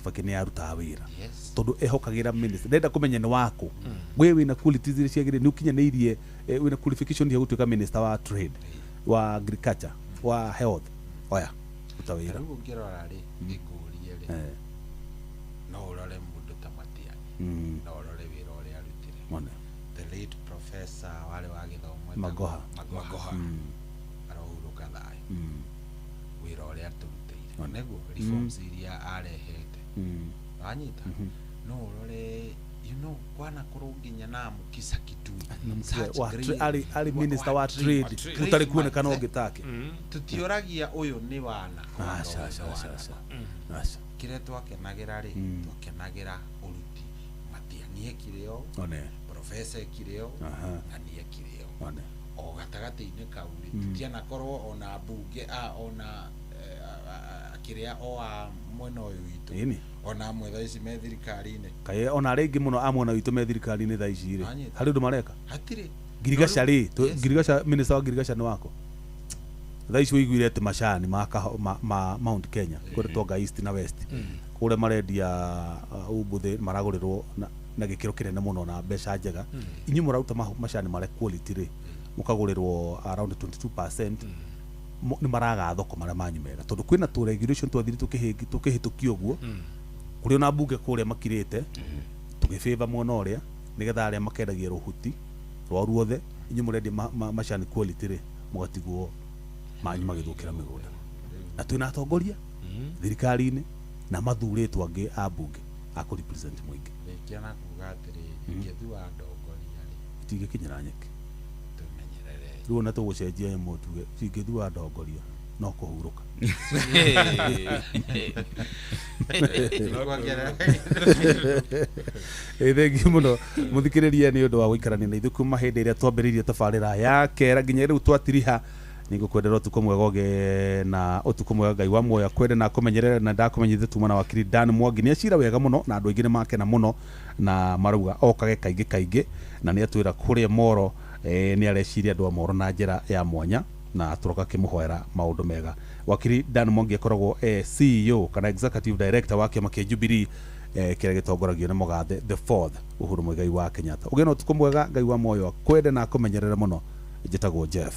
Kibaki ni aruta wira tondu ehokagira minister ndenda kumenya ni wako we wina qualities iria ciagire ni ukinyaniirie wina qualification ya gutuika minister wa trade wa agriculture wa health oya ruta wira rugo ngirora ri ngikurie ri no urore mundu ta Matiang'i no urore wira uria arutire mone the late professor wale wa githomo Magoha arohuruka thayo wira uria turutire neguo reforms iria arehete anyita no urore kwana kurunginya na Mukisa Kitui ali minister wa trade utari kuonekana ongitake tutioragia uyu ni wana asha kire twakenagira ri twakenagira uruti Matiang'i ekireo professor ekireo na ni ekireo o gatagati-ini kauri tutiana korwo ona bunge ona kiria o a mwena uyu witu ona amwe tha ici me thirikari-ini kae ona rĩngĩ mũno amwe na witũ me thirikari-ini tha ici rĩ harĩ ũndũ mareka hatire Girigasha rĩ Girigasha minister wa Girigasha nĩ wako tha ici ũiguire atĩ macani ma Mount Kenya kũrĩa Tonga East na West kũrĩa marendia umbuthĩ maragũrĩrwo na gĩkĩro kĩnene mũno na mbeca njega inyuĩ mũraruta macani marĩa quality rĩ mũkagũrĩrwo around 22% ni maraga thoko marĩa manyu mega tondu kwina tu regulation twathiri tukihitukia uguo kuri ona bunge kuria makirite tugifavor mwona uria nigetha aria makendagia ruhuti rwa ruothe inyu murendi macani quality ri mugatigwo manyu magithukira migunda na twina atongoria thirikari-ini na mathuritwo angi a bunge aku represent mwingi nikiana kuga atiri ngethua ndongoria ri tigikinyira nyeki riu na tugucenjia mutuge cingithua ndongoria no kuhuruka thengi muno muthikiriria ni undu wa guikarania na ithu kuma hindi iria twambiririe tabarira ya kera nginya riu twatiriha ningũkwendera ũtukũ mwega ũgĩe na ũtukũ mwega Ngai wa muoyo kwende na kũmenyerera na ndakumenyithie tuma na wakiri Dan Mwangi nĩ acira wega mũno na andũ aingĩ nĩ makena mũno na marauga okage kaingĩ na nĩ atwĩra kũrĩa Moro nĩ areciria andũ a Moro na njĩra ya mwanya na tũroka kĩmũhoera maũndũ mega wakiri Dan Mwangi akoragwo CEO kana executive director wa kĩama kĩa Jubilee kĩrĩa gĩtongoragio nĩ mũgathe the fourth Uhuru Muigai wa Kenyatta ũgĩe na ũtukũ mwega Ngai wa muoyo kwende na kũmenyerera mũno njĩtagwo Jeff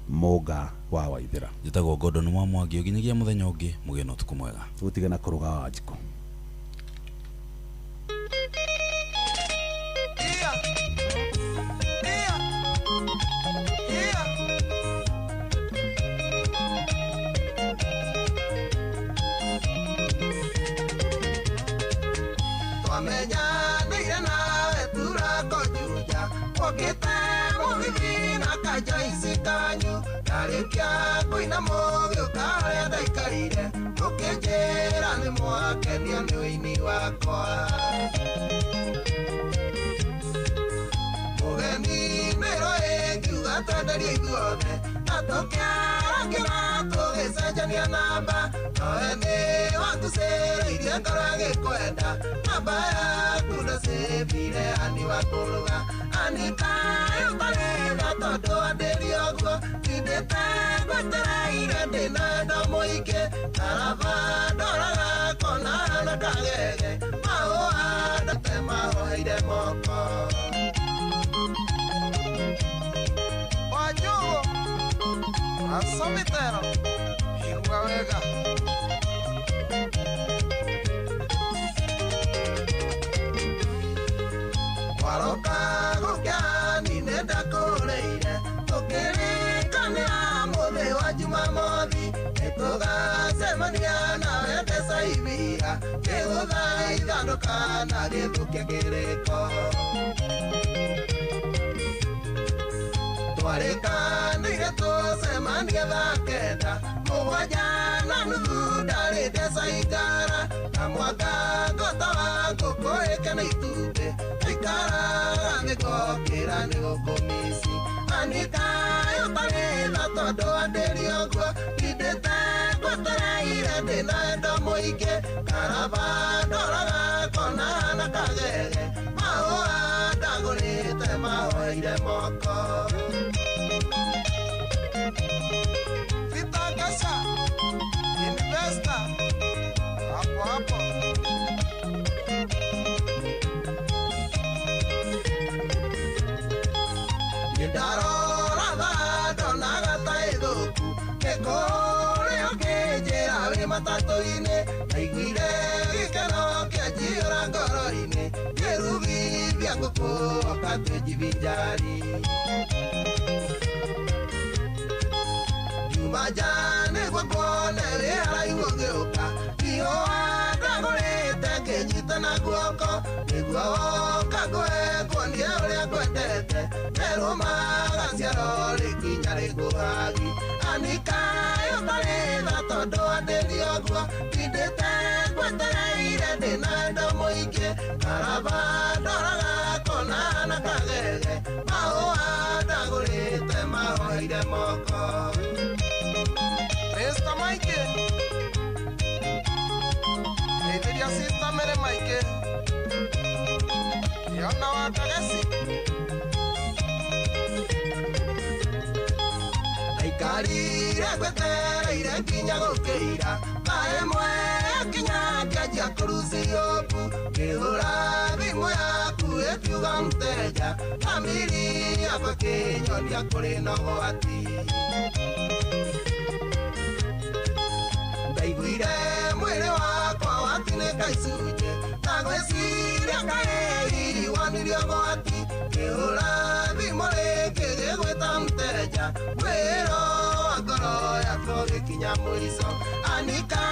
Moga wa Waithira njĩtagwo Gordon Mwangi ũginyagia mũthenya ũngĩ mũgĩe na ũtukũ mwega tũtige na kũruga Wanjikũ Kia kuina mogyo kare daikarire ukejera ni mwakenia ni wini wakwa mugeni mero engiuga twenderie ithuothe na tukiaragira tugicenjania namba nowe ni watucĩrĩirie ngoro agĩkwenda namba yaku ndũcĩbire ani wa kũruga anikaĩ ũtarĩ tha tondũ andĩri ũguo ndindĩte ngwetereire ndĩna endo mũingĩ karaba ndoraga kona na kagege mahũa ndate mahoeire moko Wanjugu asomitero igua wega waroka gũkĩa ninenda kũrĩire tũkĩrĩkanĩra mũthĩ wa Jumamothi nĩtũgacemania nawe mbeca ibia gĩgũthaithanũka na gĩthũkie kĩrĩko twarĩkanĩire tũcemanie thaa kenda mũgwanja na nuthu ndarĩ mbeca ingara na mwaka ngota wa ngũkũ ĩkene itumbĩ ikaraga ngĩkokĩra nĩ gũkũmici anikaĩ ũtarĩ tha tondũ andĩri ũguo ndindĩte ngwetereire ndĩna endo mũingĩ karaba ndoraga kona na kagege mahũa ndagũrĩte mahoeire moko Vitangasha Investor hapo matatu-inĩ ndaiguire gĩkeno kĩanjiyũra ngoro-inĩ ngĩrugithia ngũkũ oka tũnjivinjari Juma nja nĩguo nguone wĩ haraihu ũgĩũka ihũa ndagũrĩte ngĩnyitana guoko nĩguo woka ngũhe nguonie ũrĩa ngwendete nderũma gaciaro rĩkinya rĩngũhagi anika yũkarĩtha tondũ andĩri ũguo ndindĩte ngwetereire ndĩna wendo mũingĩ karaba ndoraga kona na kagege mahũa ndagũrĩte mahoire moko Mr. Mikey Etheria sister mere Mikey Yona wakagesi Aikarire gwetereire nginya gũkĩira kaĩmwe kinya kĩanjia kũruciũku ngĩhũra thimũ yaku ĩkiuga mteja famiri yakwa kĩnyonia kũrĩ na ũgwati ndaiguire mwĩrĩ wakwa watinĩka icunjĩ na gwĩciria kaĩ wanirio ũgwati ngĩhũra thimũ rĩngĩ gĩgwĩta mteja wĩro wa ngoro yakwa gĩkinya mũico anika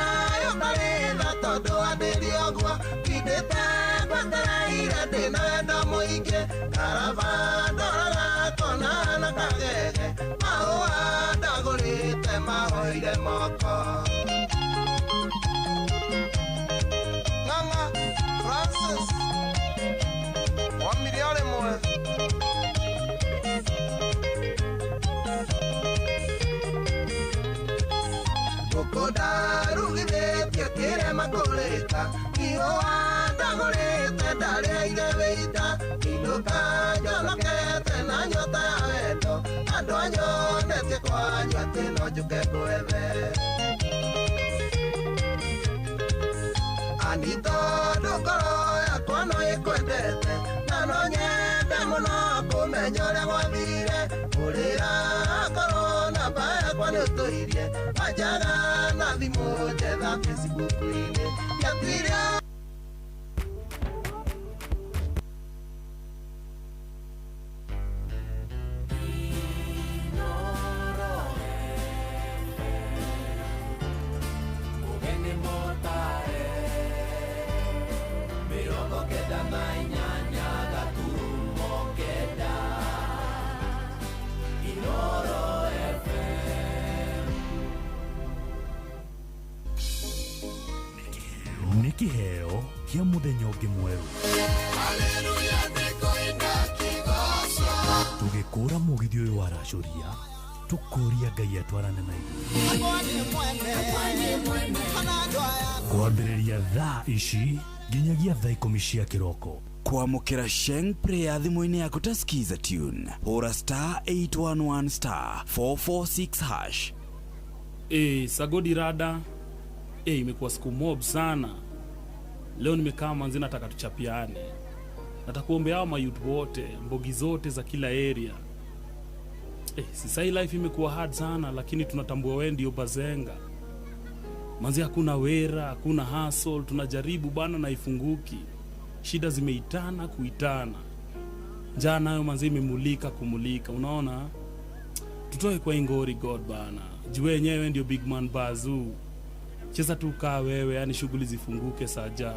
yũkarĩtha tondũ andĩri ũguo ndindĩte ngwetereire ndĩna wendo mũingĩ karaba ndoraga kona na kagege mahũa ndagũrĩte mahoire moko Ng'ang'a Francis wamire ole mwe Gokoda rugithĩtie kĩrema kũrĩka ihũa ndagũrĩte ndarĩaire wĩita inũka njonokete na nyota ya wendo andũ anyonetie kwanyu atĩ no njũke ngwethe Ani tondũ ngoro yakwa no ĩkwendete na no nyende mũno kũmenya ũrĩa gwathire ũrĩra ngoro namba yakwa nĩ ũtũirie wanjaga na thimũ njetha Facebook-inĩ yatuire nĩ kĩheo kĩa mũthenya ũngĩ mwerũ tũgĩkũra mũgithi ũyũ wa racoria tũkũria Ngai atwarane na kwambĩrĩria thaa ici nginyagia thaa 10 cia kĩroko kwamũkĩra Sheng Prayer thimũ-inĩ yaku ta skiza tune hũra *811*446# Sagodi rada imekuwa siku mob sana leo nimekaa manzi nataka tuchapiane natakuombea hao mayouth wote mbogi zote za kila area sasa hii life imekuwa hard sana lakini tunatambua wewe ndio bazenga manzi hakuna wera hakuna hustle tunajaribu bana na ifunguki shida zimeitana kuitana njaa nayo manzi imemulika kumulika unaona tutoe kwa ingori God bana jue wenyewe ndio big man Bazoo cheza tu kaa wewe yani shughuli zifunguke saja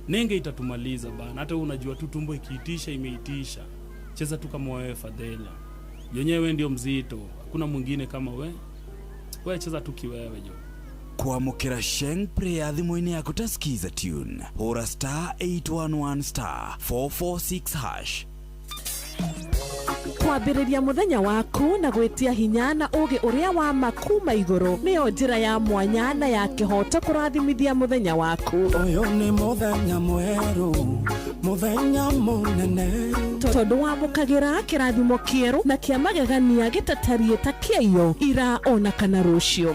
nenge itatumaliza bana hata unajua tu tumbo ikiitisha imeitisha cheza tu kama wewe Fadhela yenyewe ndio mzito hakuna mwingine kama wewe cheza tu kiwewe jo kwamũkĩra Sheng Prayer thimũ-inĩ yaku ta skiza tune hũra *811*446# kwambĩrĩria mũthenya waku na gwĩtia hinya na ũgĩ ũrĩa wa makuma igũrũ nĩyo njĩra ya mwanya na ya kĩhoto kũrathimithia mũthenya waku ũyũ nĩ mũthenya mwerũ mũthenya mũnene tondũ wamũkagĩra kĩrathimo kĩerũ na kĩa magegania gĩtatariĩ ta kĩayo ira ona kana rũciũ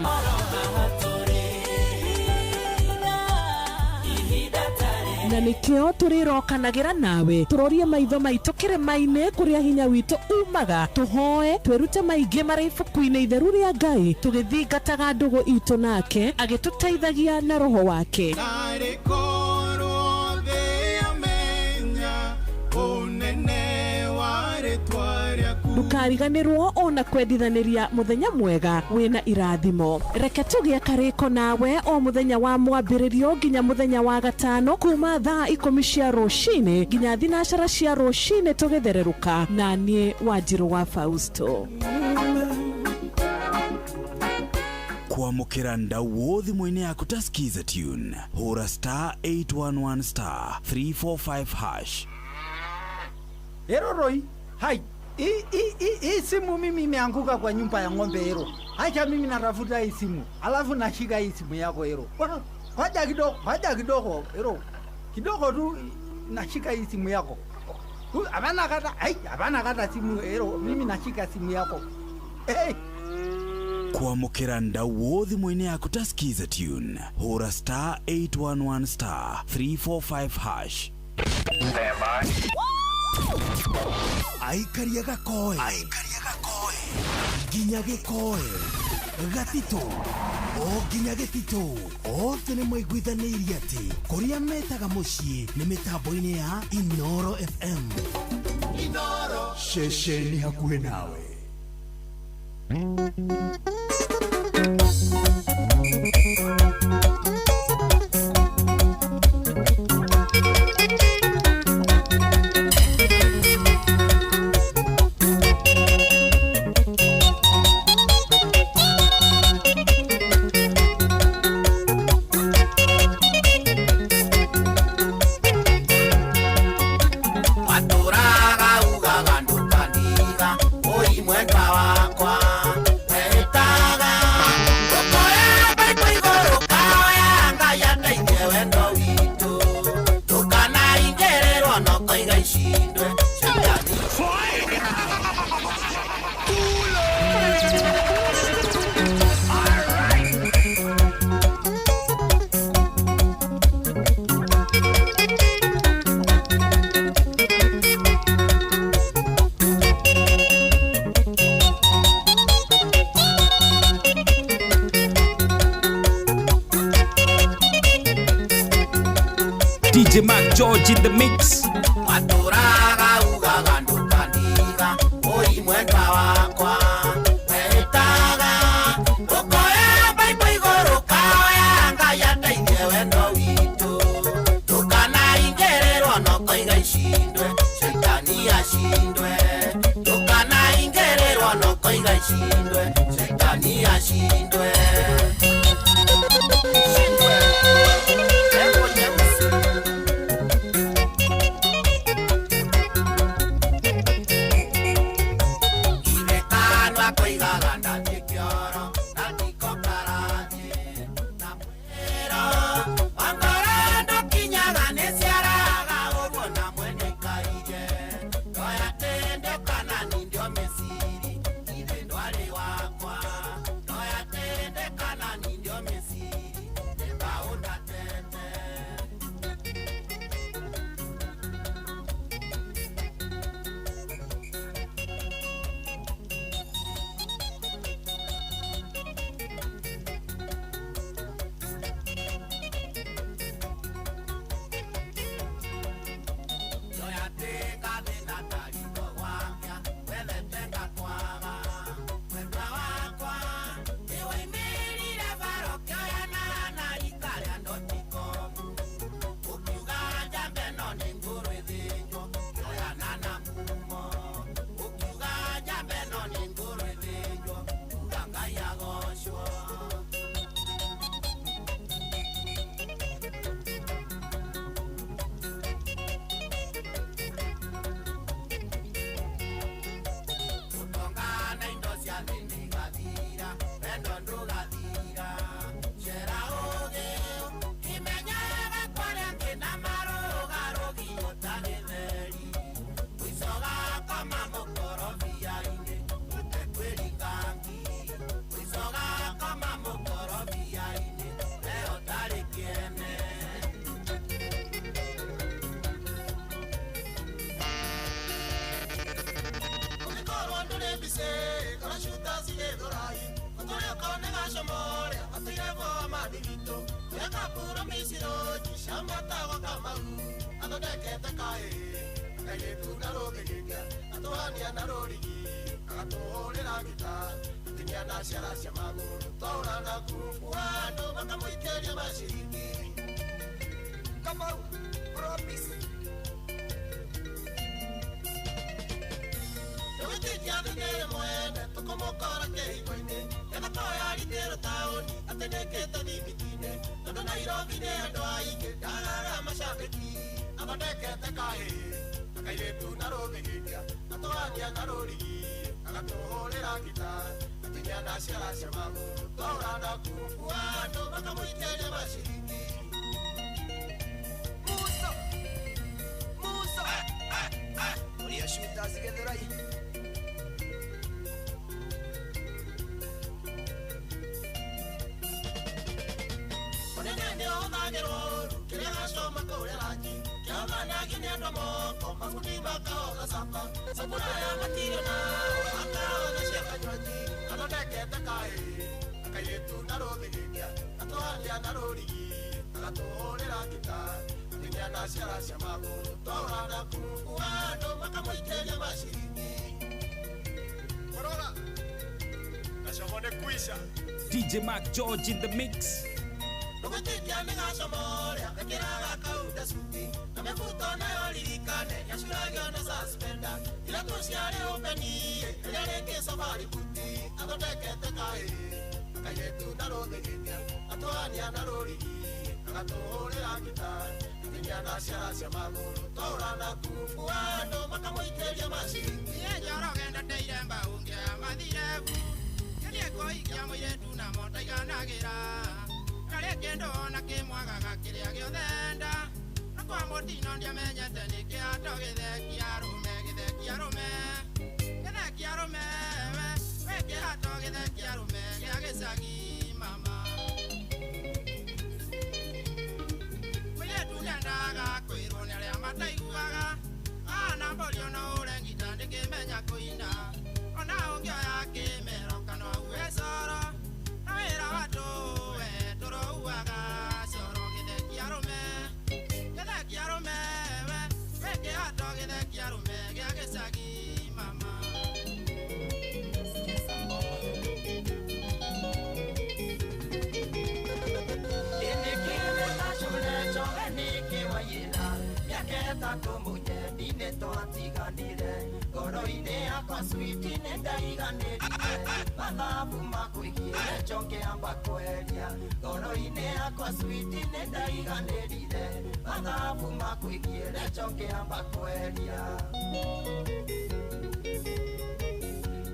na nikio turirokanagira nawe turorie maitho maitũ kĩrĩma-inĩ kũrĩa hinya witũ umaga tuhoe twĩrute maingĩ marĩ ibuku-inĩ itheru rĩa Ngai tũgĩthingataga ndũgũ itũ nake agĩtũteithagia na roho wake. Ndukariganĩrwo ona kwendithaniria muthenya mwega wina irathimo. Reke tũgĩe karĩko nawe o muthenya wa mwambĩrĩrio nginya muthenya wa gatano kuma thaa 10 cia rũcinĩ nginya thinacara cia rũcinĩ tũgĩthererũka na niĩ Wanjirũ wa Fausto. Kwamũkĩra ndau thimũ-inĩ yaku ta Skiza Tune hũra *811*345#. Eroroi, hai. Hii simu mimi imeanguka kwa nyumba ya ng'ombe Hero. Acha mimi natafuta hii simu. Alafu nashika hii simu yako Hero. Waja kidogo Hero. Kidogo tu nashika hii simu yako. Hapana kata simu Hero. Mimi nashika simu yako. Hey. Kwamũkĩra ndau thimũ-inĩ yaku ta Skiza Tune hũra *811*345#. Aikaria gakoe nginya gĩkoe gatito o nginya gĩtito othe nĩ maiguithanĩirie atĩ kũrĩa metaga mũciĩ nĩ mĩtambo-inĩ ya Inooro FM. Inooro ceceni hakuhĩ nawe. DJ Mac George in the mix. Maturaga ugaga ndukandiga oi mwendwa wakwa etaga ukoya baibo igoro kaya ngaya ndeithie wendo witũ tukana ingererwo no koiga icindwe shaitani ashindwe tukana ingererwo no koiga icindwe shaitani ashindwe. Wale wa mani vito Yaka pura misiro Shamata wakamau Atodekete kae Kayetu narogegegia Atohania narorigi Akatohorera gita Tinia na ciara cia maguru Twaura na kurubu Ando makamuikeria maciringi Kamau Promise Titia thigere mwene tukomokora keiko-ini Yagatoya ritero taoni atenekete thimitine Tondu Nairobi ni andu aingi ndagaga macambiki Athondekete kahi akairetu na ruthigiria Atohania na rurigi agatuhurira gita Atinia na ciara cia maguru Twaura na kurubu andu makamuikeria maciringi Muso Muso Uria shooters Githurai DJ Mac George in the mix. Nogetikia nigacomore akakiraga kauda suti Namefuto nayo lirikane yashuragio na suspenda Ila tuciari upeni ila rĩngĩ safari kuti Athondekete kaĩ akayetu na rũthigithia Atohania na rũrigi agatuhũrĩra gita Atinia na ciara cia maguru Twaura na kurubu andũ makamuikeria maciringi Njorogenda ndeire mbaungia mathirebu Kĩrĩeko mũiretu na motaiganagĩra Kare kendo na kimwagaga kiria giothenda Na kwa mutino ndiamenyete nikiato githekia rume Githekia rume we kiato githekia rume gia gicagi mama Mwiretu ndendaga kwirwo ni aria mataiguaga Ana mborio no urengita ndikimenya kuina Ona ungioya kimero kana uwe coro Na wira watu Ngoro-inĩ yakwa switi nĩ ndaiganĩrire Mathabu makwĩgire njoke amba kweria Ngoro-inĩ yakwa switi nĩ ndaiganĩrire Mathabu makwĩgire njoke amba kweria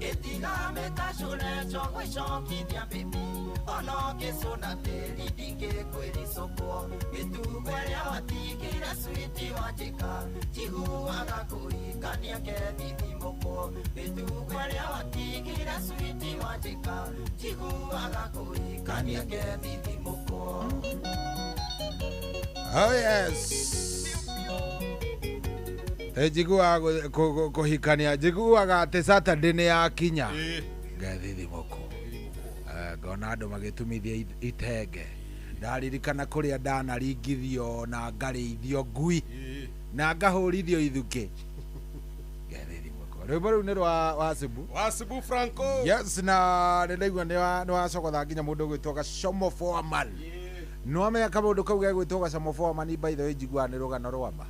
Ĩtigame tacũre njogwĩcokithia baby Ona ũngĩcũna tĩri ndingĩkwĩricũkwo Gĩtugũ ĩrĩa watigire switi wanjĩka Njiguaga kũhikania ngethithimũkwo Gĩtugũ ĩrĩa watigire switi wanjĩka Njiguaga kũhikania ngethithimũkwo Oh yes Njiguaga kũhikania njiguaga atĩ Saturday nĩ yakinya ngethithimũkwo Ngona andũ magĩtumithia itenge Ndaririkana kũrĩa ndanaringithio na ngarĩithio ngui na ngahũrithio ithuki ngethithimũkwo Rwĩmbo rũu nĩ rwa Wasibu Franco Yes na nĩndaigua nĩ wacogotha nginya mũndũ ũgwĩtwo Gacomo Foreman Nĩwamenya kaũndũ kau gegwĩtwo Gacomo Foreman by the way njiguaga nĩ rũgano rwa ma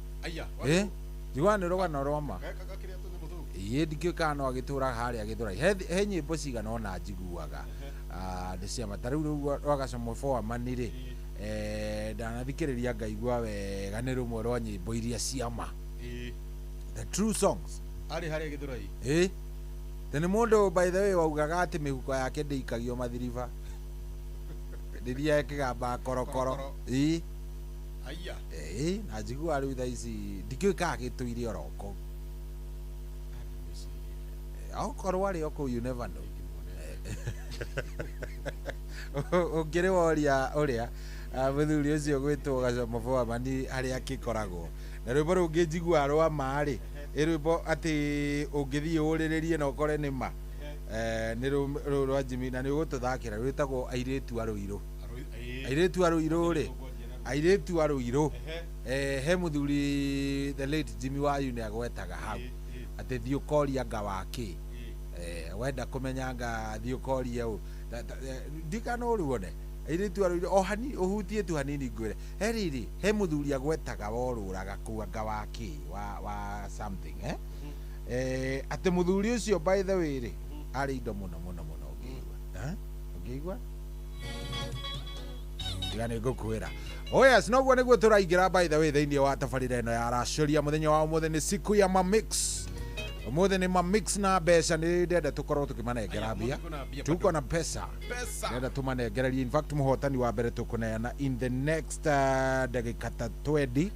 njiguaga nĩ rũgano rwa ma ndikiũĩ kana no agĩtũra harĩa Gĩthũrai he nyĩmbo cigana ona njiguaga nĩ cia ma ta rĩu rwa Gacomo Foreman rĩ ndanathikĩrĩria ngaigua wega nĩ rũmwe rwa nyĩmbo iria cia ma the true songs arĩ harĩa Gĩthũrai tene mũndũ by the way waugaga atĩ mĩhuko yake ndĩikagio mathiriba rĩrĩa ekĩgamba korokoro na njiguaga rĩu thaa ici ndikĩũĩ kana gĩtũire oroko okorwo arĩ o kũu you never know ũngĩrĩ woria ũrĩa mũthuri ũcio gwĩtwo Gacomo Foreman harĩa akĩkoragwo na rwĩmbo rũu ngĩnjiguaga rwa ma rĩ rwĩmbo atĩ ũngĩthiĩ ũrĩrĩrie na ũkore nĩ ma nĩ rwa Jimmy na nĩ ũgũtũthakĩra rwĩtagwo airĩtu a Rũirũ airetu aruiro ri airetu aruiro he muthuri the late Jimmy Wayu ni agwetaga hau ati thiukoria anga waki wenda kumenya anga thiukoria u ndikana uruone airetu aruiro o hani uhutie tu hanini ngwire heriri he muthuri agwetaga woruraga ku anga waki wa something ati muthuri ucio by the way ri ari indo muno ngiigua ngani gukwira yes no guo niguo turaingira by the way thiini wa tabarira ino ya racoria muthenya wa umuthi ni siku ya mamix umuthi ni mamix na mbeca ni ndenda tukorwo tukimanengera mbia tuko na pesa ndenda tumanengererie in fact muhotani wa mbere tukuneana in the next ndagika ta 20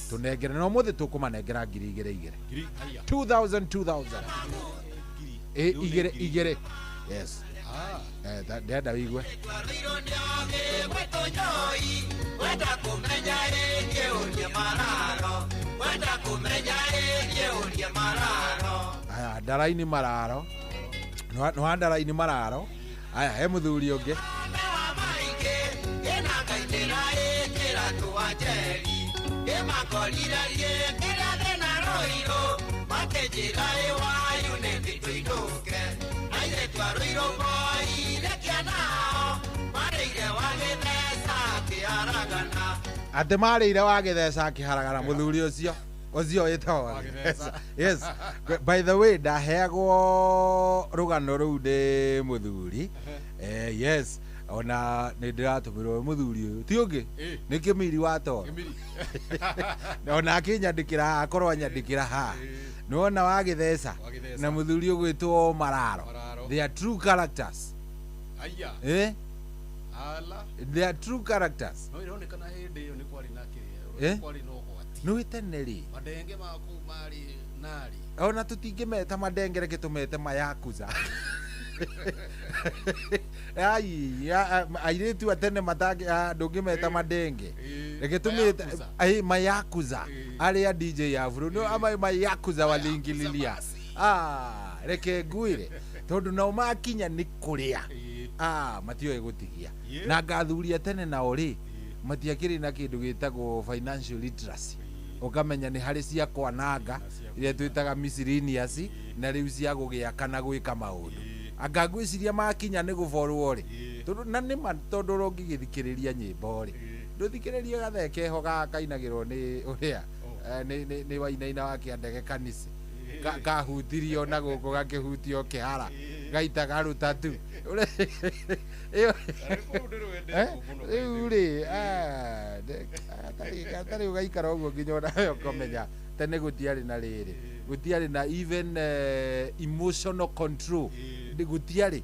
tunengere no umuthi tukumanengera ngiri 2000 igere yes ndenda wigwe aya ndaraini mararo no ndaraini mararo aya he muthuri ungi ate marire wa githesa kiharagana muthuri ucio yetwa yes by the way ndaheagwo rugano ruu ndi muthuri yes ona ni ndiratumirwo muthuri uyu ti ungi ni Kimiri wato ona akinyandikira akorwo anyandikira ha nona wa githesa na muthuri ugwitwo Mararo they are true characters aya ala they are true characters no ironekana hindi iyo ni kwari na kiri kwari no gwati no iteneri madenge maku mari nari ona tutingimeta madengere kitumete mayakuza ai airetu atene matage ndungimeta madenge reketumite ai mayakuza aria DJ Afro no ama mayakuza walingililia reke nguire tondu no makinya ni kuria matio gutigia na ngathuria tene na ori matiakiri na kindu gitagwo financial literacy ukamenya ni hari cia kwananga iria twitaga miscellaneous na riu cia gugia kana gwika maundu anga gwiciria makinya ni guborwo ri tondu na ni tondu rongigithikiriria nyimbo ri nduthikiririe gatheke ho gakainagirwo ni uria ni wainaina wa kiandege kanisi kahutirio na guko gakihutio kihara gaita garuta tu uri tari ugaikara uguo nginya ona ukamenya tene gutiari na riri gutiari na even emotional control gutiari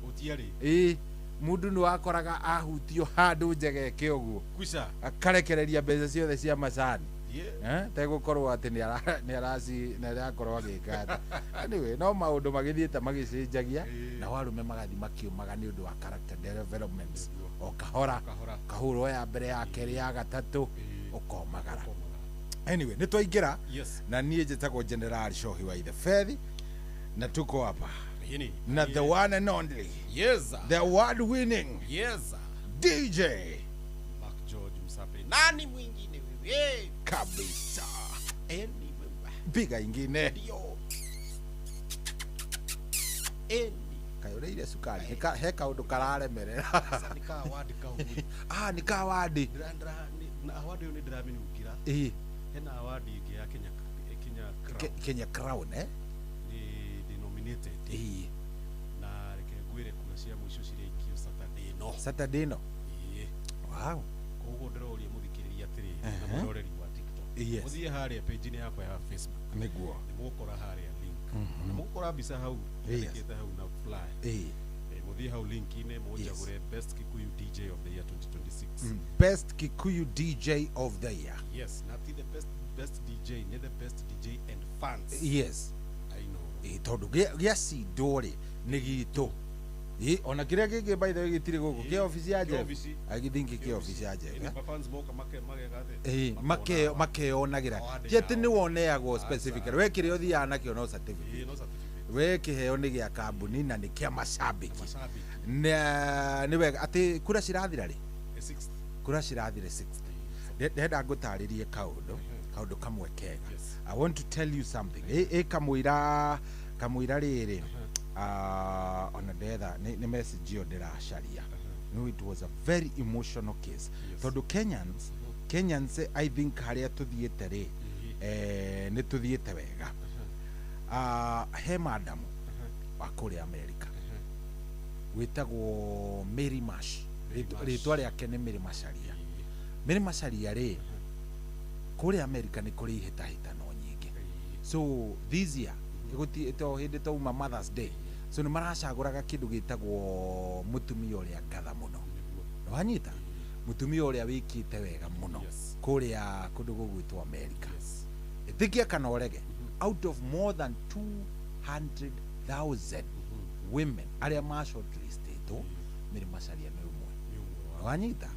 mundu ni wakoraga ahutio handu njegeke uguo akarekereria mbeca ciothe cia macani tegukorwo ati ni arakorwo agikata anyway no maundu magithiite magicenjagia na warume magathi makiumaga ni undu wa character developments o kahora kahuro ya mbere ya keri ya gatatu ukomagara anyway ni twaingira na nie njitagwo General Shohi wa the Fed na tuko hapa na the one and only the award winning DJ Mark George Msape nani mwingine wewe kabisa biga ingine kayoreire sukari heka undu kararemerera nika award na award ni ndiramenya ukira hena award ingi ya Kenya Crown ni denominated na reke ngwire kuna cia mwisho ciria ikio Saturday no wow koguo ndiroria muthikiriria atiri na muroreri wa TikTok muthie haria page ni yakwa ya Facebook niguo nimukora haria link nimukora bisa hau ndikite hau na fly muthie hau link ine mujagure best Kikuyu DJ of the year 2026 best Kikuyu DJ of the year yes not the best DJ ni the best DJ and fans yes I know tondu gia sidori ni gitu ona kiria kingi by the way gitire guku kia office ya je agithinki kia office ya je fans moka make makeonagira jeti ni woneagwo specifically we kirio thia na kio no certificate we kiheo ni gia kambuni na ni kia mashabiki ni wega ati kura cirathira ri kura cirathire 60 ndenda ngutaririe kaundu kamwe kega. I want to tell you something kamwira riri ona ndetha ni message yo ndiracaria. No, it was a very emotional case. Tondu Kenyans I think haria tuthiete ri ni tuthiete wega. He madam wa kuria America witagwo Mary Marsh, ritwa riake ni Mary Macharia. Mary Macharia ri kuria America ni kuri hitahitano nyingi. So this year iguti ito hindi to Mother's Day, so ni maracaguraga kindu gitagwo mutumia uria ngatha muno. No anyita mutumia uria wikite wega muno kuria kundu gugwitwo America. Itikia kana orege out of more than 200,000 women aria ma shortlisted Mary Macharia ni umwe. No anyita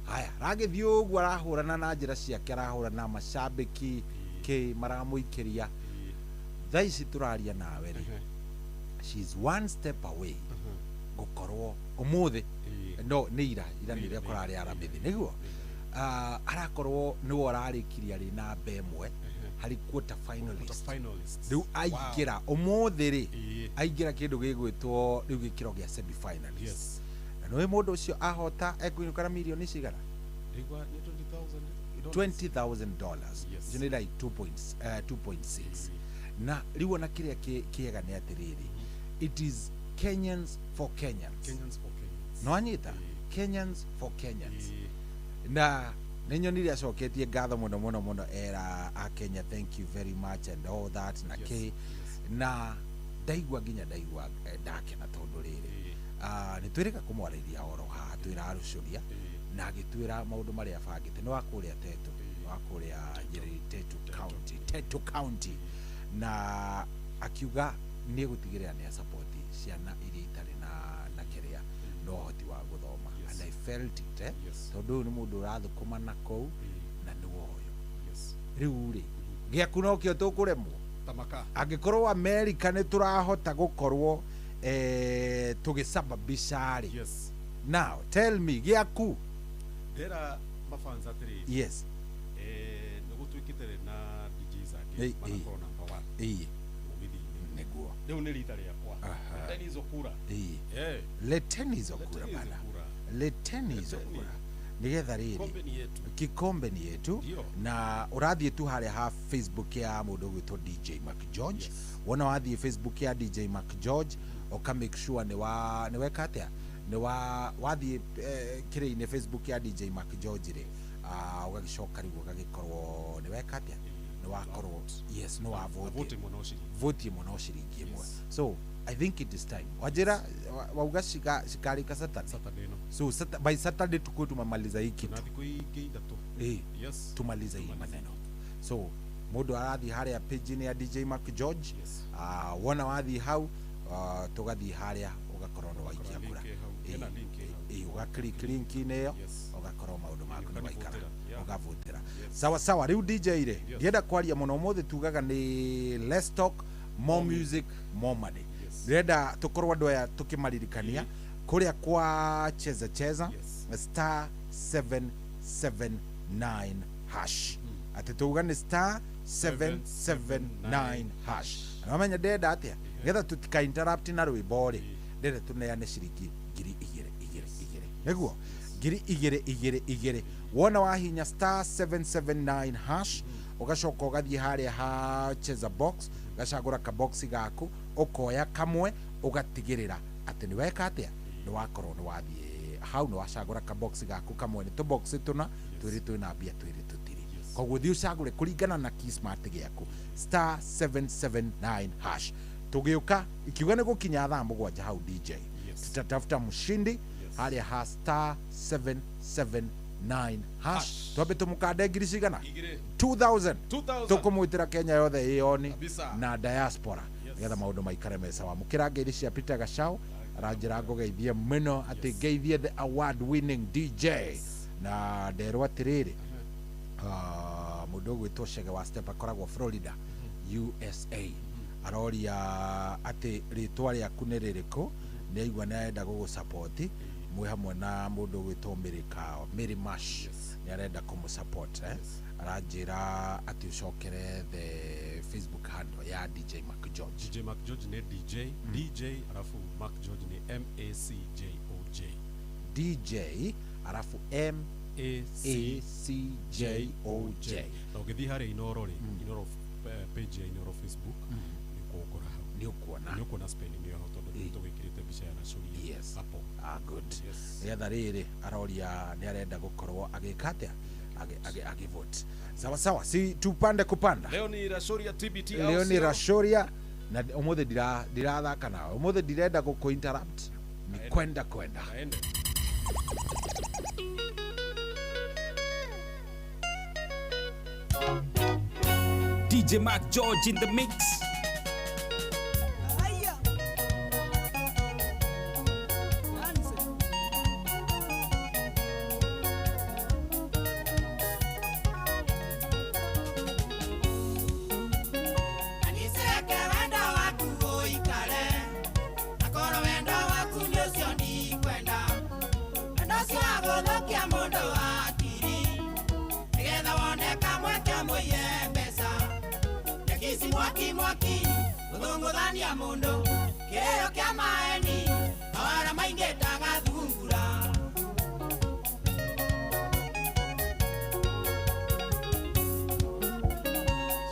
haya ragithii uguo arahurana na njira ciake, arahurana macambiki ki maramuikiria. Thaici turaria nawe ri she's one step away gukorwo umuthi no ni ira nire kurari aramithi niguo arakorwo ni orarikiria ri na bemwe hari quarter finalist riu aigira umuthi ri aigira kindu gigwitwo riu gikiro gia semi finalist. No mundu ucio ahota ekuinukana milioni cigara $20,000 jini like 2.6 na riu ona kiria kiega ni atiriri it is Kenyans for Kenyans. No anyita Kenyans for Kenyans. Na ninyonire acoketie ngatho muno era a Kenya, thank you very much and all that na ke na ndaigua nginya ndakena tondu riri ni twirika kumwarĩria oro haha twirarucuria na agitwira maundu maria bangite no akuria Tetu, no akuria Nyeri Tetu County na akiuga ni gutigirira ni support ciana iria itari na kiria no hoti wa guthoma. And I felt it tondu ni mundu urathukuma na kou na ni woyo riu ri giaku no kio tukuremwo angikorwo America ni turahota gukorwo tugisababisha ri. Now tell me giaku dera mafanza tiri yes nigutwikitire na DJs ake manakoro number 1 niguo leo ni rita riakwa leteni zokura leteni zokura bana leteni zokura nigetha riri kikombe ni yetu na urathie tu haria ha Facebook ya mundu gwitwo DJ Mac George. Wona wathie Facebook ya DJ Mac George oka make sure ni weka atia ni wathie kiri-ini Facebook ya DJ Mac George ri ugagicoka riu ugagikorwo ni weka atia ni wakorwo yes no vote muno ciringi imwe. So I think it is time wajira wauga shikarika Saturday no. So by Saturday tukue tumamaliza hiki na thiku ingi ithatu yes tumaliza hii maneno. So mundu arathi haria page ni ya DJ Mac George wona wathi hau tugathi haria ugakorwo no waikia kura uga click link neyo ugakorwo maundu maku ni waikara ugavutira sawa riu DJ ire ndienda kwaria muno mothe tugaga ni let's talk more music more money. Ndienda tukorwo andu aya tukimaririkania kuria kwa cheza star 779 hash ati tuga ni star 779 hash. Amenya ndenda atia getha tutika interrupt na rwimbo ri ndenda tuneane ciringi 2,200 niguo 2,200 wona wahinya star 779 hash ugacoka ugathie haria ha cheza box gacagura ka box gaku ukoya kamwe ugatigirira ati ni weka atia ni wakorwo ni wathie hau ni wacagura ka box gaku kamwe ni tu box tuna twiri twina mbia twiri tutiri koguo thi ucagure kuringana na kismart giaku star 779 hash. Tugiuka ikiuga ni gukinya thaa 7 hau DJ tutatafuta mshindi haria ha star 779 hash twabe tumukande ngiri cigana 2000 tukumwitira Kenya yothe ioni na diaspora getha maundu maikare mesa wa mukira ngiri cia Peter Gacau aranjira ngugeithie muno ati ngeithie the award winning DJ na nderwa atiriri mundu gwitwo Chege wa Step akoragwo Florida USA aroria ati ritwa riaku ni ririko ni aigua nenda gugusupport mwe hamwe na mundu gwitomirika Mary Mash ni arenda kumusupport aranjira ati ucokere the Facebook handle ya DJ Mac George. DJ Mac George ni DJ DJ alafu Mac George ni MACJOJ. DJ alafu MACJOJ. Na ukithi hari Inoro ri Inoro page ya Inoro Facebook ni kuokora hao. Ni ukuona spelling ni hao tondu tugikirite bicha ya Rachoria. Yes. Hapo. Good. Yetha riri aroria ni arenda gukorwo agikate agivote. Sawa si tupande kupanda. Leo ni Rachoria TBT. Leo ni Rachoria na umuthe ndirathaka nawe. Umuthe ndirenda guku interrupt. Ni kwenda. Aende. DJ Mac George in the mix. Mwaki udhungudhani ya mundo kirero kia maeni awara mainge taga thungura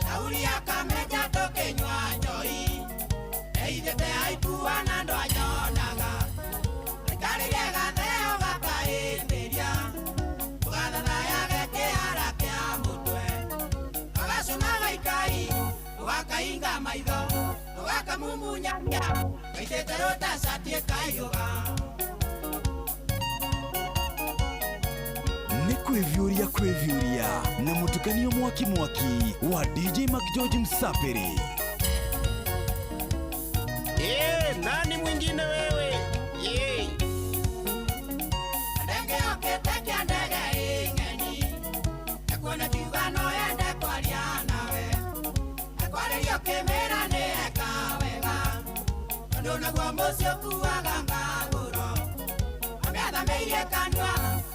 shauri ya kameja toke nywa njoi eithete haikuwa na ndo anyonaga ikarire gatheo gakaimbiria ugathatha yage kiara kia mutwe agacunaga ikai wakainga maitho wakamumunyanya waitetero satie kaiyoga ni kwivyuria na mutukanio mwaki wa DJ Mac George Msapiri. Nani mwingine wewe? Ndege oketeke ndege ingeni ekona kigano ende kwaria nawe ekwarerio kimera ni ekawega ndona kwa mosio kuaga ngaguro ametha meirie kanwa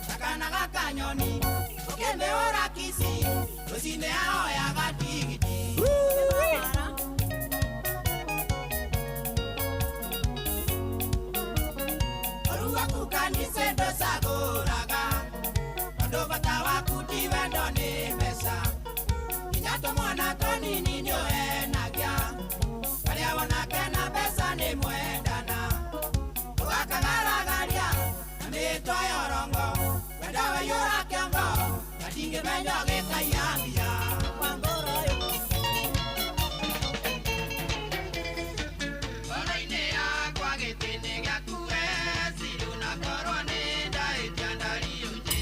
takana gakanyoni ukimeora kisi usine hao ya gatigiti Orua kukanise ndo saguraga ndo bata wakuti wendo ni pesa Kinyato mwana toni ninyo enagia Kalia wanake na pesa ni mwendana Wakagaragaria na mito yorongo Wendawe yura kiongo Katinge menyo geka yambia Wangoro yo Wala inea kwa getene gakue Siru na korone da etiandari yoje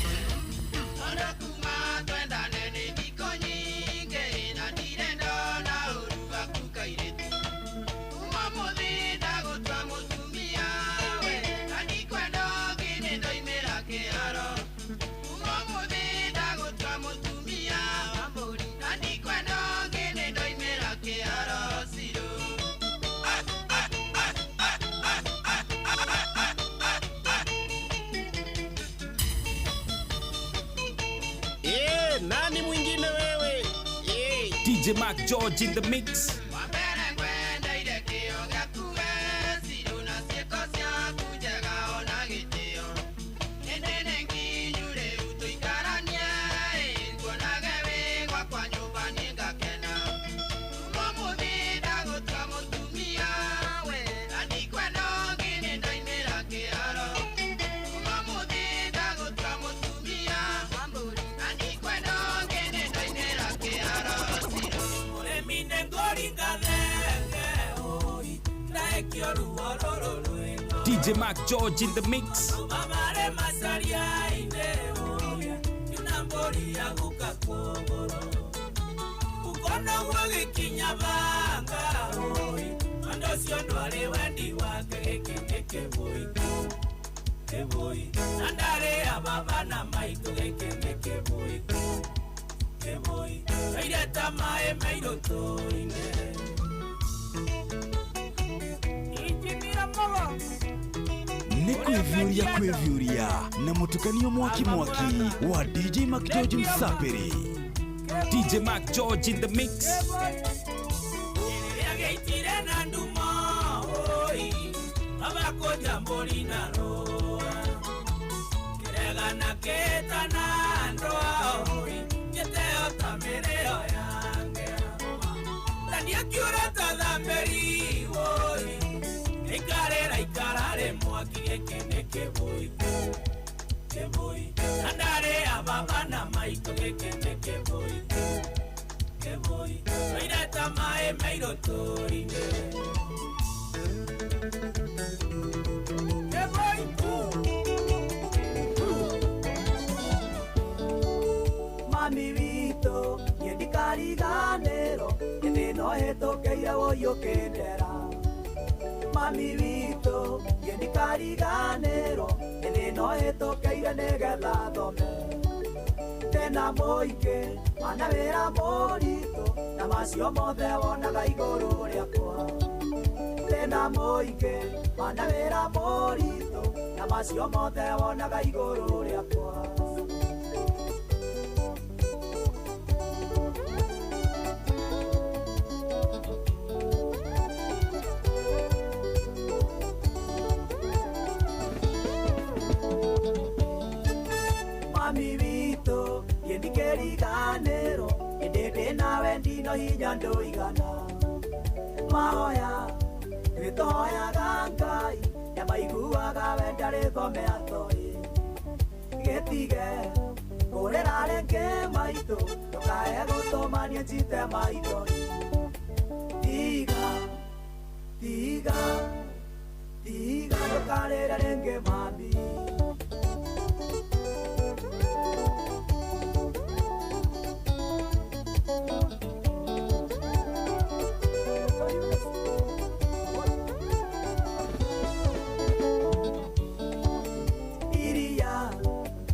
Ondo kuma twenda nene bikonyi na direndo na uruga kukairetu Umamuthida gutwa mutumia we Nani kwendo gine ndo imera kearo Umamuthida gutwa mutumia Nani kwendo gine ndo imera kearo siru Nani mwingine wewe? DJ Mac George in the mix. DJ Mac George in the mix. kwivyuria na mutukanio mwaki wa DJ Mac George Msapiri. DJ Mac George in the mix. Ikarare mwaki gekene keboi andare ababa na maito gekene keboi oira tamae meiro torine mami vito yedikariganero yedeno etokeire woyo kendera mami vito yedikariganero yedeno etokeire negetha thome tena moike manawira morito na macio mothe wonaga iguru riakwa tena moike manawira morito na macio mothe wonaga iguru riakwa mami vito yendikeriganero endete nawe ndino hinya ndoigana mahoya vitohoyaga ngai yamaiguaga wendare thome athoi getige kurera renge maito tokae gutomania njite maito tiga tokarera renge mami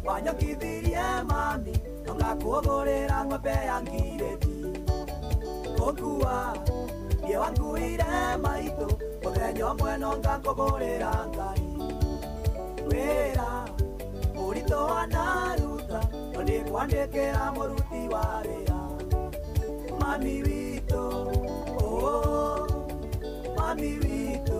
wanyokithirie mami nongakugurira ng'ombe ya ngireti gukua thie wanguire maito muthenya umwe nongakugurira ngai wira murito wanaruta nonikwandikira muruti wa wira mami wito mami wito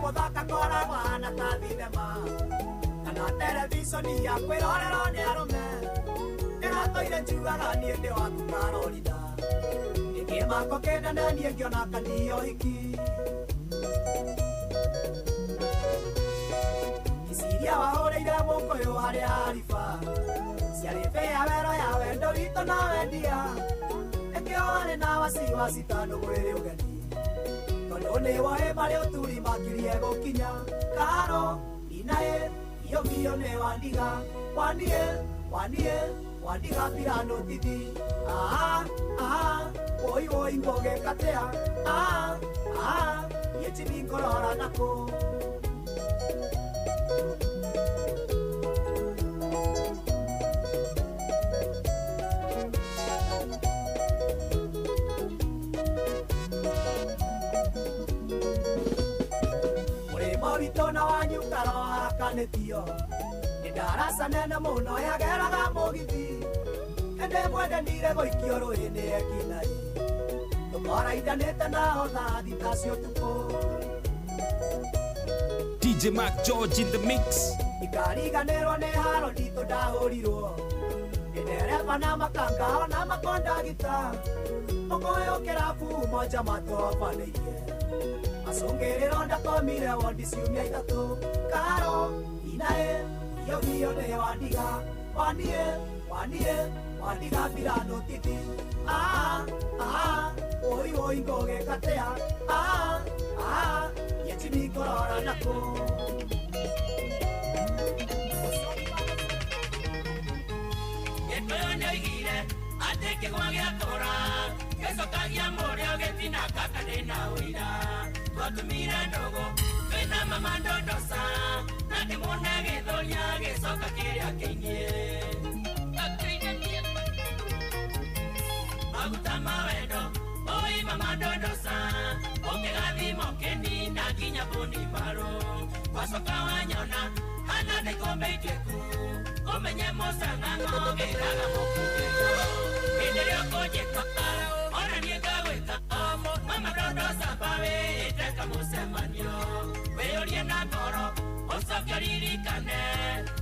muthaka koragwa na ta thinema kana televishoni ya kwirorerwo ni arume ndiratoire njugaga niĩ ndĩ waku karorida ikĩmako kĩnene niĩ ngĩona kanio hiki iciria wahũrĩire mũkũyũ harĩa ariba ciarĩ mbĩa wero ya wendo witũ na wendia ĩkĩo warĩ na wasiwasi tondũ gwĩrĩ ũgeni tondũ nĩwoĩ marĩ ũturi makirie gũkinya karo inaĩ iyo biyo nĩ wandiga wandiga pirano titi woi ngũgĩkatea yetimi ngorora nako Tona wanyukaro akanetio ndarasa nene muno yageraga mugithi ende mwende ndire goikio ruini ekinai tukoraitanite naho thathi tacio tuko DJ Mac George in the mix. ikariganirwo ni haro ndito ndahurirwo ndereba na makanga na makonda gita mukoyo kirabu moja matofanĩirie asongerero ndakomire wondi ciumia ithatũ karo inaĩ iyo nĩ wandiga mbirano titi woi ngũgĩkatea yetimi ngorora nako gĩkũyũ nĩoigire atĩ kĩgwa gĩatũra gĩcokagia mũrĩa ũgĩtina kaka ndĩna ũira twatumire ndogo twĩna mama ndondosa na ndĩmũne gĩthoria gĩcoka kĩrĩa kĩinie maguta mawendo oi mama dondosa ongegathimo kenina kinya bundi maro wasoka wanyona ana de kombekeku omenye mosang'ang'o gĩkaga mũkindĩko hĩndĩ ĩrĩa ũkũnjĩka ona niĩ ngagwĩka mama dondosa mbawĩte kamũcemanio wĩyũrie na ngoro ũcoke ũririkane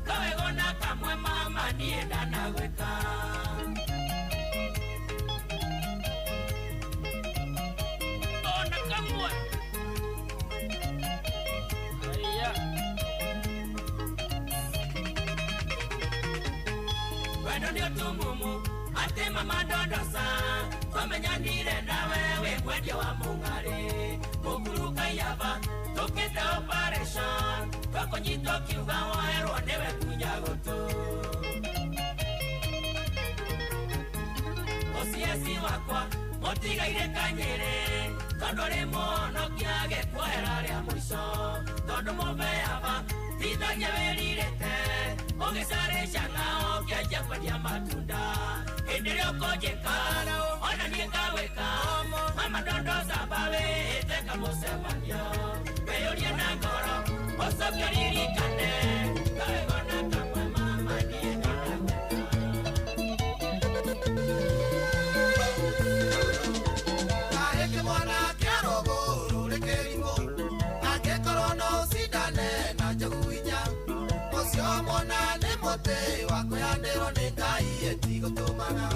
kawego na kamwe mama niĩ ndanagwĩka ona kamwe wendo nĩ ũtumumu atĩ mama dondosa twamenyanire nawe wĩ mwendia wa mũng'arĩ mũkuruka yava tũkĩte operation twakũnyitwo kiuga woerwo nĩwe kunya gũtũ mũcieci wakwa mũtigaire kanyĩrĩ tondũ rĩ mũhonokia gĩkuoera rĩa mũico tondũ mũbeava tithagia wĩrirĩte ũgĩcarĩcang'ao kĩanjia kwendia matunda hĩndĩ ĩrĩa ũkũnjĩka ona niĩ ngagwĩka mama dondosa mbawĩte kamũcemanio wĩyũrie na ngoro ũcoke ũririkane kawego na kamwe mama niĩ Kaĩ kĩmwana kĩa rũgũrũ rĩ kĩrimũ angĩkorwo no ũcindane na njogu inya ũcio mwana nĩ mũtĩ wa kwĩyanĩrwo nĩ Ngai ĩtigũtũmaga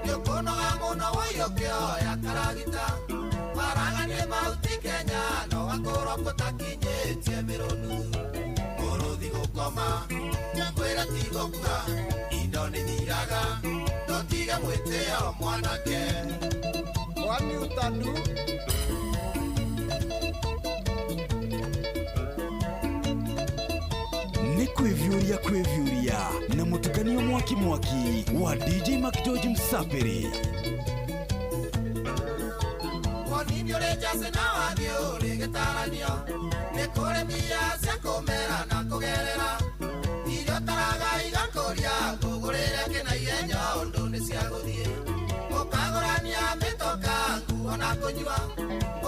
nĩũkũnoga mũno waiyũkĩoya karagita waraganie mahuti Kenya no gakorwo gũtakinyĩtie mĩrũnu mũrũthi gũkoma ngwĩra ti gũkua indo nĩ thiraga tũtige mwĩtĩo mwanake wami ũtanu nĩ kwĩvyũria na mũtukanio mwaki wa DJ Mac George Msapiri. Wanini ũrĩ jaci na wathiĩ ũrĩ gĩtaranio nĩ kũrĩ mbia cia kũmera na kũgerera irio taraga igakũria ngũgũrĩre kĩnaihenya ũndũ nĩ cia gũthiĩ ũkagũrania mĩtoka nguo na kũnyua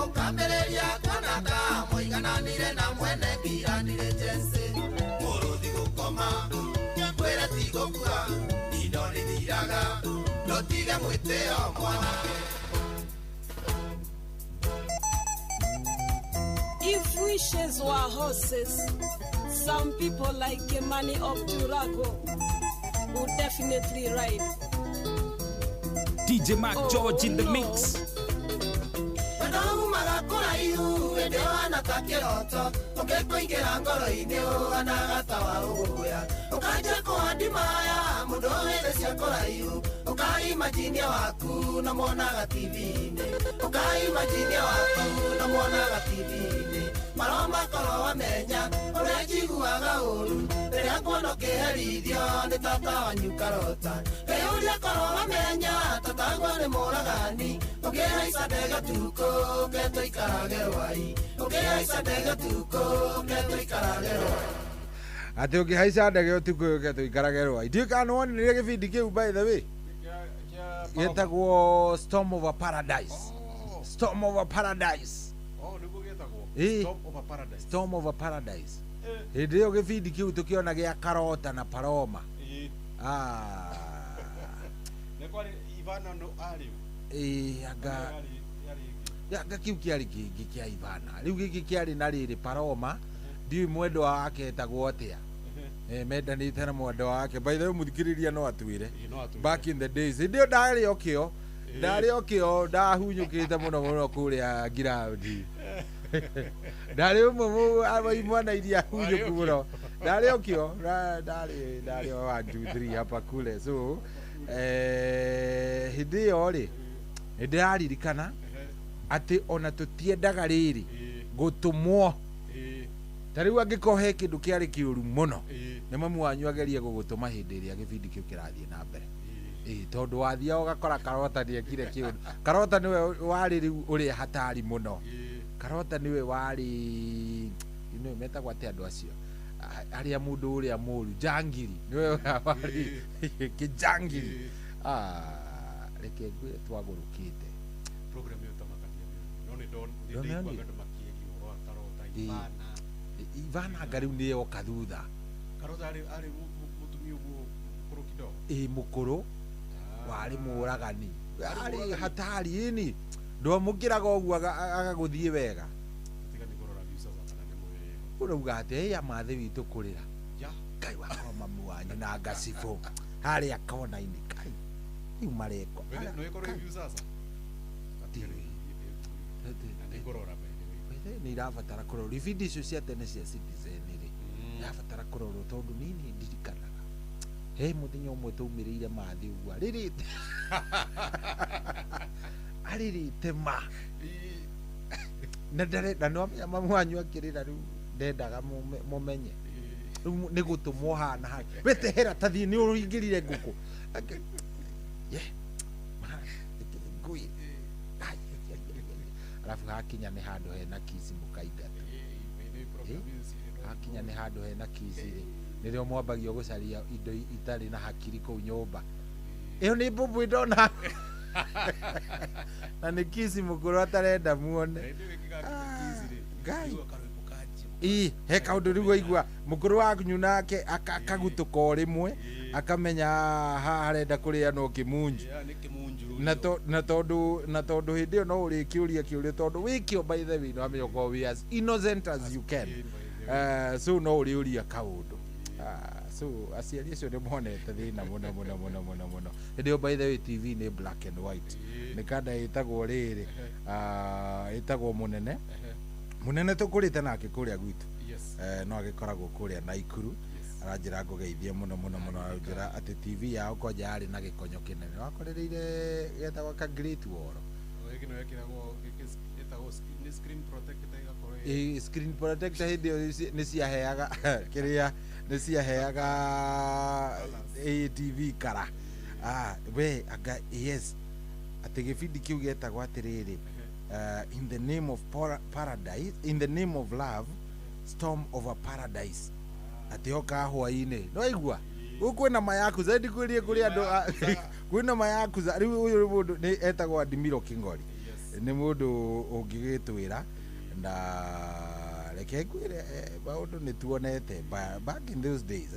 ũkambĩrĩria kuonanga mũigananire na mwene ngiranire jensi mũrũthi gũkoma ngwĩra ti gũkua indo nĩ thiraga ndũtige mwĩtĩo mwanake. If wishes were horses, some people like Kimani of Turago would definitely ride. DJ Mac George in the mix. Wanaumaga kũraihu hĩndĩ wanakakĩroto ũngĩkũingĩra ngoro-inĩ ũhanagata wa ũguya ũkanjia kũhandimaya mũndũ hĩndĩ cia kũraihu ũkaimajinia waku na mwonaga TV-inĩ ũkaimajinia waku na mwonaga TV-inĩ maroma makorwo wamenya ũrĩa njiguaga ũru rĩrĩa kuona ũkĩherithio nĩ tata wanyu karota kĩyũria korwo wamenya tatagwo nĩ mũragani ũkĩhaica ndege tuko ketũ ikarage rwai ũkĩhaica ndege tuko ketũ ikarage rwai ati ũkĩhaica ndege ũtukũ ketũ ikarage rwai ndiũ kana wonire gĩbindi kĩu by the way gĩtagwo Storm Over Paradise. Storm Over Paradise. Storm Over Paradise. Storm Over Paradise. Hĩndĩ ĩyo gĩbindi kĩu tũkĩona gĩa Karota na Paloma. Nĩ kwari Ivana no ari. Anga kiu kĩarĩ kĩngĩ kĩa Ivana. Rĩu gĩkĩ kĩarĩ na rĩrĩ Paloma. Ndiũĩ mwendwa wake etagwo atĩa. Mendanĩte na mwendwa wake. By the way mũthikĩrĩria no atwĩre. Back in the days. Hĩndĩ ĩyo ndarĩ okĩo ndahunyũkĩte mũno kũrĩa ground. Ndarĩ ũmwe mwana iria hunyũku mũno. Ndarĩ okĩo ndarĩ 1 2 3 hapa kule. So hĩndĩ ĩyo rĩ nĩndĩraririkana atĩ ona tũtiendaga rĩrĩ gũtũmwo ta rĩu angĩkorwo he kĩndũ kĩarĩ kĩũru mũno nĩ mamu wanyu agerie gũgũtũma hĩndĩ ĩrĩa gĩbindi kĩu kĩrathiĩ na mbere tondũ wathia ũgakora Karota nĩekire kĩũndũ. Karota nĩwe warĩ rĩu ũrĩa hatari mũno. Karota nĩwe warĩ metagwo atĩ andũ acio arĩa mũndũ ũrĩa mũru jangiri nĩwe warĩ kĩjangiri reke ngwire twagurukite program yo tamakania no ni don ni kwa ndo makiegi ro tarota Ivana Ivana ngari ni oka thutha karota ari mutumia ugo mukuru kidogo mukuru wari muragani ari hatari ini ndo mukiraga ogu agaguthie wega tigani gorora visa kana ni muwe urauga ate ya mathe witu kurira ya kai wa mamu wanyu na ngacibũ harĩa kona-inĩ kai rĩu mareko no iko review sasa nĩ irabatara kũrorwo ibindi icio cia tene cia Citizen rĩ irabatara kũrorwo tondũ nini ndirikanaga he mũthenya ũmwe twaumĩrĩire mathi ũguo arĩrĩte arĩrĩte ma na ndarenda no amenya mamu wanyu akĩrĩra rĩu ndendaga mũmenye rĩu nĩ gũtũmwo hana hake wetehera tathi nĩ ũrũingĩrire ngũkũ ngui alafu hakinya nĩ handũ hena kisi mũkaingata hakinya nĩ handũ hena kisi rĩ nĩrĩo mwambagio gũcaria indo itarĩ na hakiri kũu nyũmba ĩyo nĩ mbũmbũ ndona na nĩ kisi mũkũrũ atarenda muone ngai he kaũndũ rĩu aigua mũkũrũ wanyu nake akagutũka o rĩmwe akamenya haha arenda kũrĩa no kĩmunju na tondũ hĩndĩ ĩyo no ũrĩkĩũria kĩũria tondũ wĩkĩo by the way no amenya ũkorwo wĩ as innocent as you can so no ũrĩũria kaũndũ so aciari acio nĩ monete thĩna mũno hĩndĩ ĩyo by the way TV nĩ black and white nĩ kanda ĩtagwo rĩrĩ ĩtagwo mũnene tũkũrĩte nake kũrĩa gwitũ no agĩkoragwo kũrĩa Naikuru aranjĩra ngũgeithie mũno aranjĩra atĩ TV yao koja yarĩ na gĩkonyo kĩnene wakorereire getagwo ka Great Wall screen protector hĩndĩ ĩyo nĩ ciaheaga kĩrĩa nĩ ciaheaga TV kara we anga yes atĩ gĩbindi kĩu gĩetagwo atĩrĩrĩ in the name of paradise, in the name of love, storm over paradise. Atioka hwainĩ no igua kwĩna mayaku zaidi kwĩrie kũrĩ andũ kwĩna mayaku rĩu ũyũ mũndũ nĩ etagwo Adimiro Kingori nĩ mũndũ ũngĩgĩtwĩra na reke ngwĩre maũndũ nĩ tuonete back in those days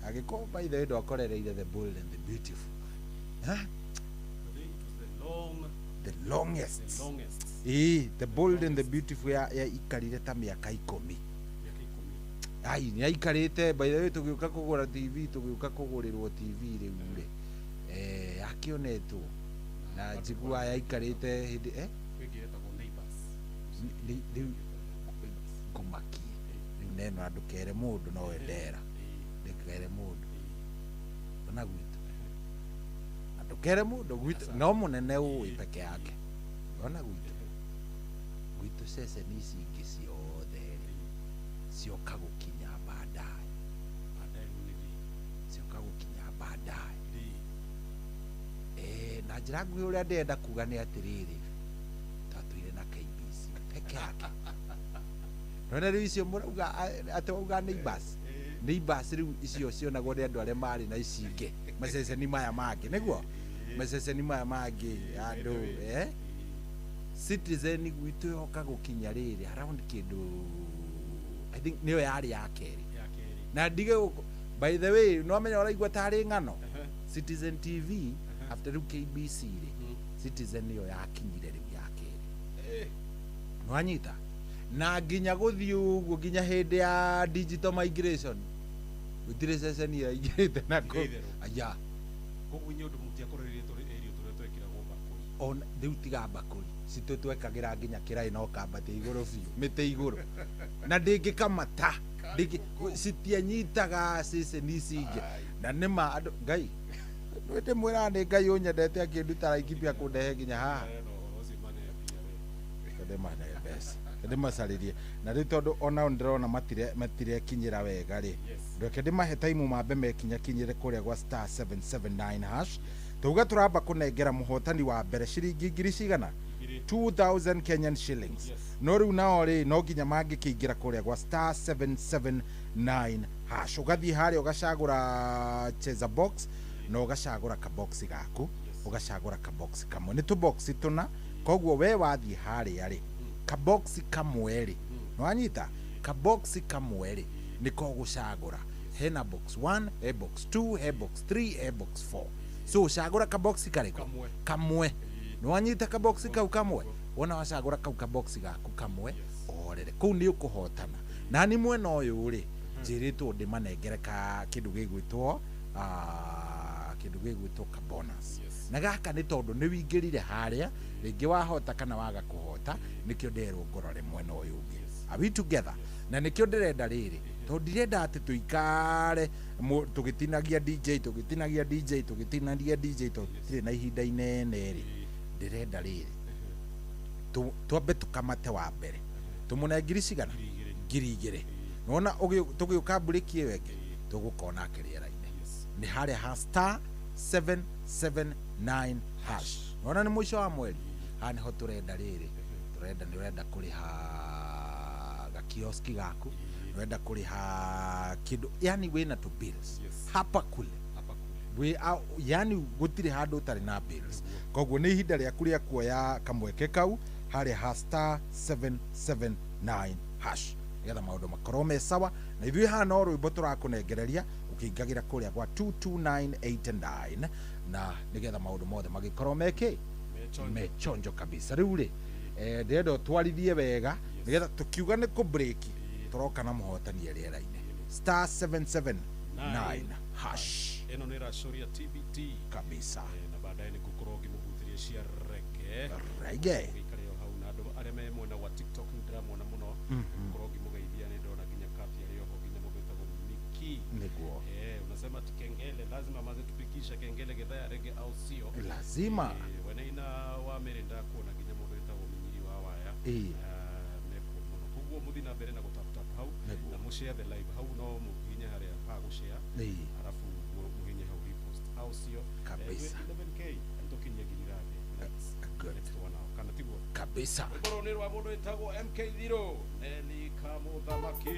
agĩkorwo by the way ndwakorereire The Bold and the Beautiful the longest The Bold and the Beautiful ya ikarire ta mĩaka 10 ai nĩ aikarĩte by the way tũgĩũka kũgũra TV tũgĩũka kũgũrĩrwo TV rĩu rĩ akĩonetwo na njigua yaikarĩte hĩndĩ rĩu kũmakie rĩu neno andũ kere mũndũ no endera ndĩkere mũndũ ona gwitũ andũ kere mũndũ gwitũ no mũnene ũĩ peke yake ona gwitũ ceceni ici ingĩ ciothe cioka gũkinya baadaye cioka gũkinya baadaye na njĩra nguhĩ ũrĩa ndĩrenda kuga nĩ atĩrĩrĩ twatũire na KBC peke yake nona rĩu icio mũrauga atĩ wauga neighbors rĩu icio cionagwo nĩ andũ arĩa marĩ na ici ingĩ maceceni maya mangĩ nĩguo maceceni maya mangĩ andũ Citizen gwitũ yoka gũkinya rĩrĩ around kĩndũ I think nĩyo yarĩ ya kerĩ na ndige by the way no amenya ũraigua tarĩ ng'ano Citizen TV after rĩu KBC rĩ Citizen nĩyo yakinyire rĩu ya kerĩ no anyita na nginya gũthiĩ ũguo nginya hĩndĩ ya digital migration gũtirĩ ceceni yaingĩrĩte nako aya koguo inyuĩ ũndũ mũtiakorereire tũrĩ twekĩragwo mbakũri ona rĩu tiga mbakũri citũ twekagĩra nginya kĩraĩ no kambatĩ igũrũ biũ mĩtĩ igũrũ na ndĩngĩkamata citianyitaga ceceni ici ingĩ na nĩma andũ ngai ndĩmwĩraga nĩ ngai ũnyendete akĩnduta Laikipia kũndehe nginya haha ndĩmacarĩrie na rĩu tondũ ona ndĩrona matirekinyĩra wega rĩ reke ndĩmahe taimu mambe mekinyakinyĩre kũrĩa gwa star 779 hash tauga tũramba kũnengera mũhotani wa mbere ciringi ngiri cigana 2000 Kenyan shillings no rĩu nao rĩ no nginya mangĩkĩingĩra kũrĩa gwa star 779 hash ũgathiĩ harĩa ũgacagũra cheza box na ũgacagũra ka box gaku ugacagura ka box kamwe ni tu box tuna koguo we wathie haria ri ka box kamwe ri nwanyita ka box kamwe ri niko gucagura hena box 1 he box 2 he box 3 he box 4 so ucagura ka box kariko kamwe nwanyita ka box kau kamwe wona wacagura kau ka box gaku kamwe orere kuu ni ukuhotana na ni mwena uyu ri jiritwo ndimanengere ka kindu gigwitwo ka bonus na gaka ni tondu ni wingirire haria ringi wahota kana waga kuhota nikio nderwo ngorore mwena uyu ungi are we together na nikio ndirenda riri tondu ndirenda ati tuikare tugitinagia DJ tugitire na ihinda inene ri ndirenda riri twambe tukamate wa mbere tumune ngiri cigana ngiri igiri nona tugiuka break iyo enge tugukona akiriera-ini ni haria ha star 779 hash nona ni mwisho wa mweri hani ho turenda riri nirenda kuriha gakioski gaku nirenda kuriha kindu yani wina tu bills hapa kule we yani gutire handu utari na bills koguo ni ihinda riaku ria kuoya kamweke kau haria ha star 779 hash getha maundu makorwo me sawa na ithui hana rwimbo turakunengereria ukiingagira kuria gwa 22989 na nigetha maundu mothe magikorwo mechonjo kabisa riu ri ndendo twarithie wega nigetha tukiuga ni ku break turoka na muhotani riera-ini star 779 hash eno ni rashoria TBT kabisa na baadaye ni gukorwo ngimuguthiria cia reggae ikareo hau na andu aria me mwena wa TikTok ndiramona muno gukorwo ngimugeithia ni ndona nginya kafi aliyoko nginya mubetagwo Miki niguo unasema kengele lazima maze tupikisha kengele gedha rege au sio lazima wenaina wa merenda kuona nginya mubetagwo minyiri wa waya neko muno koguo muthina mbere na gutap hau na mushare the live hau no muhinya haria pa gushare arafu muhinya hau repost au sio kabisa 11k ndokinya girirabe next one out kana tigo kabisa ngoro ni rwa mundu etagwo MK0 Neli Kamuthamaki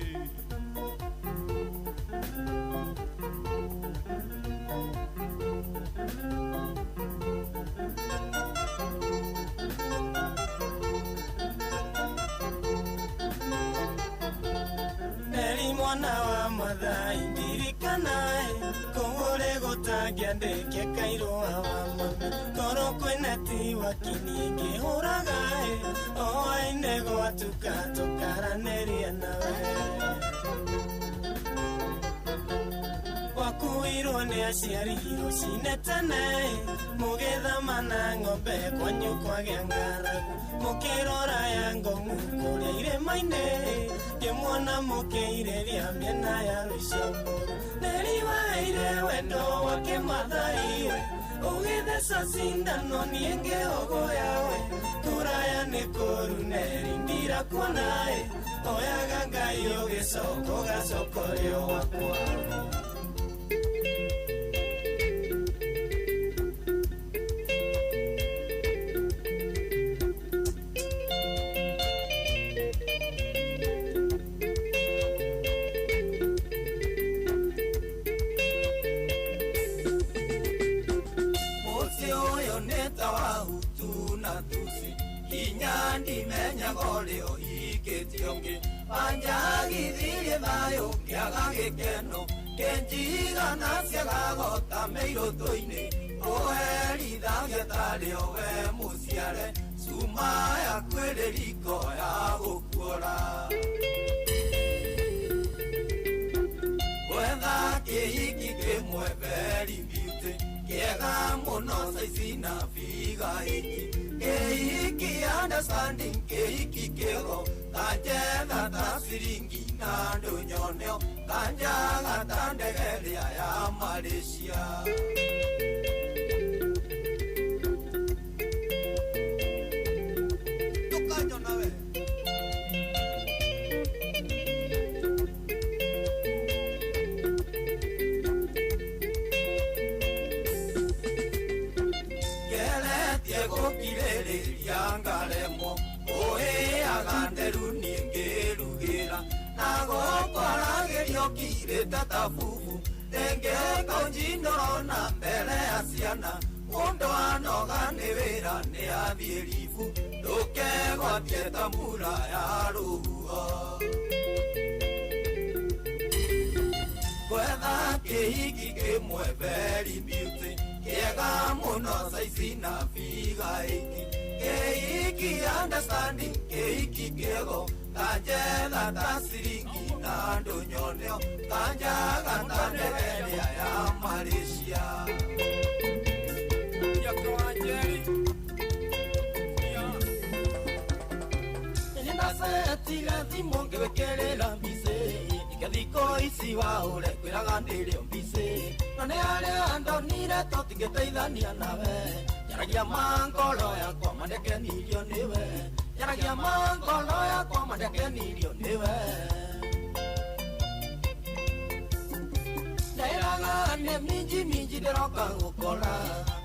Neli mwana wa mathai ndirikanae kogore gutangia ndeke kairo wa mama koro kwena tiwa kiningi huragae o aine gwatuka tukaraneria nawe wakuirwo ni aciari rucine tene mugithamana ng'ombe kwanyu kwagĩa ng'aragu mukirora ya ng'ongu kũrĩa irĩma-inĩ ngĩmuona mũkĩireria mĩena ya rũciambũru nĩriwaire wendo wake mathai ũgĩtheca cindano niĩ ngĩũgũyawe kũraya nĩ kũru nerindira kuonaĩ oyaga ngai ũgĩcoko gacokorio wakwa ndimenya goleo hiketionge panjagithirie thayo kiaga gikeno kenjiga naciagagota meiroto-ini oherithagia tario we muciare cuma yaku ĩrĩ riko ya gũkuora gwetha kĩhiki kĩmwe very beauty kĩega mũno caici na biga hiki kĩhiki understanding kĩhiki kĩgo kanjetha ta ciringi na ndũnyoneo kanjaga ta ndege ĩrĩa ya Malaysia tukanyo nawe ngaremo oheaga nderu niĩ ngĩrugĩra na gũkwaragĩrio kirĩte ta bubu rĩngĩ kaunjindoro na mbere ya ciana Mundo anoga nĩ wĩra nĩ athiĩ ribu ndũkegwatie ta mbura ya rũhuho gwetha kĩhiki kĩmwe very beauty kĩega mũno saizi na bigaĩki kĩhiki understanding kĩhiki kĩego kanjetha ta ciringi na ndũnyoneo kanjaga ta ndege ĩrĩa ya Malaysia Tiga thimo ngĩwĩkĩrĩra mbicĩ ikathiko ici waũre kwĩraga ndĩrĩ mbicĩ na nĩ arĩa ndonire tũtingĩteithania nawe yaragia mangoro yakwa mandekenirio nĩwe yaragia mangoro yakwa mandekenirio nĩwe ndaĩraga nĩ minji ndĩroka gũkora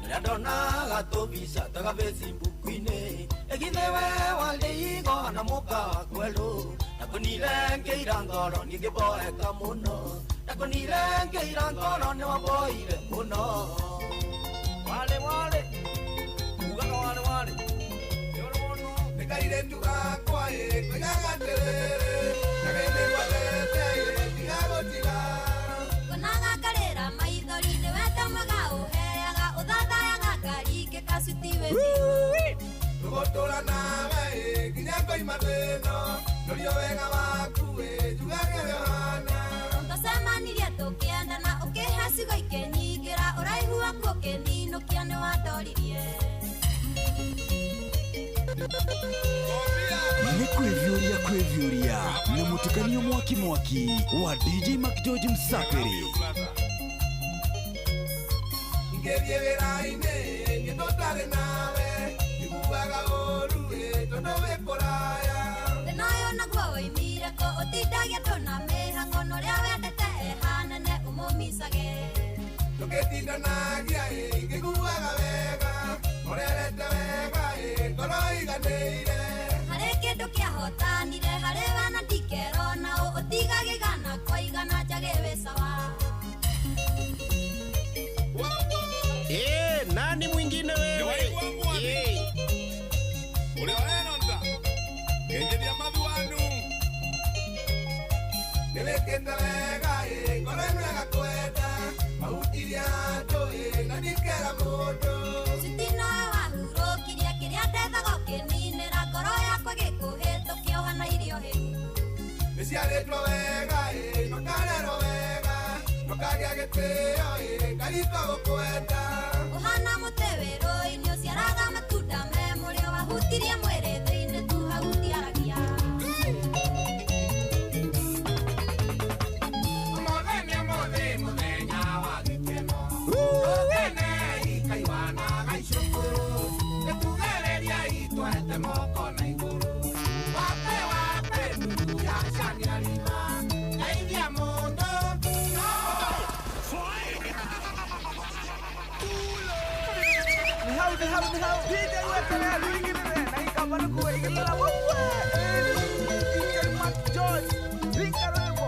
rĩrĩa ndonaga tũbica taga Facebook-inĩ egithe we walĩ igo na mũka wa kwerũ nakũnirengeira ngoro niĩ ngĩmboeka mũno nakũnirengeira ngoro nĩ wamboire mũno wale ugaga wale nĩkaire ndugakwa kwĩgaga ndĩrĩ nagaine gwatete tigagũtiga kũnaga ngarĩra maithori nĩ wetamaga ũheaga ũthathayaga ngari ngĩkacutiwe tũgũtũra nawe nginya ngoima thĩno norio wega waku njugage wehana tũcemanirie tũkĩendana ũkĩhe cigo ikĩnyingĩra ũraihu waku ũkĩninũkia nĩ wandoririe nĩ kwĩvyũria nĩ mũtukanio mwaki wa DJ Mac George Msapiri ngĩthiĩ wĩra-inĩ nĩ tũtarĩ nawe iguaga ũru tondũ wĩ kũraya thĩna ũyũ naguo woimire kũ ũtindagia tũna mĩhang'o na ũrĩa wendete ehanene ũmũmicage tũgĩtindanagia ngĩguaga wega ũrerete wega ngoro iganĩire harĩ kĩndũ kĩahotanire harĩ wana ndikerona ũtigagĩgana kwa igana njage wĩ sawa nani mwingine wewe? Ule waenonza kenjedia madhuanu nilekenda wega ngoremega kwenda mautiria ndoe na ndikera mũndũ sitina wahurokiria kĩrĩa ndethaga ũkĩninĩra ngoro yakwa gĩkũhĩtũkia ũhana irio hĩu nĩciarĩtwo wega makarerwo wega makagĩa gĩtĩo ngarika gũkwenda ũhana mũtĩ wĩrũ-inĩ ũciaraga matunda me mũrĩo wahutirie mwĩrĩ thĩinĩ tu hau ndiaragia mũthenya wa gĩkeno tũkene ikaiwana gaicũkũrũ nĩtugereria itwete moko na igũrũ wape nuthu ya cania rima ngeithia mũndũ Ni hau DJ wetelea luingine na ikamana kuwa ikitala wawa DJ Mac George Ringa Revo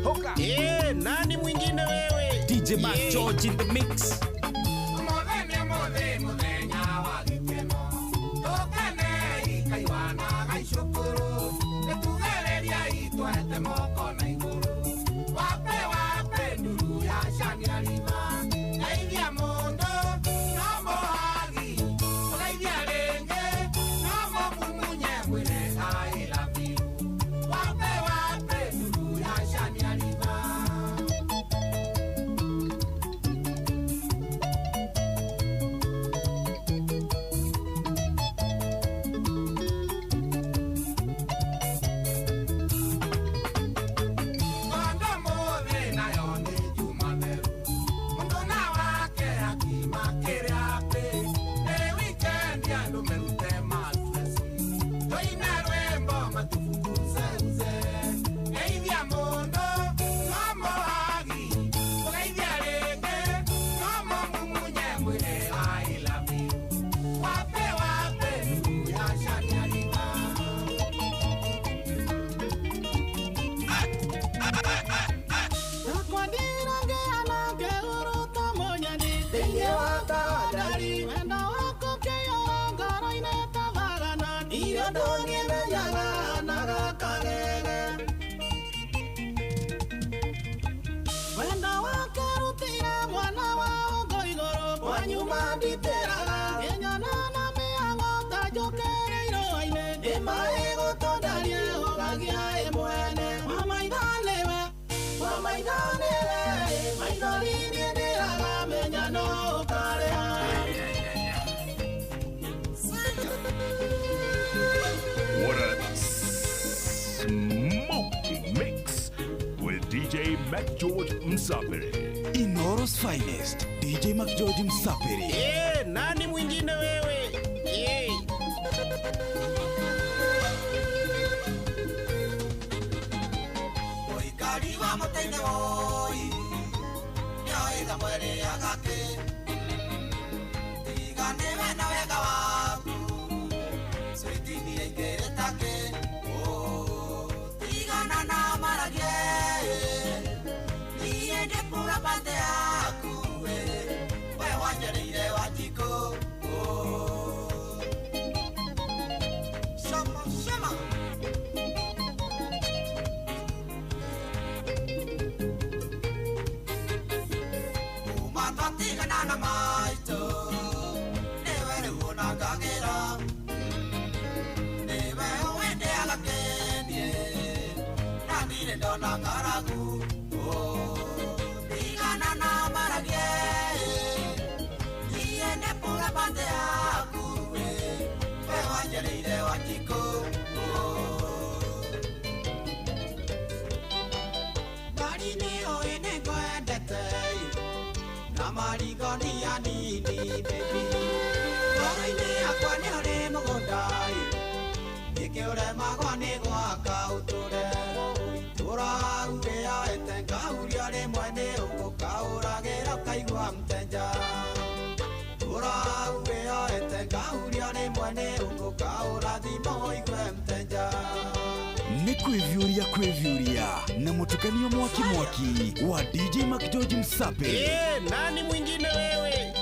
Hoka nani mwingine wewe? DJ Mac George in the mix mũthenya wa gĩkeno tũkene ikaiwana gaicũkũrũ nĩtugereria itwete moko na igũrũ wape nduru ya cania rima ngeithia mũndũ no mũhagi ũgeithia rĩngĩ no mũmunye mwĩre I love you wape nduru ya cania rima nyuma nditeraga enyonana mĩang'ota njũkĩrĩirwo aine ĩmaĩ gũtondarie ũgagia ĩmwene wamaithanĩwe maithori ndĩraga menya no ũkarĩha. What a smoking mix with DJ Mac George Msapere. Inoro's finest, DJ Mac George Msapere. Nani mwingine wewe? Oikari wa mutaine woi, nyoiga mwere agake. Tigane na wega waku, switini engere take. Tigana na maragie, niende kuga pande yaku. We wanyereire watiko. Shama. Tigana na maito, newe ruona kagera, newe uende alakenie, nandire dona karagu, tigana na maragie, niende pura pande yaku, we wanyereire watiko. Marine oine kwendete, Marigoni nini baby Koraine akwa ni ore mugondai Nike ore magwa ni gwaka uture Tura uge ya etenga uri ore mwene uguka uragera kaigwa mtenja Tura uge ya etenga uri ore mwene uguka urathimo igwe mtenja Ni kwevyuria na mutukanio mwaki wa DJ Mac George Msapere. Nani mwingine wewe?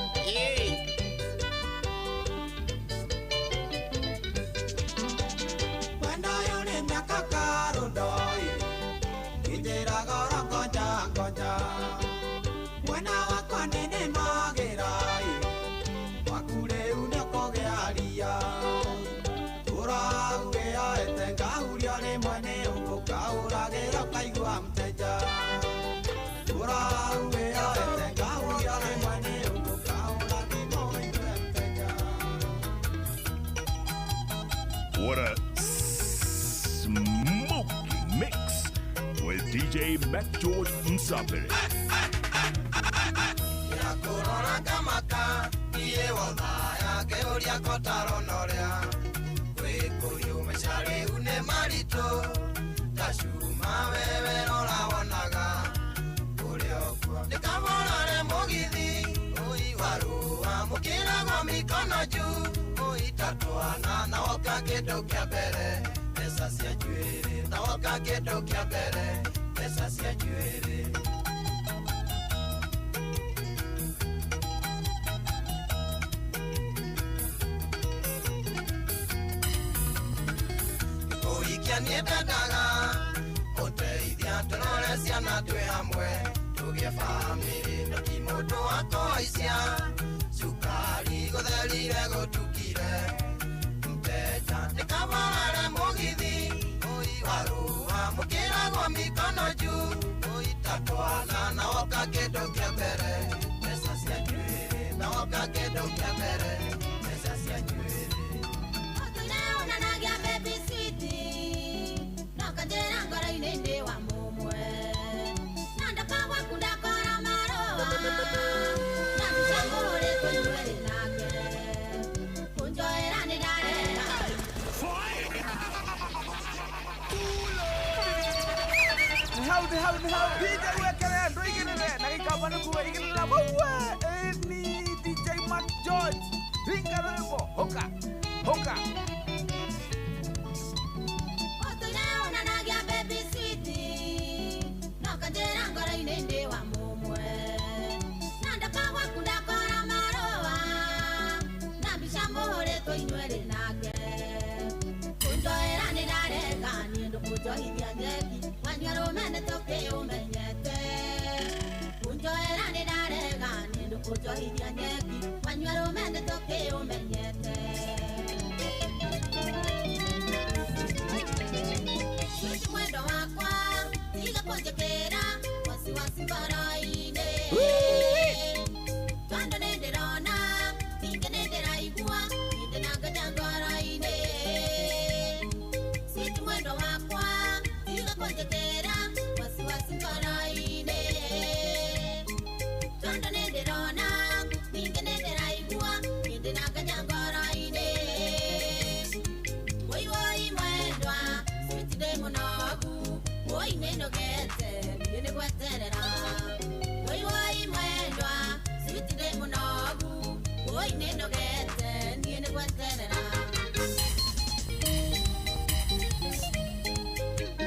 Wenda yone miaka karundoi Kinjira gora ngoja Mwena wakwa nene magirai Wakure unekogea ria Uraugea etenga urione mwene uguka uragera kaigwa mteja Uraugea etenga urione mwene uguka uragimo igwe mteja. What a smoking mix with DJ Mac George Msapere. Yakurora kamaka iye wonaya keuria kotaronoria Kwikuyu mechari une marito Tashuma wewe rora wonaga Uliokwa Nikamorare mugithi Ui warua mukira kwa mikono juu Ui tatuana na oka kido kia bere Pesa sia juere na oka kido kia bere Pesa sia juere Niendaga uteithia turore ciana twi hamwe tugie family ndoki mundu wakoicia cukari gutherire gutukire mteja nikamarare mugithi ui warua mukiragwo mikono juu ui tatwana na oka kindu kia mbere pesa cia njuiri na oka kindu kia mbere pesa cia njuiri Kajera ngora inende wa mumwe Nanda kawa kundakora maroa Nanda shangore kwenwele nake Kunjo erane dare Nihau DJ wekele ndo igelele Nakikabana kuwa igelele Wawe Eni DJ Mac George Ringa rebo Hoka Kujohithia nyeki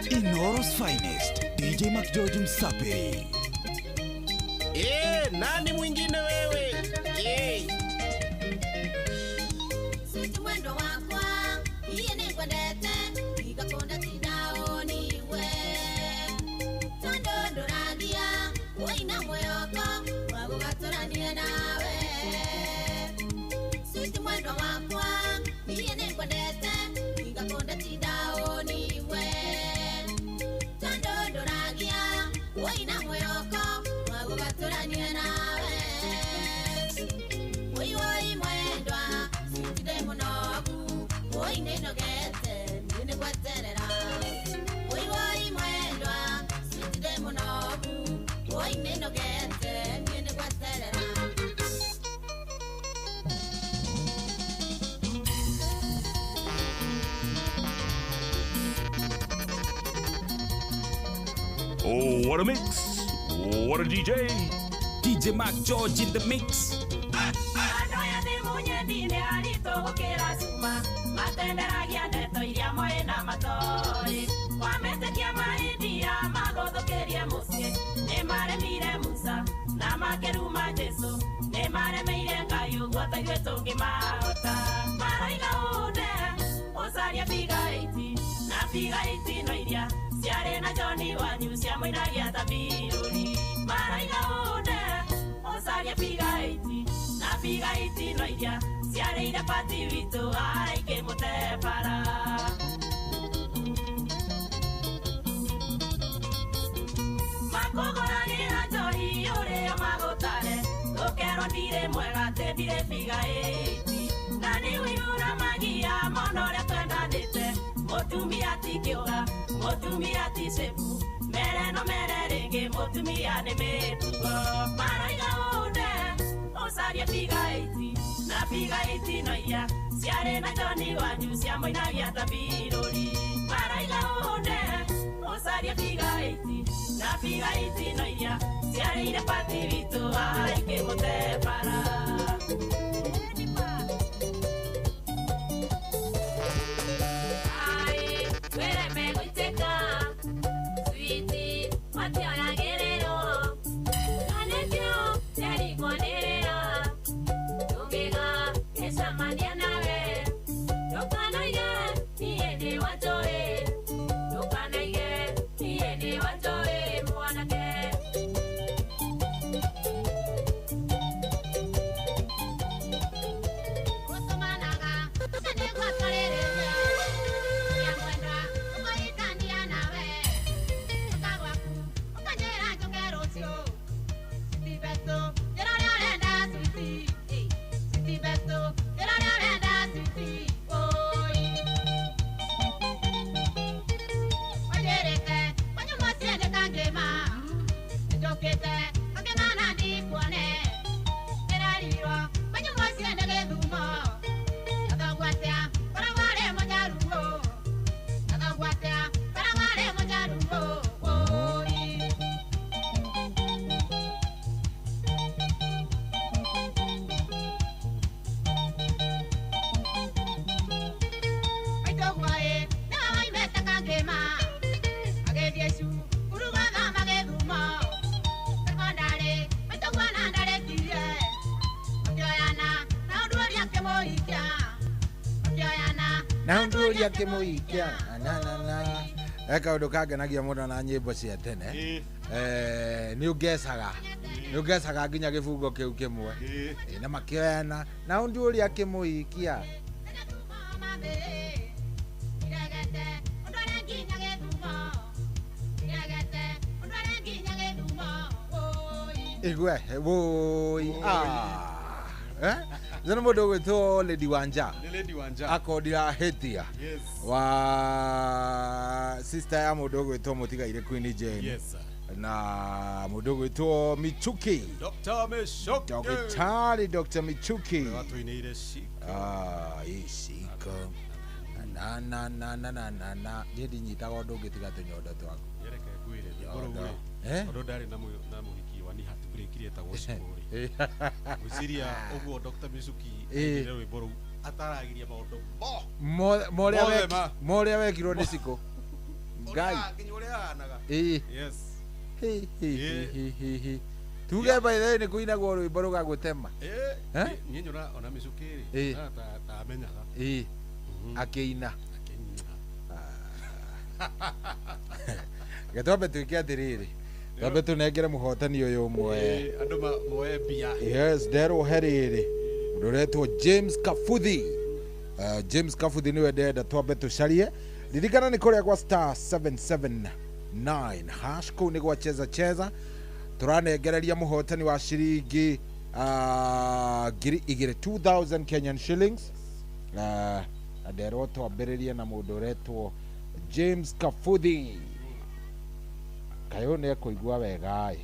Inoro's finest, DJ Mac George Msapiri. Nani mwingine wewe? Sisi mwendo wakwa, iye ni kwendete, ikakonda tidaoni we. Tondo ndoragia, woina moyoko, wago gatorania nawe. Sisi mwendo wakwa, iye ni kwendete, ikakonda tidaoni we. Tondo ndoragia, woina moyoko, wago gatorania nawe. Woi woi mwendwa, sitide munogu, woi neno gete, nini kweterera. Woi woi mwendwa, sitide munogu, woi neno gete, nini kweterera. Oh, what a mix! What a DJ! DJ Mac George in the mix. Anoya de munye dine alito okera suma, matenderagia neto iria moena matori. Wamete kia maidia magodo keria musie, ne mare mire musa, na makeruma jesu, ne mare meire kayu gota yeto ke maota. Maraiga ude, osaria figaiti, na figaiti no iria, siare na Johnny wanyu sia moina ya tabiruri. Maraiga ude, osaria figaiti, na figaiti no iria, siare ira pati vitu ai ke mote para. Makogoragira Johnny ore amagotare, okero dire mwega te dire figaiti. Nani wirura magia monore twenda dite, motumia tikioga, motumia tisepu, mere no mere rege, motumia ne metugo. Maraiga ude, osaria figaiti, na figaiti no ia, siare na Johnny wanyu siamo inagia tabirori. Maraiga ude, osaria figaiti, na figaiti no ia, siare ira pati vitu ai ke mote para. na ndu ya kimuikia na eka undu kangenagia muno na nyimbo cia tene ni ugecaga nginya gibungo kiu kimwe na makioyana na ndu uria kimuikia igwe boy zana modo gwetwo Lady Wanja akodira hetia wa sister ya modo gwetwo Mutigaire Queen Jane. Yes sir. Na modo gwetwo Michuki Dr. Michuki Dr. Michuki watu inaire shika shika na jedi nyitaga undu ngitiga tunyondo twaku yereke kwire odo ndari na muhiki wa ni hatukurekirie ta gocikuri uciria uguo Dr. Michuki ndio rwimbo ataragiria maundu moria wekirwo ni ciko ngai kinyoria anaga yes tuge by the ni kuinagwo rwimbo rugagutema ni nyora ona Michuki ta amenyaga akeina Getombe tuikia atiriri tombe tunengere muhotani uyu umwe andu moe bia yes dero heriri ndoretwo James Kafuthi James Kafuthi niwe ndenda twambe tucarie ririkana ni kuria kwa star 779 hash kuu ni gwa cheza turanengereria muhotani wa shiringi 2000 Kenyan shillings ndero twambiririe na mundu uretwo James Kafuthi kayo ne kuigua wega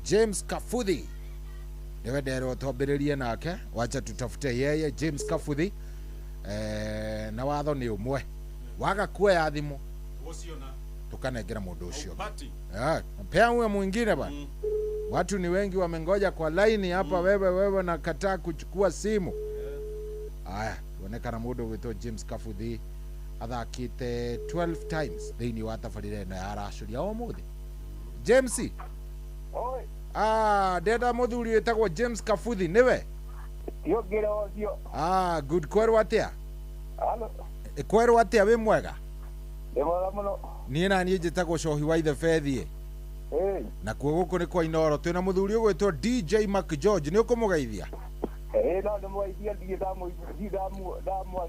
James Kafuthi niwe ndero twambiririe nake wacha tutafute yeye James Kafuthi na watho ni umwe waga kuoya thimu tukanengera mundu ucio pea uwe mwingine bana watu ni wengi wamengoja kwa line hapa wewe nakataa kuchukua simu aya tuonekana mundu witwa James Kafuthi athakite 12 times thiini wa tabarire na aracuria o muthi James oi ndenda muthuri witagwo James Kafuthi niwe yogire ocio good kweru atia halo kweru atia wi mwega ndimwega muno nie na nie njitagwo cohi wa ithe Fethie na kuo guku ni kwa Inoro twina muthuri ugwitwo DJ Mac George ni ukumugeithia no ndimweithia ndige damu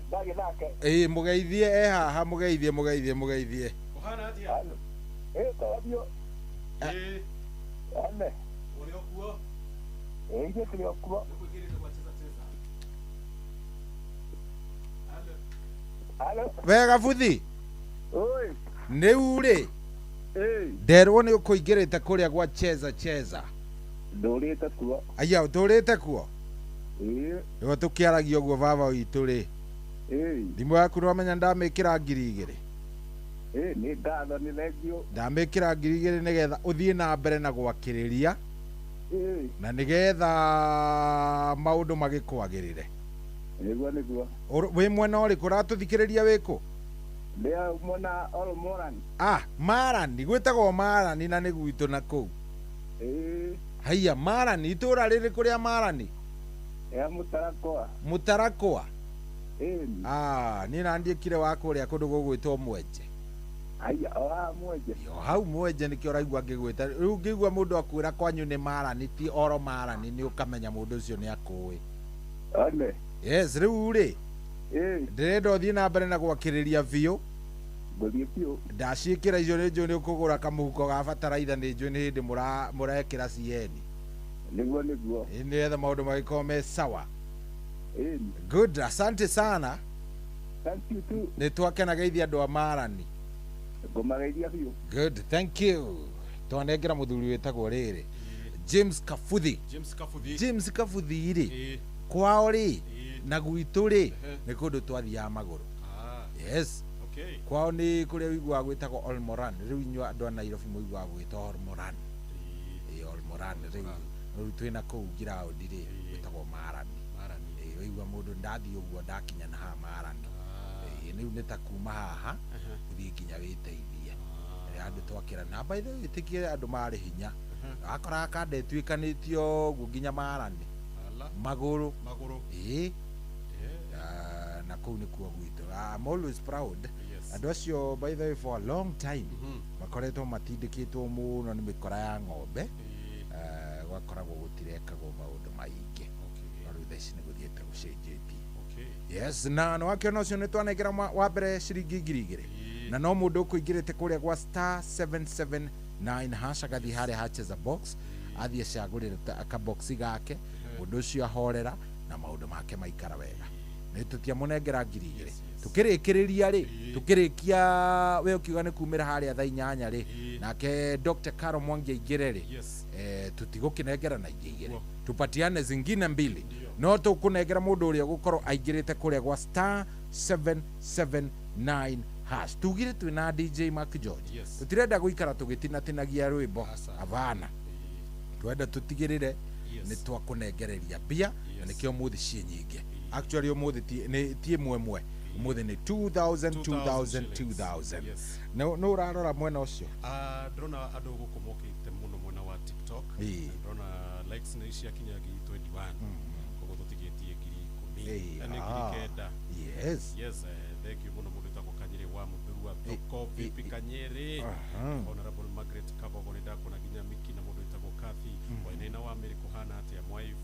ndage nake mugeithie haha mugeithie uhana atia tabio ane uri okuo ndio tuliokuwa halo wega Futhi oi ni uri nderwo ni ukuingirite kuria gwa cheza ndurite kuo aya ndurite kuo yo tukiaragia uguo baba witu ri thimu yaku no menya ndamikira 2000 ni ndatho ni thengio ndamikira 2000 nigetha uthie na mbere na gwakiriria na nigetha maundu magikwagirire niguo wi mwena uriku ratuthikiriria wiku ndia mwena Olmoran Marani gwitagwo Marani na ni gwitu na kuu haya Marani itura riri kuria Marani Mutarakwa ni na ndiekire wako uria kundu gugwitwo Mwenje Mwenje yo hau Mwenje nikio raigua ngigwita riu ngigua mundu akwira kwanyu ni Marani ti oro Marani ni ukamenya mundu ucio ni akui yes riu ri ndirenda uthie na mbere na gwakiriria biu ndacikira icio ni njui ni ukugura kamuhuko ga bataraitha ni njui ni hindi murekira CN niguo ni etha maundu magikorwo me sawa good asante sana thank you too ni twakenageithia andu a Marani ngumageithia biu good thank you twanengera muthuri witagwo riri James Kafuthi ri kwao ri na gwitu ri ni kundu twathiaga maguru yes kwao ni kuria wigua gwitagwo Olmoran riu inyua andu a Nairobi muigua gwitwo Olmoran riu twina kuu ground ri gwitagwo Marani wigua mundu ndathi uguo ndakinya na ha Marani riu ni ta kuma haha uthie nginya witeithie andu twakira na by the way tikie andu mari hinya akora kande twikanitio guo nginya Marani maguru na kuu ni kuo gwitu I'm always proud andu acio by the way for a long time makoretwo matindikitwo muno ni mikora ya ng'ombe gwakoragwo gutirekagwo maundu maingi riu theci ni guthiete gucenjetie yes na no akiona ucio ni twanengera wa mbere ciringi 2000 na no mundu ukuingirite kuria gwa star 779 9 hash agathi haria hacheza box athie cagurire ka box gake mundu ucio ahorera na maundu make maikara wega ni tutiamunengera 2,000 tukirikiriria ri tukirikia we ukiuga ni kumira haria thaa 8 ri nake Dr. Caro Mwangi aingire ri tutigukinengera na 2,000 tupatiane zingine 2 no tukunengera mundu uria gukorwo aingirite kuria gwa star 779 hash tugire twina DJ Mark George tutirenda guikara tugitinatinagia rwimbo avana twenda tutigirire ni twakunengereria bia na nikio muthi cie nyingi actually umuthi tie mwemwe umuthi ni 2000 no urarora mwena ucio ndrona andu gukomokite muno mwena wa TikTok ndrona likes na cia kinyagi 21 kogo tutigetie ngiri 10 ngiri kenda yes thank you muno mundu takukanyire wa muthiru wa thoko vipi kanyere honorable Margaret Kabogo nda kuna ginya miki na mundu itako Kathy waina wa America hana atia mwai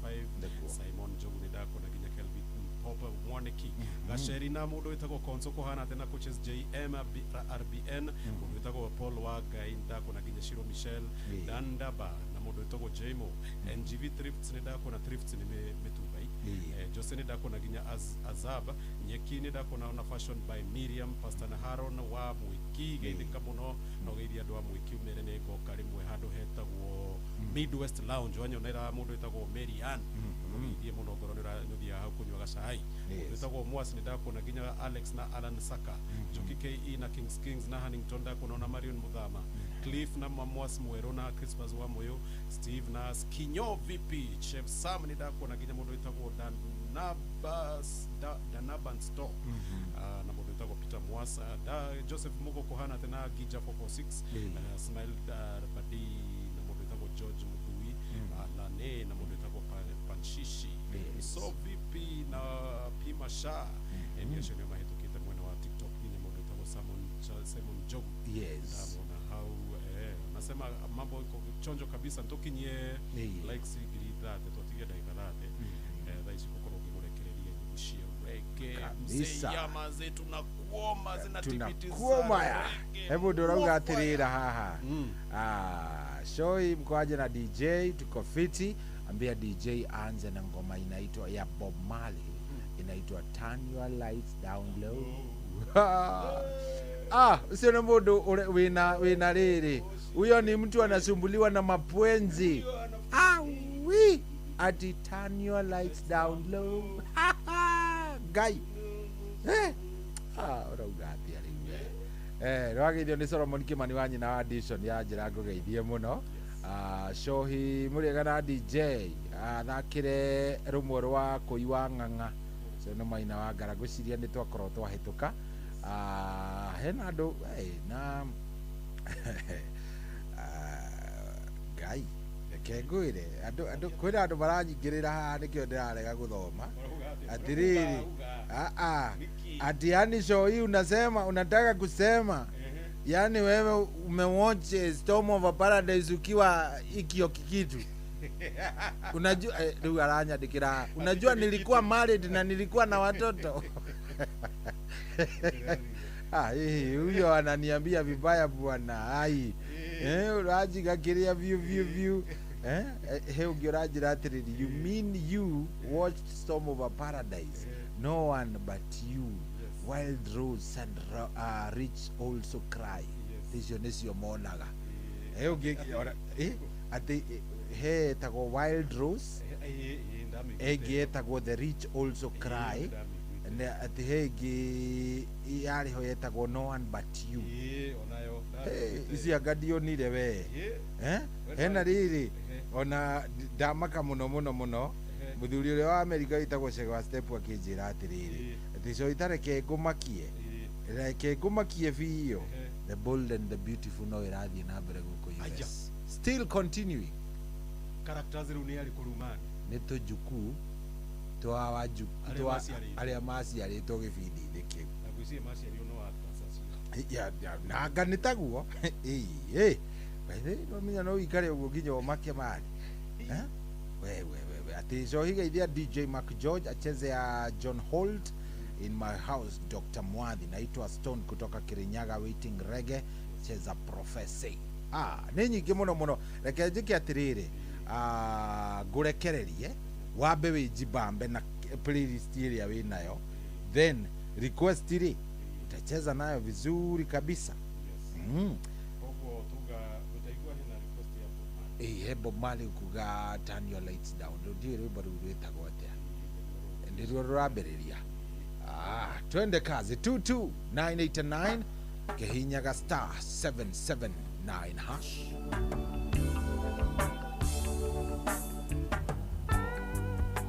555 Simon Jogu nda kuna ginya Kelvin Popper Mwaniki gasheri na mundu itako Konsoko hana tena coaches JM RBN mundu itako Paul Waga nda kuna ginya Shiro Michelle Dandaba na mundu itako Jemo NGV Thrifts nda kuna Thrifts ni metubai Jose nda kuna ginya Azab Nyeki nda kuna na Fashion by Miriam Pastor Haron wa Mwiki geithika muno no geiria andu a Mwiki umerene go karimwe handu hetagwo Midwest Lounge wanyonera mundu etagwo Marian geithie muno ngoro nuthia hau kunywa gacai mundu etagwo Mwasi nda kuna ginya Alex na Alan Saka Joki KE na Kings na Hannington nda kuna na Marion Muthama Cliff na Mwasi Mwero na Christmas wa Moyo Steve na Skinyo VP Chef Sam nda kuna ginya mundu etagwo Danaban Store na mundu etagwo Peter Mwasa Joseph Mugo kohana tena Gija 446 Smile Badi na mundu etagwo George Mutui Lane na mundu etagwo Panshishi so VP na Pimasha emiesho ni mahitukite mwena wa TikTok ni mundu etagwo Simon Jogu na how nasema mambo iko chonjo kabisa ntokinye likes gilidate totige daikarate daisi kokoro gimurekererie gushia rege mseyama zetu na kuoma zinatibitiza kuoma ya hebu ndorauga atirira haha show mkoaje na DJ tuko fiti ambia DJ anze na ngoma inaitwa ya Bob Marley inaitwa Turn Your Lights Down Low usione mundu wina riri huyo ni mtu anasumbuliwa na mapwenzi ati turn your lights down low guy urauga atia riu rwagithio ni Solomon Kimani wa nyina wa audition ya njira ngugeithie muno shohi muriega na DJ thakire rumwe rwa kuiwa ng'ang'a no maina wa ngara ngwiciria ni twakorwo twahituka hena andu na ngai rekengwire andu kwina andu maranyingirira haha nikio ndirarega guthoma atiriri ati yani show hii unasema unataka kusema yani wewe umewatch Storm of Paradise ukiwa ikio kikitu unajua ndio aranyandikira unajua nilikuwa married na nilikuwa na watoto huyo ananiambia vibaya bwana urajiga kiria view he ungirajira atiriri you mean you watched Storm of Paradise no one but you Wild Rose and Rich also cry hizo nisio monaga ati he tago Wild Rose etagwo The Rich also cry and ati hegi yari ho etagwo No One But You isi agadio nire we hena riri ona ndamaka muno muthuri ule wa America itagwo Shega Step akijira atiriri ati so itareke ngumakie biyo the bold and the beautiful no irathi na mbere guko US still continuing characters runi ali kurumani neto juku twa waju twa aria maciaritwo gibindi kiu nagucie maciario no atasa ya na ganitaguo baithe no minya no ikare ugo nginya omakia mari we ati so higeithia DJ Mark George acheze ya John Holt in my house Dr. Mwadhi naitwa Stone kutoka Kirinyaga waiting reggae cheza Prophecy nä nyingä må no må no reke njä ke atä rä rä ngå rekererie wambe wä njibambe na playlist ä rä a wä nayo then request rä utacheza nayo vizuri kabisa. Bob Marley kuga turn your lights down ndio rwimbo rũu rwĩtagwo atĩa ndirwo rũrambĩrĩria. Twende kazi 22989 kihinyaga star 779 hash.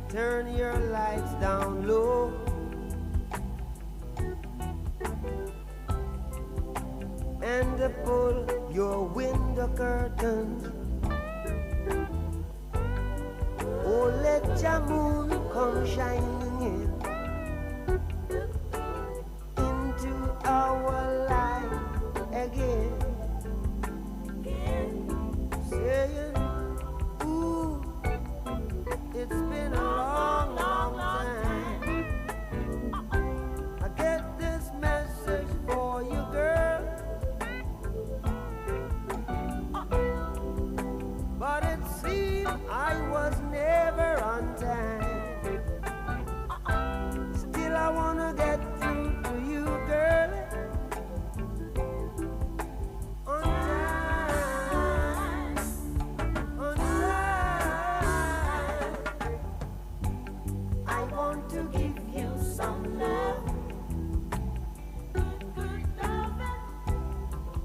Turn your lights down low. And pull your window curtains. Oh, let your moon come shining in into our life again. Saying, ooh, it's been a long, long time. I get this message for you, girl. But it seemed I was never on time. Still I wanna get through to you, girl. On time, on time. I want to give you some love.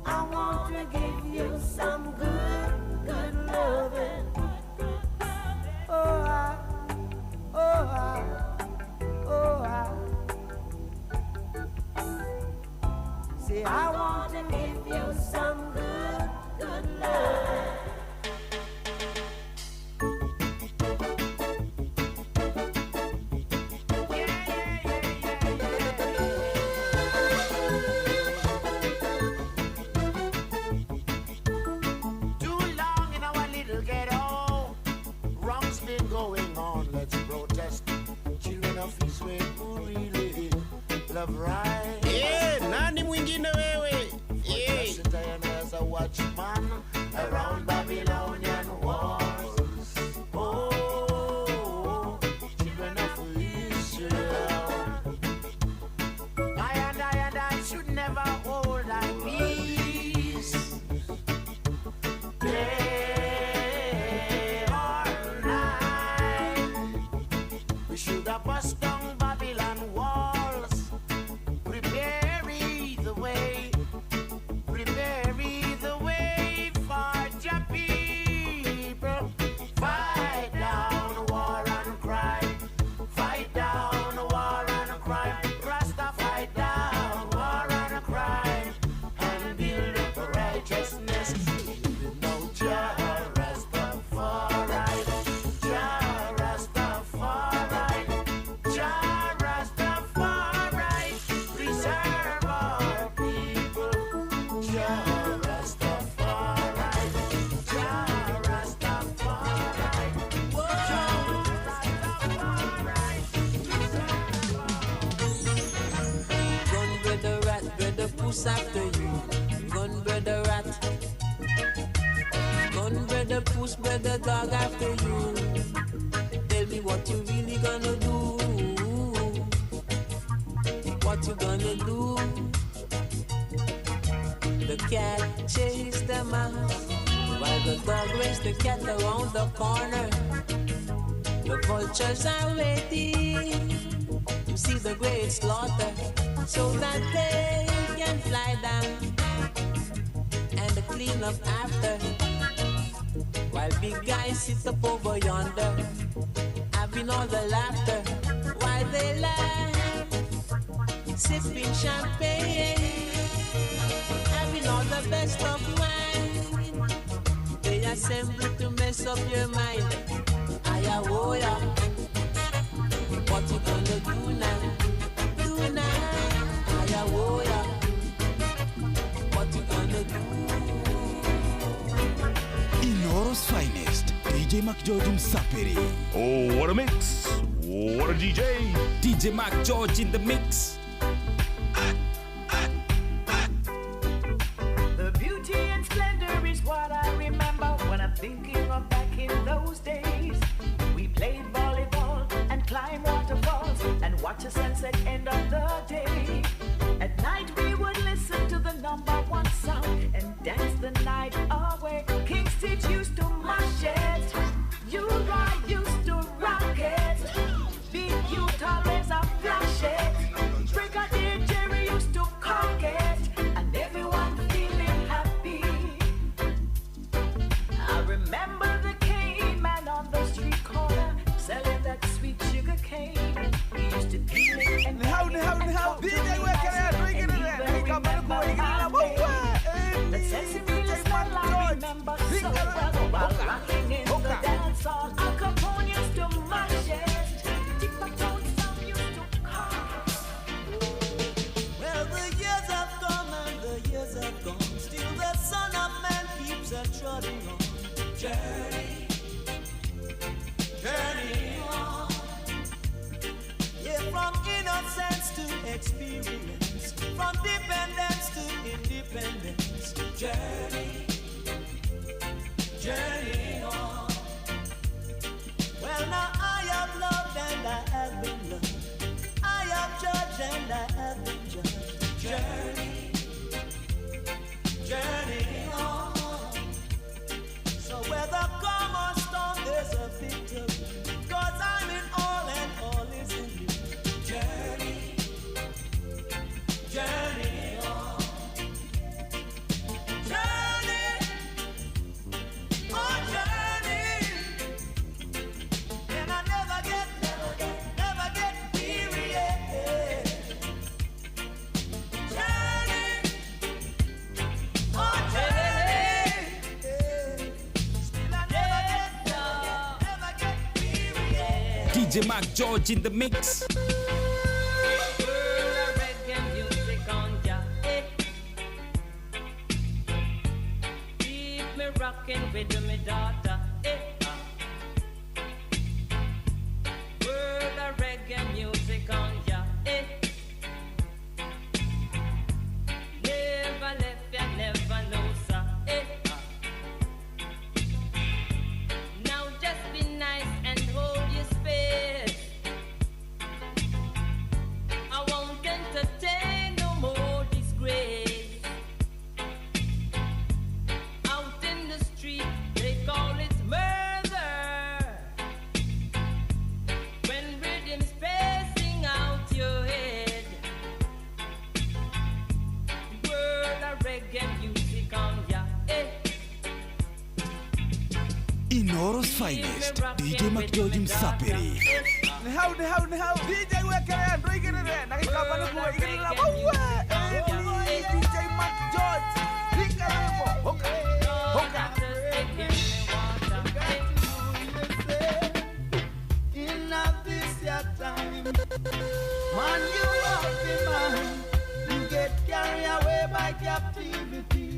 I want to give you some good loving. See, I want to give you some good loving. Nani mwingine wewe? As a watchman around Babylonian walls. Oh, children of Israel. I and I should never hold thy peace. Day or night, we should have bust down Babylon walls. Prepare the way. Prepare the way for your people. Fight down war and crime. Fight down war and crime. Rasta fight down war and crime. And build up righteousness. No Jah Rastafari. Jah Rastafari. Jah Rastafari. Preserve our people. Jah Rastafari. Jah Rastafari. Gun brother rat, brother puss after you. Gun brother rat. Gun brother puss, brother dog after you. Tell me what you really gonna do. What you gonna do? The cat chased the mouse, while the dog raced the cat around the corner. The vultures are waiting to see the great slaughter, so that they can fly down and clean up after. While big guys sit up over yonder, having all the laughter, while they laugh, sipping champagne, having all the best of wine. They assemble to mess up your mind. Ayawoya, what you gonna do now? Do now, Ayawoya, what you gonna do? Inoro's finest, DJ Mac George Msapiri. Oh, what a mix! What a DJ! DJ Mac George in the mix. The beauty and splendor is what dance at end of the day. At night we would listen to the #1 song and dance the night away. King Stitch used to mash it, you guy used to rock it. Big youth always a flash it. Brigadier Jerry used to cock it, and everyone feeling happy. I remember the cane man on the street corner selling that sweet sugar cane. He used to peel it and DJ working there, drinking it there. He come back and go, the sesame smell I remember so well while rocking in the dance hall. Al Capone used to mash it. Tick-tock sound used to call. Well, the years have come and the years have gone. Still the son of man keeps a trotting on. Journey, journey on. Yeah, from innocence to experience, from dependence to independence. Journey, journey on. Well, now I have loved and I have been loved. I have judged and I have been judged. Journey, journey on. So whether come or storm, there's a victory. 'Cause I'm in all and all is in you. Journey, journey on. Journey, oh journey. And I never get weary. Yeah. Journey, oh journey. Still I never get weary. Yeah. DJ Mac George in the mix. Reggae music on ya, eh. Keep me rocking with me daughter, eh. World of reggae music on ya, eh. Never left ya, never lose ya, eh. Now just be nice and hold your space. I won't entertain no more disgrace. Out in the street, they call it murder. When rhythm's passing out your head. World of reggae music on ya, eh. Inoro's finest, DJ Mac George Msapiri. How DJ working there, drinking it there. Now he come back and go, DJ Mac George, drink a little. Okay. In this your time, man, you love the man. You get carried away by captivity.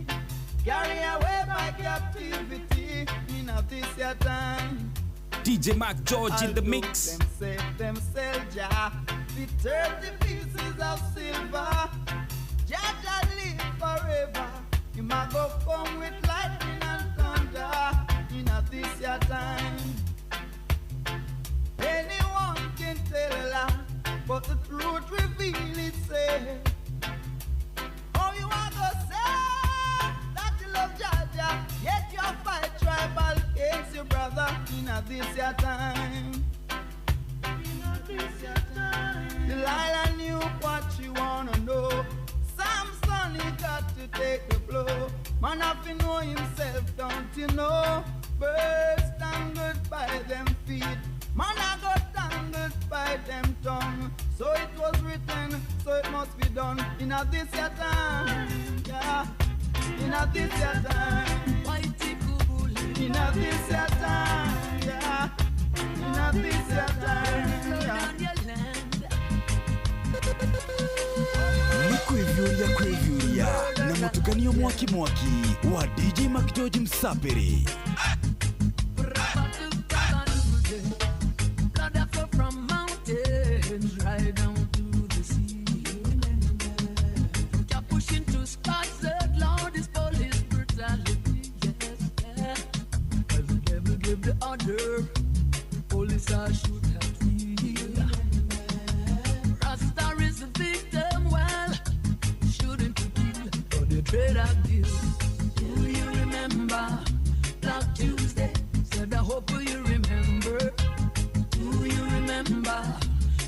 Carried away by captivity. In this your time. DJ Mac George in the mix. Them save themselves, Jah. The 30 pieces of silver. Jah live forever. You might go come with lightning and thunder. In this your time. Anyone can tell a lie, but the truth reveal itself. Oh, you want to say that you love Jah, yet you fight tribal against your brother. In this your time. Delilah knew what she wanna know. Samson, he got to take the blow. Man have to know himself, don't you know? Birds tangled by them feet. Man I got tangled by them tongue. So it was written, so it must be done. In this your time, yeah. In this your time. In this your time, yeah. In this your time, yeah. Kwevyuria na mutukanio mwaki wa DJ Mac George Msapiri. From mountains right down to the sea. You're pushing to start the Lord is police brutality. Yes, yeah. As the devil gave the order, police are shoot at me. Rasta hope you remember. Do you remember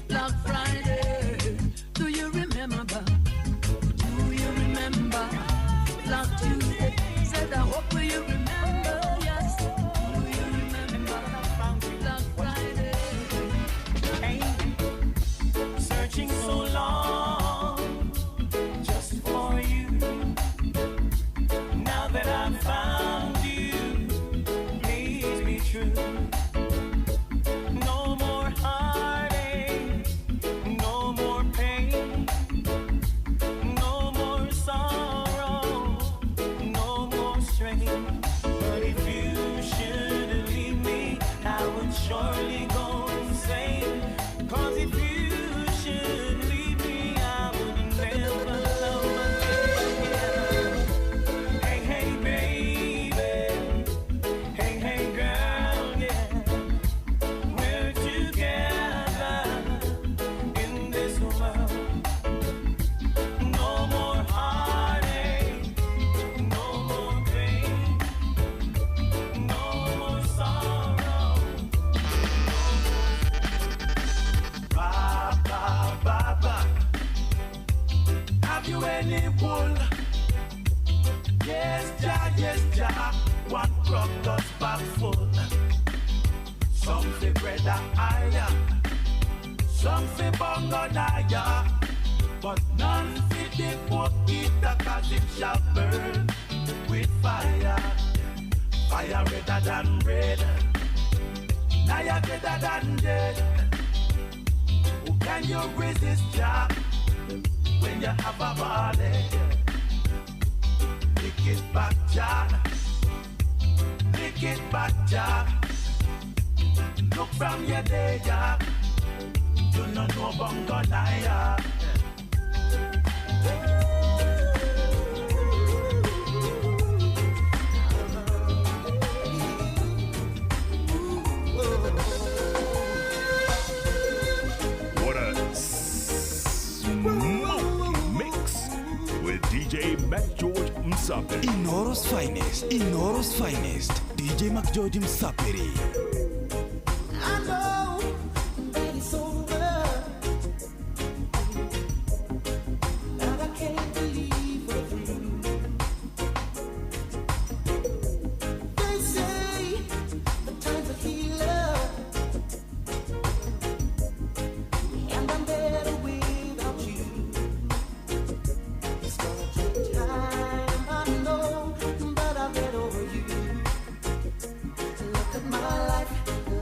Black Friday? Do you remember? Do you remember Black Tuesday? Said I hope you remember. Yes. Do you remember Black Friday? Hey, searching so long just for you. Now that I've found you, please be true. No more heartache, no more pain, no more sorrow, no more strain. But if you should leave me, I would surely go insane. 'Cause if you should leave me, I would never love again. Hey, hey, baby. Hey, hey, girl, yeah. We're together in this world. No more heartache, no more pain, no more sorrow. Baba, Baba, have you any wool? Yes, Jah, one crop does back full. Some fi bread a higher, some fi bongo naya, but none fi the poor eater 'cause it shall burn with fire. Fire redder than red, naya better than dead. Who can you resist, Jah, when you have a body? Lick it back, Jah. Lick it back, Jah. Look from your day, Jah. You don't know bongo naya. What a smoky mix with DJ Mac George Msapiri. Inoro's finest, DJ Mac George Msapiri. I know that it's over, and I can't believe we're through. They say the times are healer, and I'm better without you. It's gonna take time, I know, but I'll get over you. Look at my life,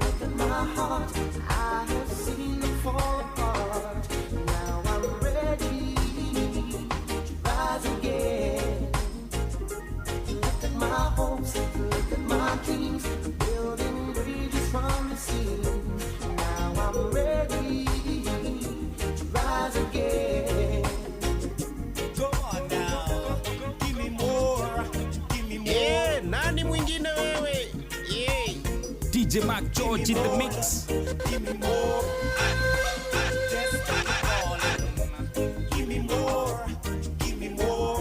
look at my heart. I have seen it fall apart. Now I'm ready to rise again. Look at my hopes, look at my dreams, building bridges from the sea. Now I'm ready to rise again. Go on now, give me more, give me more. Yeah, nani mwingine wewe? Yeah. DJ Mac George in the mix. Give me more. Just keep calling. Give me more. Give me more.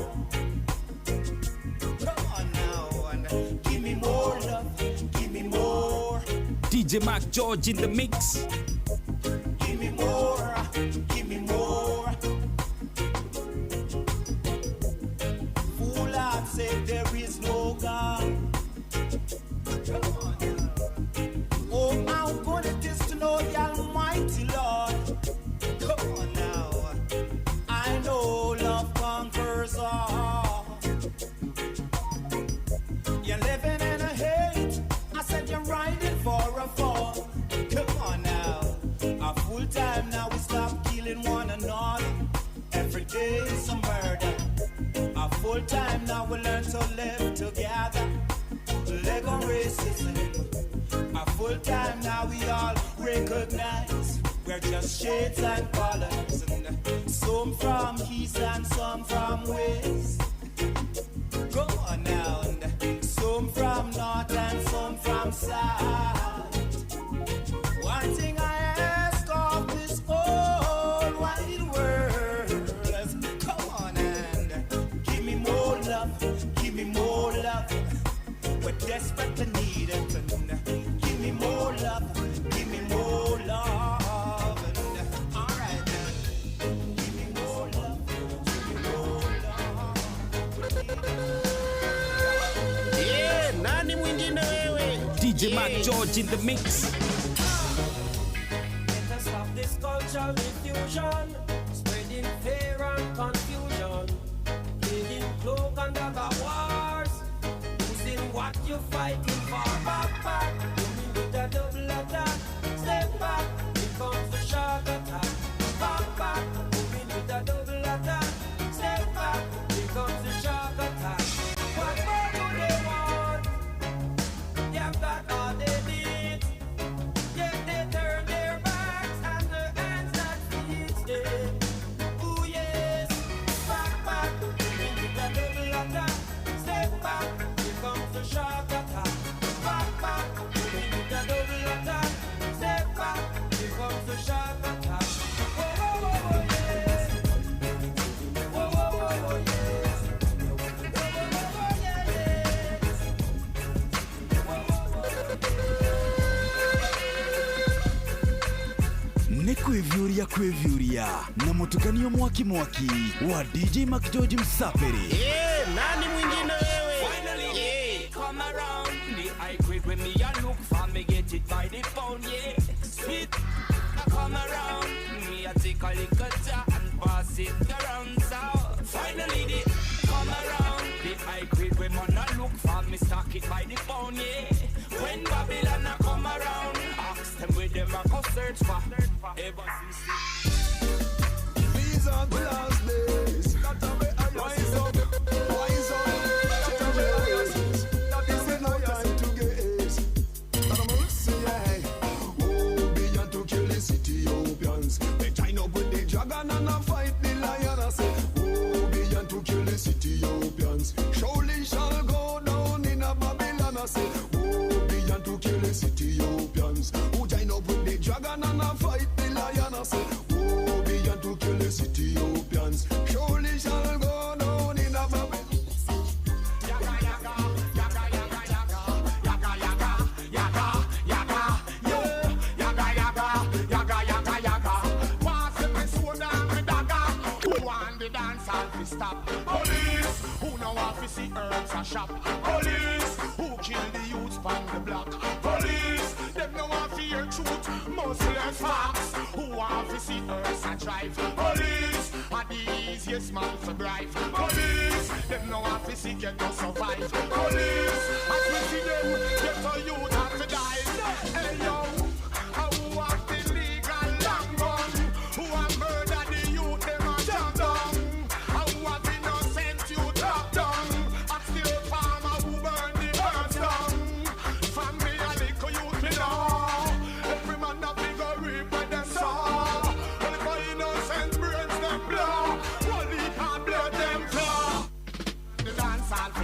Come on now, and give me more love. Give me more. DJ Mac George in the mix. Give me more. Give me more. Fool heart said there is no God. Come on now. Oh, how good it is to know the Almighty Lord. Come on now. I know love conquers all. You're living in a hate. I said you're riding for a fall. Come on now. A full time now we stop killing one another. Every day is a murder. A full time now we learn to live together. Leg on racism. A full time now we all recognize we're just shades and colors, and some from east and some from west. Go on now, and some from north and some from south. One thing I ask of this whole wide world is, come on and give me more love, give me more love. We're desperately need it. And DJ Mac George in the mix. Let us stop this cultural infusion, spreading fear and confusion, playing cloak and dagger wars, using what you're fighting for. Back, coming with a double attack. Step back, here comes the shark attack. Back, coming with a double attack. Step back, here comes the shark attack. What more do they want? They've got all they need. Yet they turn their backs and their hands that feeds them. Ooh yes, back, coming with a double attack. Step back, here comes the shark attack. Back, coming with a double attack. Step back, here comes the shark attack. Whoa, yes. Whoa, yes. Ni kwivyuria na mutukanio mwaki wa DJ Mac George Msaperi. Nani mwingine wewe? Finally, come around. I quit when me and look for me get it by the phone, yeah. Sweet, come around. Me I take a little jar and pass it around, so finally they come around. I quit when man I look for me stock it by the phone, yeah. When Babylon a come around, ask them where them a go search for. Ever since these are the last days. Wise up, change your biases. That is no time to gaze. Oh, beyond to kill the Ethiopians. They join up with the dragon and a fight the lion. I say, oh, beyond to kill the Ethiopians. Surely shall go down in a Babylon. I say, oh, beyond to kill the Ethiopians. Who join up with the dragon and a fight the lion. I say, oh, beyond to kill the Ethiopians. Surely shall go down in a Babylon. Stop. Police, who know want to see herbs and shop. Police, who kill the youths on the block. Police, them no want to hear truth, Muslims facts. Who want to see herbs and drive. Police, are the easiest man to bribe. Police, them no want to see get to survive. Police, as we see them, get to youth have to die. Hey yo, who want the legal long gun? Who have murdered the youth, them a jump down.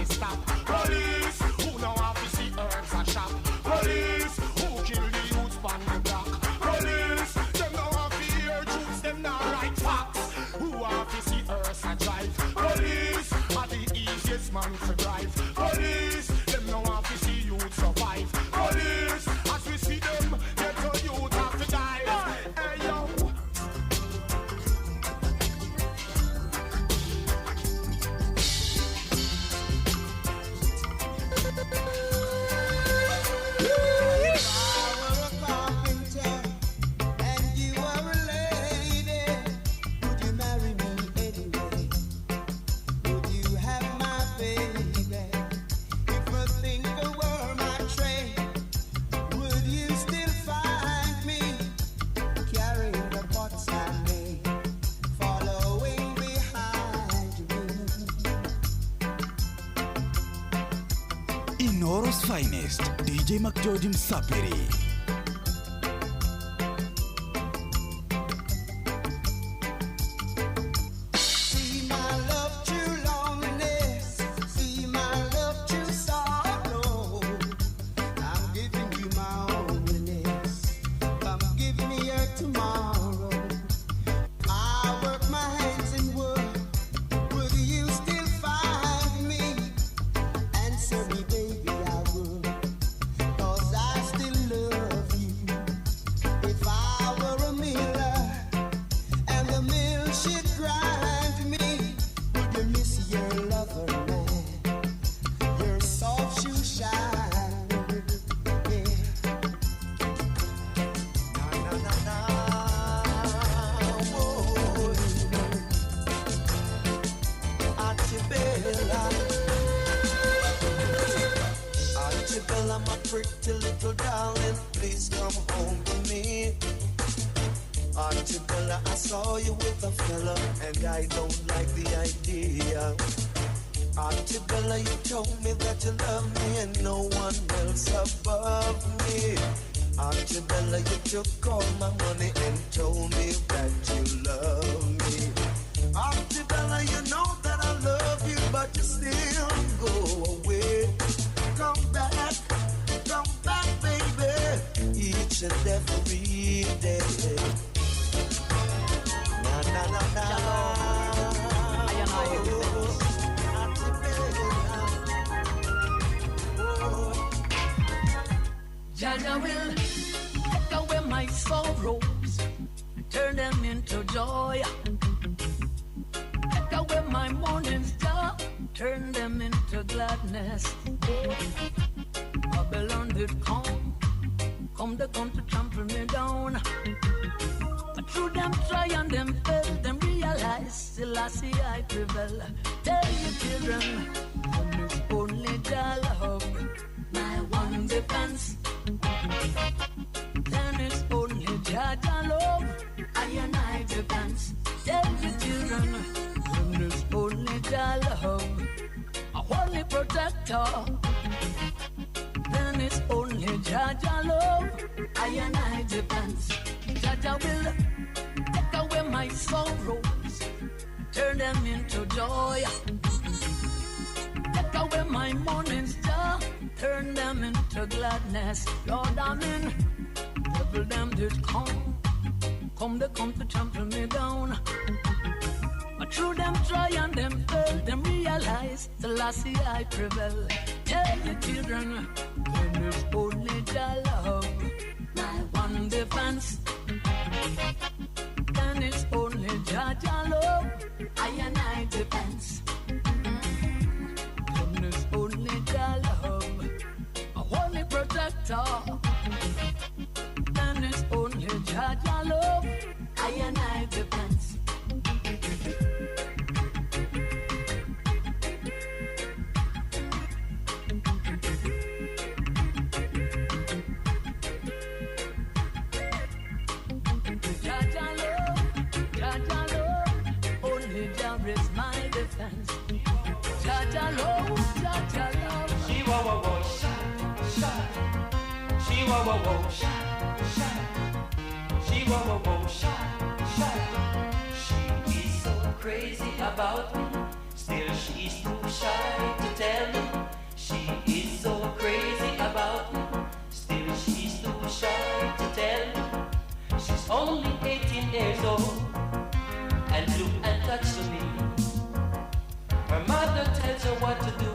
Stop. Police, who know how to see herbs and shop. Police, who kill the youths on the block. Police, them know how to hear truths, them not right facts. Who have to see herbs and drive. Police, are the easiest man to drive. Police, them know how to see youth survive. Police, as we see them, get to youth have to die. Hey yo. Inoro's finest, DJ Mac George Msaperi. Answer me, baby, I would, 'cause I still love my pretty little darling, please come home to me. Auntie Bella, I saw you with a fella, and I don't like the idea. Auntie Bella, you told me that you love me and no one else above me. Auntie Bella, you took all my money and told me that you love me. Auntie Bella, you know that I love you, but you still go away. Come back, baby, each and every day. Na na na na. Jaja will take away my sorrows, turn them into joy. Take away my morning star, turn them into gladness. Babylon did come to trample me down. But through them try and them fail, them realize Selassie I prevail. Tell your children, it's only Jah love, my one defense. Then it's only Jah love, I and I defense. Tell your children, it's only Jah love, a holy protector. Then it's only Jah love, I and I defense. Jah will take away my sorrows, turn them into joy. Take away my morning star, turn them into gladness. Lord, amen. Devil them did come to trample me down. But through them try and them fail, them realize the lassie I prevail. Tell your children, when it's only Jah love, my one defense. Then it's only Jah love, I and I defense. Then it's only Jah love, a holy protector. Then it's only Jah love, I and I defense. Is my defense. Jah love, Jah love. She wa wa wa sha sha. She wa wa wa sha sha. She wa wa wa sha sha. She is so crazy about me, still she's too shy to tell me. She is so crazy about me, still she's too shy to tell me. She's only 18 years old, and look and touch to me. Her mother tells her what to do,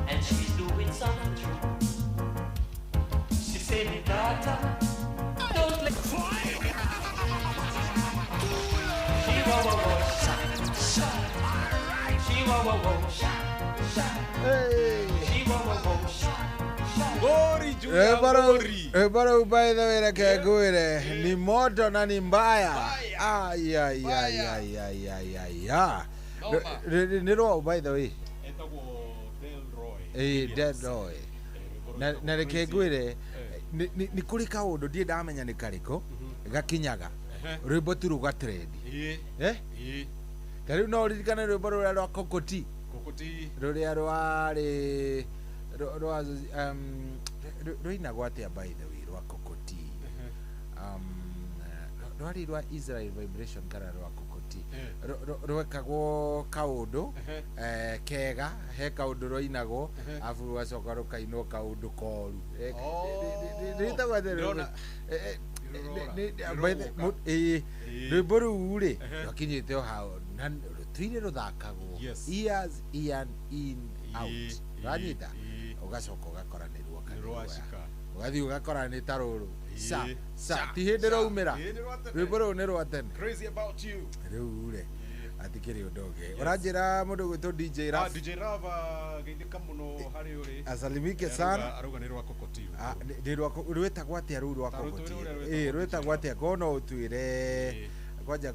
and she's doing something true. She say, me daughter, don't let She wa wa wa sha sha. She wa wa wa sha sha. She wa wa wa sha sha. Gori Julia Gori. Ebara by the way like goire. Ni moto na ni mbaya. Ay ay ay ay ay ay ay. Nero by the way. Delroy. Na reke gwire ni kuri kaundu ndie ndamenya ni kariko gakinyaga rwimbo tu ruga trend tari no ririkana rwimbo ruria rwa kokoti ruria rwari rwinagwo atia by the way rwa kokoti rwari rwa Israel Vibration kana rwa kokoti rwekagwo kaundu kega he kaundu rwainagwo afu rwacoka rukainwo kaundu koru rwimbo ruu ri rwakinyite o hao rutwire ruthakagwo ears in out ranyita ugacoka ugakora ni ugathi ugakora ni taruru sa ti hindi raumira rwimbo ruu ni rwa tene riu ri atikiri undoge uranjira mundu gwitwo DJ Raf geithika muno hari uri asalimike sana aruga ni rwa kokoti ni rwetagwo atia ruu rwa kokoti rwetagwo atia kono utwire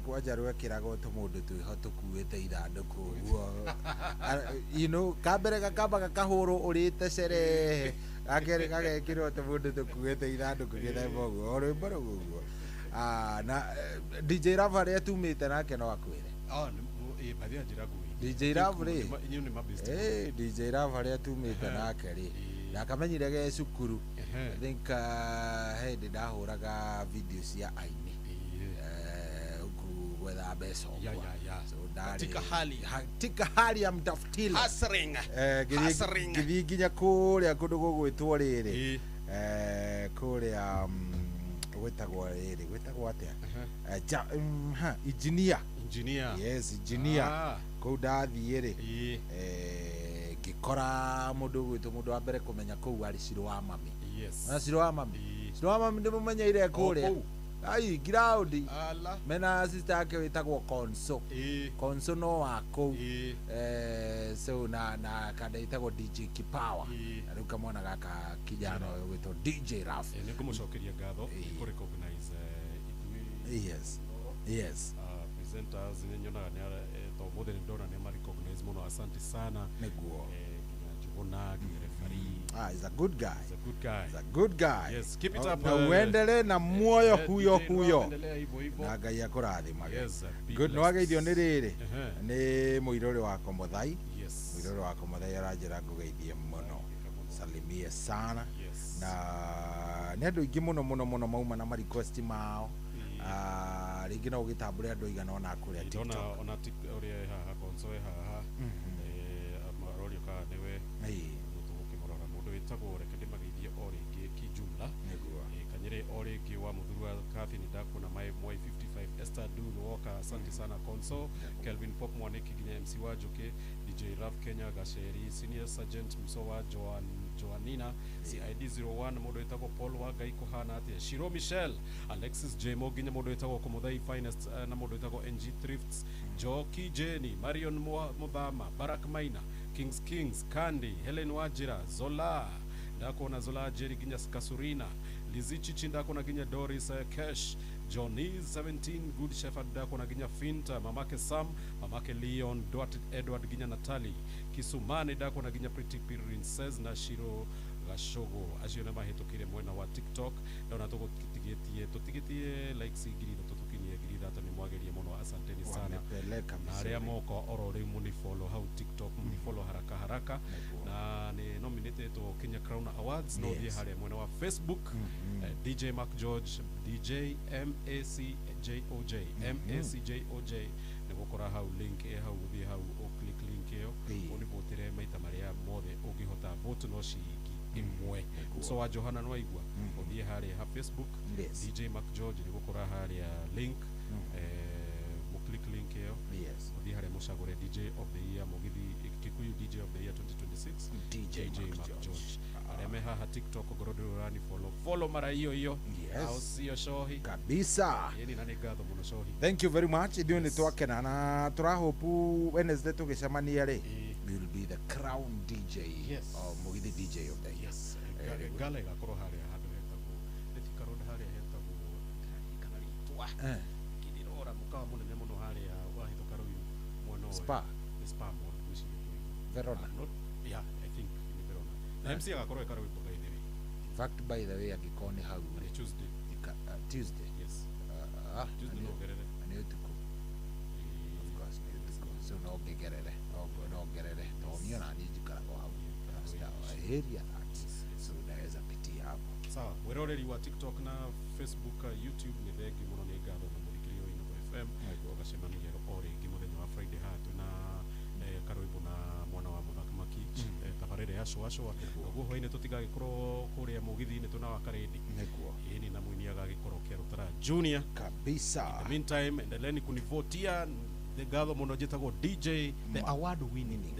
kwaja rwekirago tumundu twiho tukuite ithanduku guo kambere gakamba gakahuru urite cere Akere kagekirwo te mundu tukuite ithanduku githemba uguo o rwimbo ruguo. Na DJ Rafa ria tumite nake no akwire. Bathia njira ngui. DJ Rafa ri. Inyu ni mabest. DJ Rafa ria tumite nake ri. Na kamenyire ge cukuru. I think hindi ndahuraga video cia aini. Gwetha mbeca so katika hali ya mtafutili hustling githi nginya kuria kundu gugwitwo riri kuria gwetagwo atia engineer yes engineer kou ndathie ri ngikora mundu wa mbere kumenya kou ari Ciro wa Mami na Ciro wa Mami ndimumenyeire kuria ai ground mena sister yake witagwo Konso no wako so na kada itagwo DJ Kipawa riu kamwana gaka kijana witwo DJ Raf ni kumucokeria ngatho ku recognize yes presenters ni nyona ni to mothe ni ndona ni ma recognize muno asante sana neguo Juguna referee he's a good guy yes keep it up na uendelee na moyo huyo na Ngai akurathima good no ageithio ni riri ni muirori wa Komothai muirori wa Komothai aranjira ngugeithie muno salimie sana na ni andu ingi muno mauma na ma request mao ringi no gitambure andu igana ona kuria TikTok ona uria haha Konso haha marori ka niwe tukimurora mundu witagwo reke ndimageithie o ringi kijumla kanyire o ringi wa muthurwa Cathy ndakuna mai 55 Esther Dun Walker asante sana Konso Kelvin Pop Mwaniki ginya MC Wajuke DJ Raf Kenya Gasheri Senior Sergeant Msowa Joanina CID 01 mundu witagwo Paul wa Gai kuhana atia Shiro Michelle Alexis J Moginya mundu witagwo Komothai Finest na mundu witagwo NG Thrifts Joki Jenny Marion Muthama Barak Maina Kings Kandi Helen Wajira Zola ndakona Zola Jerry ginya Kasurina Lizichi Chindakona ginya Doris Cash Johnny 17 Good Shepherd ndakona ginya Finta mamake Sam mamake Leon Edward ginya Natali Kisumane ndakona ginya Pretty Princess na Shiro Gashogo aciona mahetokire mwena wa TikTok ndona tutigetie likes igiri tutukinie igiri data ni mwagerie muno asanteni sana na aria moko orore muni follow how TikTok muni follow haraka na ni nominated to Kenya Crown Awards no thie haria mwena wa Facebook DJ Mark George DJ MACJOJ ni gukora hau link hau thie hau o click link yo oni votire maita maria mothe ungihota vote no shigi imwe so wa Johana no igwa othie haria ha Facebook DJ Mark George ni gukora haria link mo click link yo othie haria mucagure DJ of the year mugithi Kikuyu DJ of the year 2026 DJ Mark George areme haha TikTok gorodo rani follow mara hiyo au sio shohi kabisa yeni nani gatho muno shohi thank you very much idio ni twakena na turahopu Wednesday tugicemania ri will be the crown DJ mugithi DJ of the year gala igakorwo haria handu hetagwo etikaroda haria hetagwo kana ritwa kidirora mukawa munene muno haria wahithuka ruyu mwono spa mall kuishi Verona I think ni Verona na MC agakorwo ekaruyu by the way fact by the way agikoni hau Tuesday yes Tuesday no gerere ani utuku of course ni utuku so no gerere no niona ni jikara kwa hau area so naweza pitia hapo sawa weroreri wa TikTok na Facebook YouTube ni thegi muno ni ngatho na murikirio ino FM ogacemania ore gimuthenya wa Friday hatu na karoibo na mwana wa muthakamaki tabarere ya shwa guo hoine tutigagikorwo kuria mugithi-ini tuna wa karedi ini na mwini agagikorwo kerutara junior kabisa in the meantime endeleeni kunivotia the gatho muno jitagwo DJ the award winning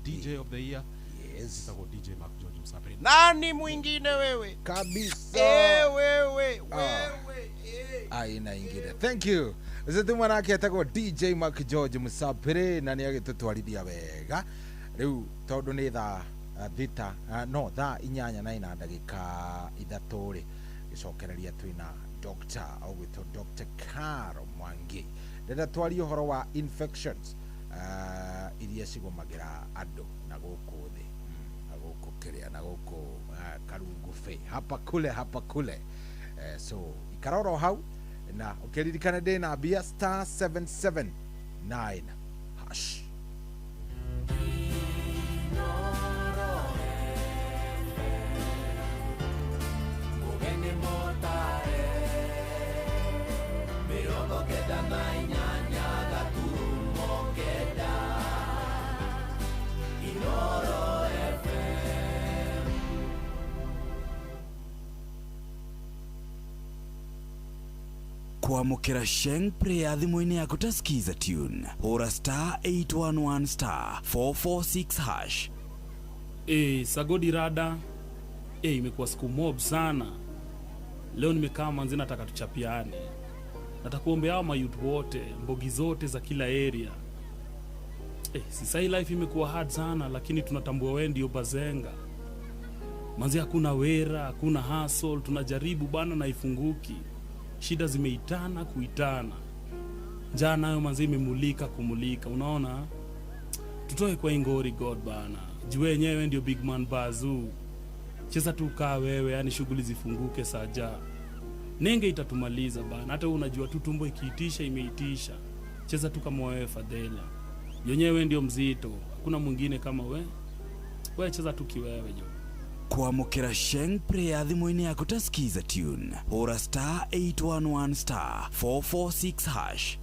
DJ of the year jitagwo DJ Mark George Msapiri nani mwingine wewe kabisa wewe aina ingine thank you zetu mwanake etagwo DJ Mark George Msapiri na ni agitutwarithia wega riu tondu ni thaa thita no thaa 8 ndagika 3 ri gicokereria twina Dr. Ogwito Dr. Caro Mwangi ndenda twari uhoro wa infections iria cigomagira andu na guku thi na guku kiria na guku karungu fe hapa kule so ikaroro hau na ukiririkana ndi na bia star 779 hash Kwamukira Sheng Prayer thimũ-inĩ yaku ta skiza tune hũra star 811 star 446 hash. Sagodi rada imekuwa siku mob sana leo. Nimekaa manzi, nataka tuchapiane, nataka kuombea hao mayouth wote, mbogi zote za kila area. Sasa hii life imekuwa hard sana, lakini tunatambua wewe ndio bazenga manzi. Hakuna wera, hakuna hustle, tunajaribu bana na ifunguki. Shida zimeitana kuitana, njaa nayo manzi imemulika kumulika. Unaona, tutoe kwa ingori God bana, jue wenyewe ndio big man Bazoo. Cheza tu kaa wewe, yani shughuli zifunguke saja. Nenge itatumaliza bana, hata unajua tu tumbo ikiitisha imeitisha. Cheza tu kama wewe Fadela, yenyewe ndio mzito, hakuna mwingine kama wewe cheza tu kiwewe jo. Kwamukira Sheng Prayer thimũ-inĩ yaku ta skiza tune hũra star 811 star 446 hash.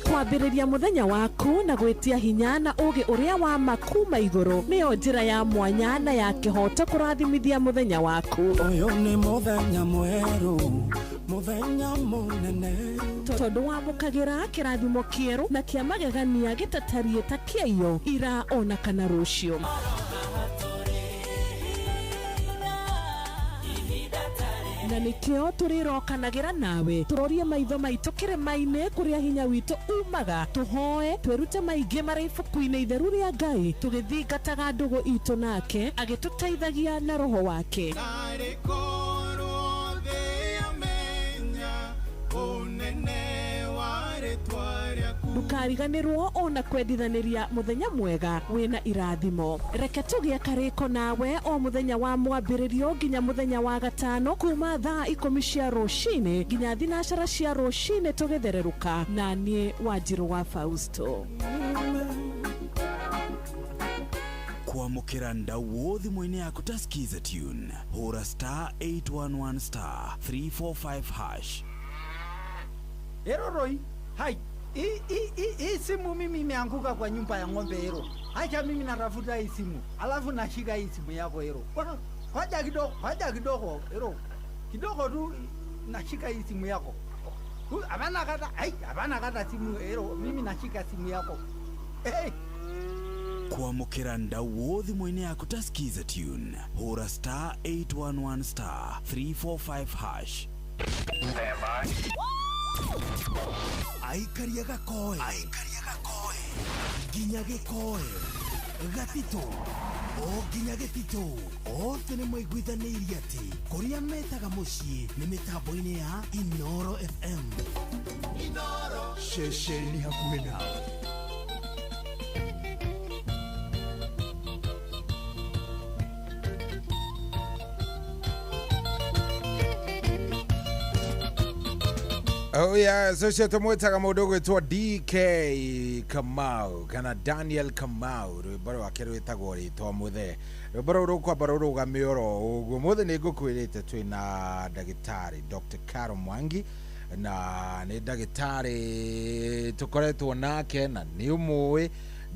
Kwambĩrĩria mũthenya waku na gwĩtia hinya na ũgĩ ũrĩa wa makuma igũrũ nĩyo njĩra ya mwanya na ya kĩhoto kũrathimithia mũthenya waku. Ũyũ nĩ mũthenya mwerũ, mũthenya mũnene, tondũ wamũkagĩra kĩrathimo kĩerũ na kĩa magegania gĩtatariĩ ta kĩayo ira ona kana rũciũ. Na nikio turirokanagĩra nawe turorie maitho maitũ kĩrĩma-inĩ kũrĩa hinya witũ umaga, tuhoe twĩrute maingĩ marĩ ibuku-inĩ itheru rĩa Ngai, tũgĩthingataga ndũgũ itũ nake agĩtũteithagia na roho wake. Ndukariganĩrwo ona kwendithanĩria mũthenya mwega wĩna irathimo. Reke tũgĩe karĩko nawe o mũthenya wa mwambĩrĩrio nginya mũthenya wa gatano kuma thaa 10 cia rũcinĩ nginya thinacara cia rũcinĩ tũgĩthererũka na niĩ Wanjirũ wa Fausto. Kwamukira ndau thimũ-inĩ yaku ta skiza tune hũra star 811 star 345 hash. Eroroi, hai. Hii simu mimi imeanguka kwa nyumba ya ng'ombe hero. Acha mimi natafuta hii simu. Alafu nashika hii simu yako hero. Haja kidogo hero. Kidogo tu nashika hii simu yako. Hapana kata simu hero. Mimi nashika simu yako. Kwamukira ndau thimũ-inĩ yaku ta skiza tune hũra star 811 star 345 hash. Aikaria gakoe nginya gĩkoe gatito o nginya gĩtito othe nĩ maiguithanĩirie atĩ kũrĩa metaga mũciĩ nĩ mĩtambo-inĩ ya Inoro FM. Inoro ceceni hakuhĩ nawe. Oh yeah, so cio tumwitaga mundu gwitwo DK Kamau kana Daniel Kamau rwimbo rwake rwitagwo ritwa muthe. Rwimbo rũu rũkwamba rũrũgame oro ũguo. Muthe nĩ ngũkwĩrĩte twĩna ndagĩtarĩ Dr. Carol Mwangi na nĩ ndagĩtarĩ tukoretwo nake na nĩ ũmũĩ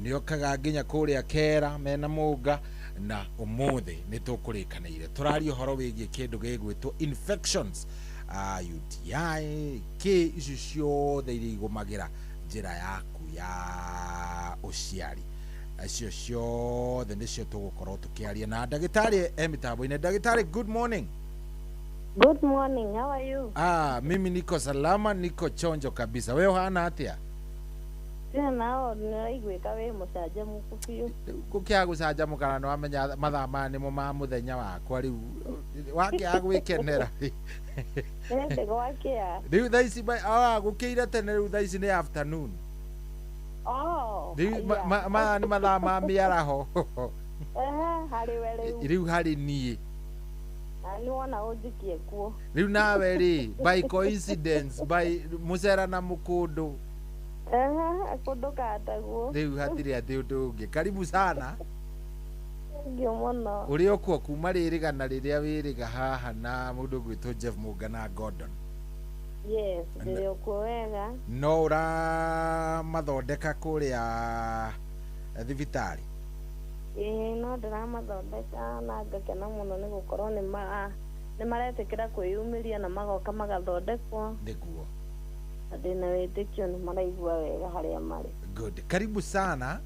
nĩ okaga nginya kũrĩa Kera mena mũnga na ũmũthĩ nĩ tũkũrĩkanĩire tũraria ũhoro wĩgiĩ kĩndũ gĩgwĩtwo infections, UTI, ke icio ciothe iria igũmagĩra njĩra yaku ya ũciari. Icio ciothe nĩcio tũgũkorwo tũkĩaria na ndagĩtarĩ mĩtambo-inĩ. Ndagĩtarĩ, good morning. Good morning, how are you? Mimi niko salama, niko chonjo kabisa. Wewe hana atia? Nao nĩraiguĩka wĩ mũcanjamũku biũ. Gũkĩaga gũcanjamũka na wamenya mathaa maya nĩmo ma mũthenya wakwa rĩu wakĩaga gwĩkenera. Nĩndĩ gwakĩa. Rĩu thaa ici gũkĩire tene, rĩu thaa ici nĩ afternoon. Oh. Riu ma ni mathaa ma mĩaraho. Harĩ we rĩu. Riu harĩ niĩ. Na nĩ wona ũnjikie kuo. Riu nawe rĩ, by coincidence, by mũcera na mũkũndũ. Kũndũ kataguo. Riu hatirĩ atĩ ũndũ ũngĩ. Karibu sana. Ngĩ mũno. Ũrĩ o kuo kuma rĩrĩga na rĩrĩa wĩrĩga haha na mũndũ gwĩtwo Jeff Mũnga na Gordon. Yes, ndĩrĩ o kuo wega. No ũramathondeka kũrĩa thibitarĩ? No ndĩramathondeka na ngakena mũno nĩ gũkorwo nĩ maretĩkĩra kwĩyumĩria na magoka magathondekwo. Nĩguo. Na ndĩna wĩtĩkio nĩ maraigua wega harĩa marĩ. Good. Karibu sana.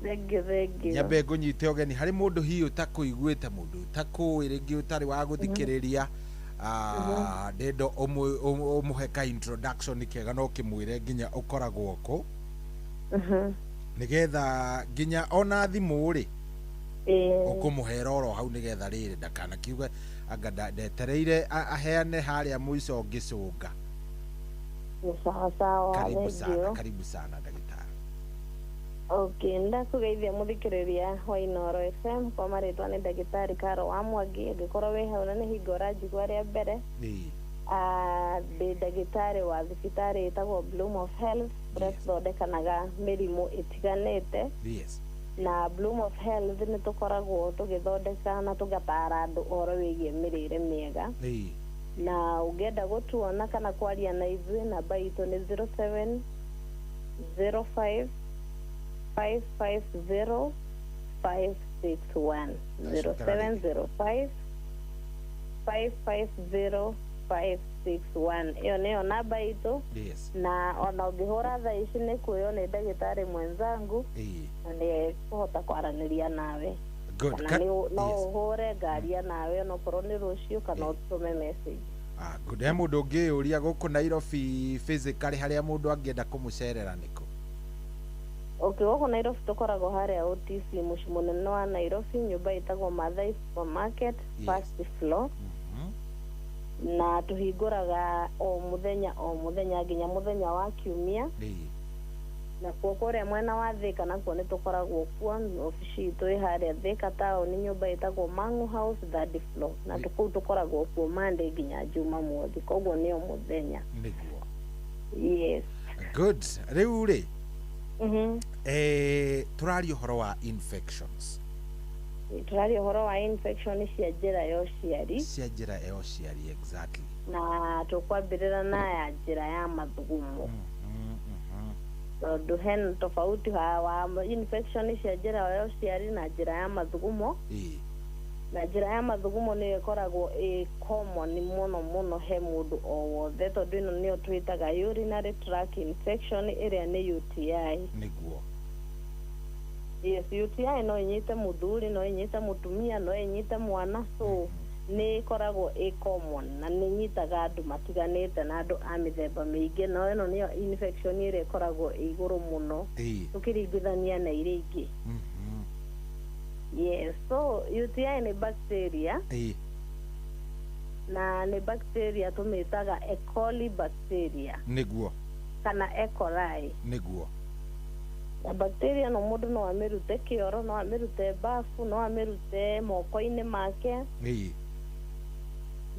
Thank you. Nyambe ngũnyite ũgeni harĩ mũndũ hihi ũtakũiguĩte, mũndũ ũtakũĩ, rĩngĩ ũtarĩ wa gũthikĩrĩria. Ndendo ũmũhe ka introduction kĩega no kĩmwĩre nginya ũkoragwo kũ. Nĩgetha nginya ona thimũ rĩ ũkũmũhera oro hau nĩgetha rĩrĩ ndakanakiuge anga ndetereire aheane harĩa mũico ngĩcũnga. Sawa. Karibu sana ndagĩtarĩ. Okay, ndakũgeithia mũthikĩrĩria wa Inooro FM kwa marĩtwa nĩ ndagĩtarĩ Karo wa Mwangi. Angĩkorwo wĩ hau na nĩ hingo ũranjigua rĩa mbere. Ndĩ ndagĩtarĩ wa thibitarĩ ĩtagwo Bloom of Health, ũrĩa tũthondekanaga mĩrimũ ĩtiganĩte. Na Bloom of Health nĩ tũkoragwo tũgĩthondeka na tũgatara andũ ũhoro wĩgiĩ mĩrĩre mĩega. Na ũngĩenda gũtuona kana kwaria na ithuĩ, namba itũ nĩ 0705 550 561 0705 550 561. Iyo nĩyo namba itũ. Na ona ũngĩhũra thaa ici nĩ kuoyo nĩ ndagĩtarĩ mwenzangu na nĩ kũhota kwaranĩria nawe. Kana no ũhũre ngaria nawe ona okorwo nĩ rũciũ kana ũtũme message. Good. He mũndũ ũngĩyũria gũkũ Nairobi physically harĩa mũndũ angĩenda kũmũcerera nĩkũ? Okay, gũkũ Nairobi tũkoragwo harĩa OTC mũciĩ mũnene wa Nairobi, nyũmba ĩtagwo Mathai Supermarket, first floor. Na tũhingũraga o mũthenya nginya mũthenya wa Kiumia. Na kũrĩa mwena wa Thika nakuo nĩ tũkoragwo kuo, ofici itũ ĩ harĩa Thika taũni, nyũmba ĩtagwo Mangu House, third floor. Na kũu tũkoragwo kuo Monday nginya Jumamothi, koguo nĩyo mũthenya. Nĩguo. Yes. Good. Rĩu rĩ, tũraria ũhoro wa infections. Tũraria ũhoro wa infection cia njĩra ya ũciari. Cia njĩra ya ũciari, exactly. Na tũkwambĩrĩra na ya njĩra ya mathugumo. Tondũ hena tofauti wa infection cia njĩra ya ũciari na njĩra ya mathugumo. Na njĩra ya mathugumo nĩyo ĩkoragwo ĩ common mũno he mũndũ o wothe, tondũ ĩno nĩyo twĩtaga urinary tract infection, ĩrĩa nĩ UTI. Nĩguo. Yes, UTI no ĩnyite mũthuri, no ĩnyite mũtumia, no ĩnyite mwana, so nĩ ĩkoragwo ĩ common na nĩ nyitaga andũ matiganĩte na andũ a mĩthemba mĩingĩ. No ĩno nĩyo infection ĩrĩa ĩkoragwo ĩ igũrũ mũno ũkĩringithania na iria ingĩ. Yes, so UTI nĩ bacteria. Na nĩ bacteria tũmĩtaga E. coli bacteria. Nĩguo. Kana E. coli. Nĩguo. Na bacteria no mũndũ no amĩrute kĩoro, no amĩrute bafu, no amĩrute moko-inĩ make.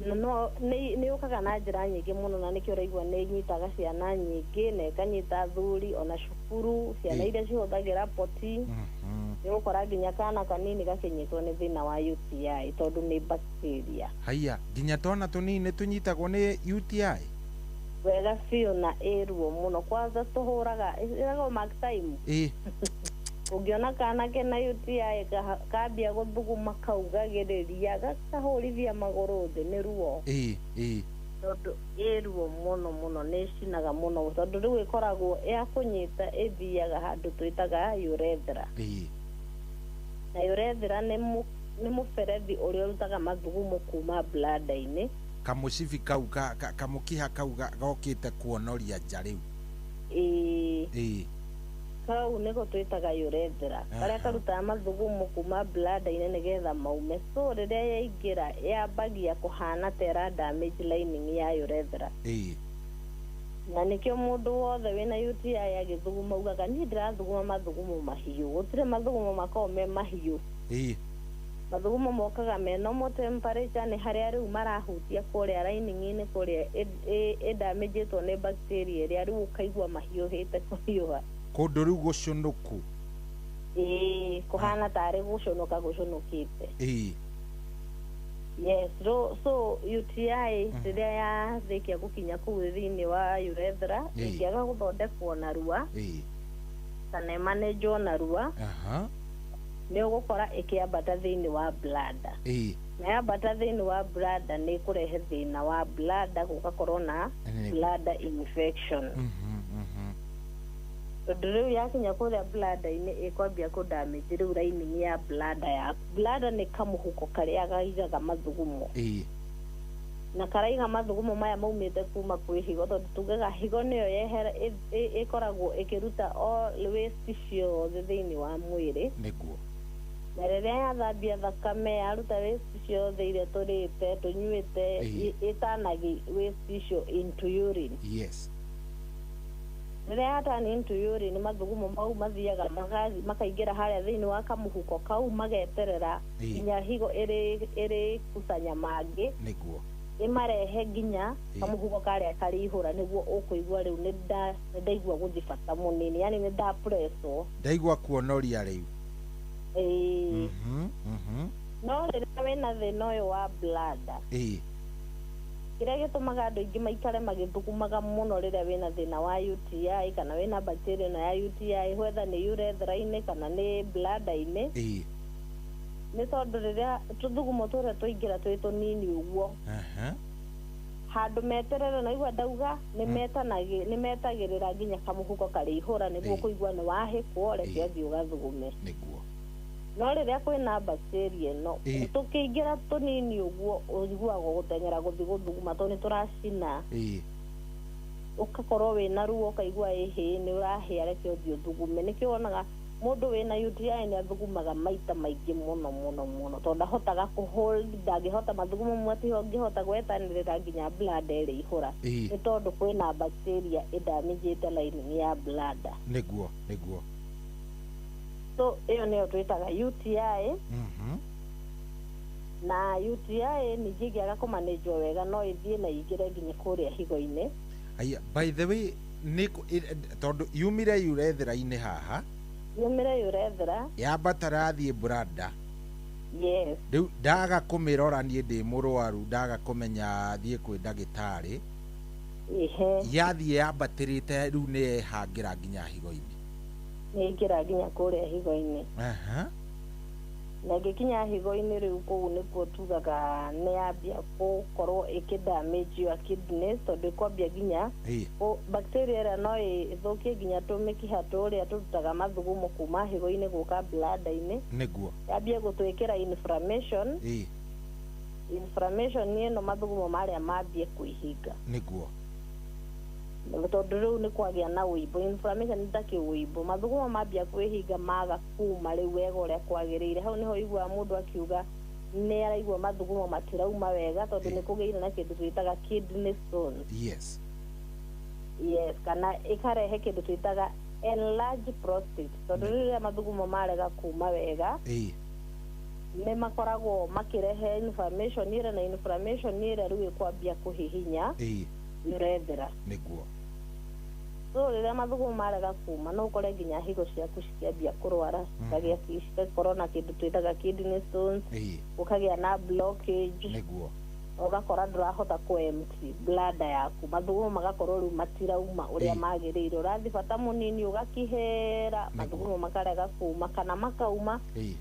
No nĩ yũkaga na njĩra nyingĩ mũno, na nĩkĩo ũraigua nĩ ĩnyitaga ciana nyingĩ na ĩkanyita athuri ona cukuru, ciana iria cihũthagĩra poti. Nĩ gũkora nginya kana kanini gakĩnyitwo nĩ thĩna wa UTI tondũ nĩ bacteria. Haiya, nginya twana tũnini nĩ tũnyitagwo nĩ UTI? Wega biũ na ĩruo mũno, kwanza tũhũraga ĩragwo mark time. Ũngĩona kana kena UTI kambia gũthuguma kaugagĩrĩria gakahũrithia magũrũ thĩ nĩ ruo. Tondũ ĩruo mũno nĩ cinaga mũno, tondũ rĩu ĩkoragwo ya kũnyita ĩthiaga handũ twĩtaga urethra. Na urethra nĩ mũberethi ũrĩa ũrutaga mathugumo kuma bladder-inĩ. Kamũcibi kau kamũkiha kau gokĩte kuonoria nja rĩu. Kau nĩko twĩtaga urethra, karĩa karutaga mathugumo kuma bladder-inĩ nĩgetha maume. So rĩrĩa yaingĩra yambagia kũhana tera damage lining ya urethra. na nikio mundu wothe wina UTI agithuguma ugaga ni ndirathuguma mathugumo mahiu gutire mathugumo makome mahiu mathugumo mokaga mena mo temperature ni haria riu marahutia kuria lining-ini kuria damage-two ni bacteria ria riu ukaigua mahiu hite kuhiuha kundu riu gucunuku kuhana tari gucunukite yes so UTI riria yathikia gukinya kuu thiini wa urethra ikiaga guthondekwo na rua kana manage na rua ni ugukora ikiambata thiini wa bladder na yambata thiini wa bladder ni kurehe thina wa bladder gugakorwo na bladder infection riu yakinya kuria bladder-ini ikwambia kudamage riu lining ya bladder yaku bladder ni kamuhuko karia gaigaga mathugumo na karaiga mathugumo maya maumite kuma kwi higo tondu tugaga higo niyo yehera ikoragwo ikiruta all waste ciothe thiini wa mwiri niguo na riria yathambia thakame yaruta waste ciothe iria turite tunyuite itanagi waste icio into urine riria yatani into urine mathugumo mau mathiaga makaingira haria thiini wa kamuhuko kau mageterera nginya higo iri kusanya mangi niguo imarehe nginya kamuhuko karia karihura niguo ukuigua riu ni ndaigua guthibata munini yani ni presso ndaigua kuonoria riu no riria wina thina uyu wa bladder kiria gitumaga andu aingi maikare magithugumaga muno riria wina thina wa UTI kana wina bacteria na ya UTI whether ni urethra-ini kana ni bladder-ini ni tondu riria tuthugumo turia tuingira twi tunini uguo handu meterere na igua ndauga ni metagirira nginya kamuhuko karihura niguo kuigua ni wahikwo reke athi ugathugume niguo no riria kwina bacteria no tukiingira tunini uguo uiguaga gutengera guthi guthuguma tondu turacina ukakorwo wina ruo ukaigua ni urahia reke uthi uthugume nikio wonaga mundu wina UTI ni athugumaga maita maingi muno tondu ahotaga kuhold ndangihota mathugumo mwati ngihota gwetanirira nginya bladder iri ihura ni tondu kwina bacteria idamijite lining ya bladder niguo so iyo niyo twitaga UTI na UTI ni ngigiaga kumanejwo wega no ithie na igire nginya kuria higo-ini by the way ni tondu yumire urethra-ini haha yumire urethra yambatara thie bladder riu ndaga kumirora nie ndi murwaru ndaga kumenya thie kwi ndagitari yathie yambatirite riu ni hangira nginya higo-ini niingira nginya kuria higo-ini na gikinya higo-ini riu kuu nikuo tugaga ni yambia gukorwo ikidamage your kidneys tondu ikwambia nginya bacteria ĩrĩa no ithukie nginya tumikiha turia turutaga mathugumo kuma higo-ini guka bladder-ini niguo yambia gutwikira inflammation ni ĩno mathugumo maria mambie kwihinga niguo tondu riu ni kwagia na uimbo inflammation ni taki uimbo mathugumo mambia kwihinga maga kuma riu wega uria kwagirire hau niho igua mundu akiuga ni araigua mathugumo matirauma wega tondu ni kugeire na kindu twitaga kidney stones kana ikarehe kindu twitaga enlarged prostate tondu riria mathugumo marega kuma wega ni makoragwo makirehe inflammation ira na inflammation ira riu ikwambia kuhihinya urethra niguo so riria mathugumo marega kuma no ukore nginya higo ciaku cikiambia kurwara kagia cigakorwo na kindu twitaga kidney stones ukagia na blockage niguo ugakora ndurahota ku empty bladder yaku mathugumo magakorwo riu matirauma uria magirire urathi bata munini ugakihera mathugumo makarega kuma kana makauma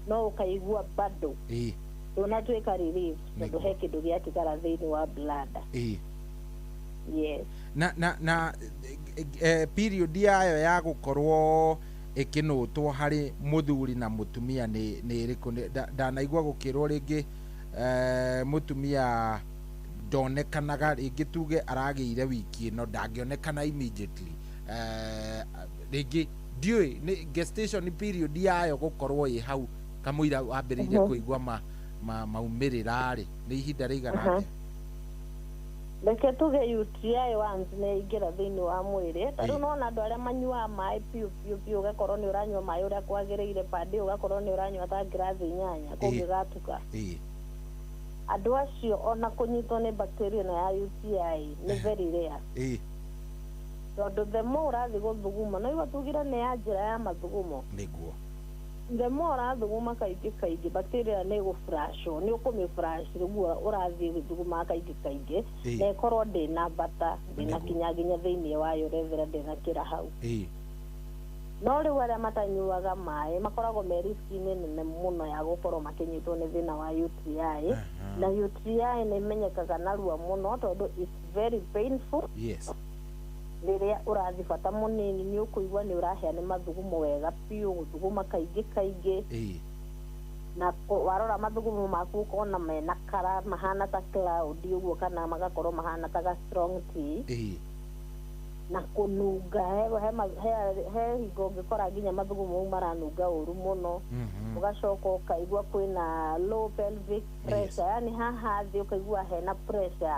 no ukaigua bado tunatwika relief tondu he kindu giatigara thiini wa bladder na period yayo ya gukorwo ikinutwo hari muthuri na mutumia ni iriku ndanaigua gukirwo ringi mutumia ndonekanaga ringi tuge aragiire wiki ino ndangionekana immediately ringi ndiui ni gestation period yayo gukorwo i hau kamuira wambiriire kuigua maumirira ri ni ihinda rigana Reke tuge UTI once nĩ ingĩra thĩinĩ wa mwĩrĩ. Tarĩu nona andũ arĩa manyuaga maĩ piũ ũgakorwo nĩ ũranyua maĩ ũrĩa kwagĩrĩire, pande ũgakorwo nĩ ũranyua ta ngirathi 8 kũngĩgatuka. Andũ acio ona kũnyitwo nĩ bacteria na ya UTI nĩ very rare. Tondũ the more ũrathiĩ gũthuguma, no igua tugire nĩ ya njĩra ya mathugumo. Nĩguo. The more ũrathuguma kaingĩ bacteria nĩ ĩgũfrashwo, nĩ ũkũmĩfrash rĩguo ũrathiĩ gũthuguma kaingĩ na ĩkorwo ndĩna bata, ndĩna kinya thĩinĩ wayo rethera ndĩnakĩra hau. No rĩu arĩa matanyuaga maĩ makoragwo me riski-inĩ nene mũno ya gũkorwo makĩnyitwo nĩ thĩna wa UTI. Na UTI nĩ imenyekaga narua mũno tondũ it's very painful. Yes. Rĩrĩa ũrathi bata mũnini nĩ ũkũigua nĩ ũrahĩa nĩ mathugumo wega piũ, gũthuguma kaingĩ. Na warora mathugumo maku ũkona mena kara mahana ta cloud ũguo, kana magakorwo mahana ta strong tea. Na kũnunga he hingo ũngĩkora nginya mathugumo mau maranunga ũru mũno. Ũgacoka ũkaigua kwĩna low pelvic pressure, yani haha thĩ ũkaigua hena pressure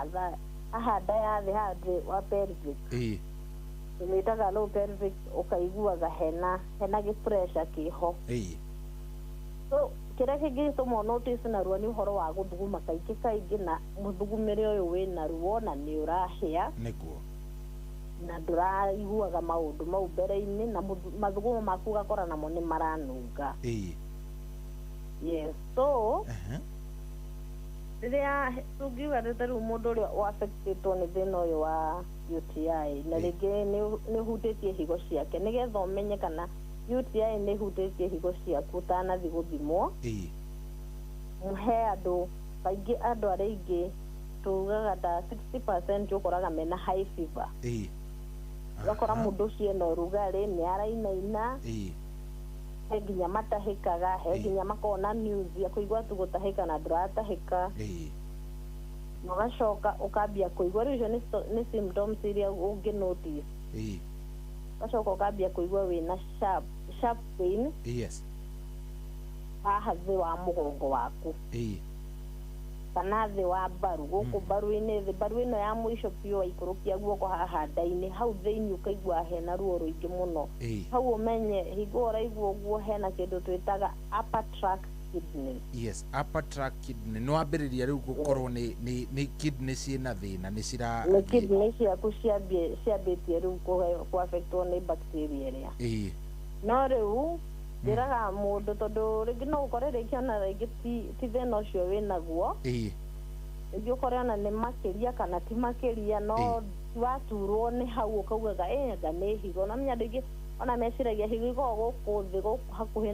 haha nda ya thĩ wa pelvic. Tumĩtaga low pelvic, ũkaiguaga hena gĩ-pressure kĩho. So kĩrĩa kĩngĩtũma notice narua nĩ ũhoro wa gũthuguma kaingĩ na mũthugumĩre ũyũ wĩna ruo na nĩ ũrahĩa. Nĩguo. Na ndũraiguaga maũndũ mau mbere-inĩ na mathugumo maku ũgakora namo nĩ maranunga. Yes, so rĩrĩa tungiuga rĩu mũndũ ũrĩa affectedwo nĩ thĩna ũyũ wa UTI na rĩngĩ nĩ hutĩtie higo ciake, nĩgetha ũmenye kana UTI nĩ hutĩtie higo ciaku ũtanathiĩ gũthimwo. Mũhe andũ kaingĩ, andũ arĩa aingĩ tugaga ta 60% ũkoraga mena high fever. Ũgakora mũndũ ũcio ena ũrugarĩ, nĩ arainaina, he nginya matahĩkaga, he nginya makona news ya kũigua tu gũtahĩka na ndũratahĩka. Na ũgacoka ũkambia kũigua, rĩu icio nĩ symptoms iria ũngĩ notice. Ũgacoka ũkambia kũigua wĩna sharp pain haha thĩ wa mũgongo waku, kana thĩ wa mbaru, gũkũ mbaru-inĩ thĩ, mbaru ĩno ya mũico biũ waikũrũkia guoko haha nda-inĩ, hau thĩinĩ ũkaigua hena ruo rũingĩ mũno. Hau ũmenye hingo ũraigua ũguo hena kĩndũ twĩtaga upper tract kidney. Yes, upper tract kidney. No ambĩrĩria rĩu gũkorwo nĩ kidney ciĩna thĩna, nĩ kidney ciaku ciambĩtie rĩu kũ-affectwo nĩ bacteria ĩrĩa. No rĩu njĩraga mũndũ, tondũ rĩngĩ no ũkore rĩngĩ ona rĩngĩ ti thĩna ũcio wĩnaguo, rĩngĩ ũkore ona nĩ makĩria kana ti makĩria, no waturwo nĩ hau ũkaugaga anga nĩ higo. Na menya rĩngĩ ona meciragia higo ikoragwo gũkũ thĩ gũkũ hakuhĩ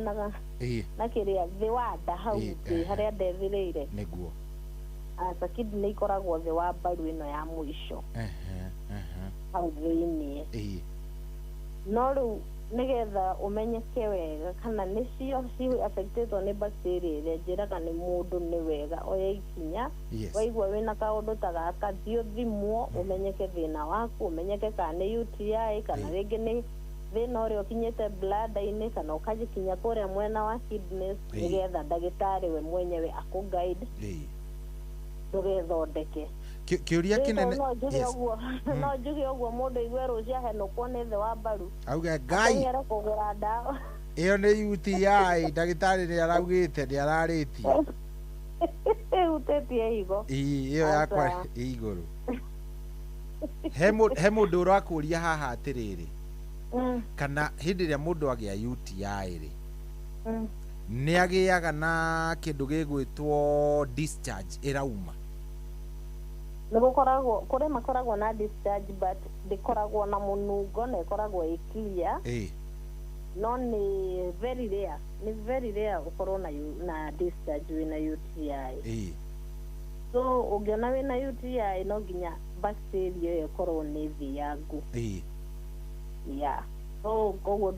na kĩrĩa thĩ wa nda hau thĩ harĩa ndethirĩire. Nĩguo. Asa kidney ikoragwo thĩ wa mbaru ĩno ya mũico hau thĩinĩ. No rĩu nĩgetha ũmenyeke wega kana nĩcio affectedwo nĩ bacteria ĩrĩa, njĩraga nĩ mũndũ nĩ wega oya ikinya, waigua wĩna kaũndũ ta gaka thiĩ ũthimwo, ũmenyeke thĩna waku, ũmenyeke kana nĩ UTI kana rĩngĩ nĩ thĩna ũrĩa ũkinyĩte bladder-inĩ, kana ũkagikinya kũrĩa mwena wa kidneys, nĩgetha ndagĩtarĩ we mwenyewe akũ-guide ndũgethondeke. Kĩũria kĩnene no njuge ũguo mũndũ igue rũciũ ahenũkwo nĩ thĩ wa mbaru, auge Ngai kũgũra ndawa ĩyo nĩ UTI, ndagĩtarĩ nĩ araugĩte, nĩ ararĩtie utĩtie higo ĩyo yakwa ĩ igũrũ. He mũndũ ũrakũria haha atĩrĩrĩ, kana hĩndĩ ĩrĩa mũndũ agĩa UTI rĩ, nĩ agĩaga na kĩndũ gĩgwĩtwo discharge ĩrauma? Nĩgũkoragwo kũrĩ makoragwo na discharge but ndĩkoragwo na mũnungo na ĩkoragwo ĩ clear. No nĩ very rare ũkorwo na discharge wĩna UTI. So ũngĩona wĩna UTI no nginya bacteria ĩyo ĩkorwo nĩ thiangu. So koguo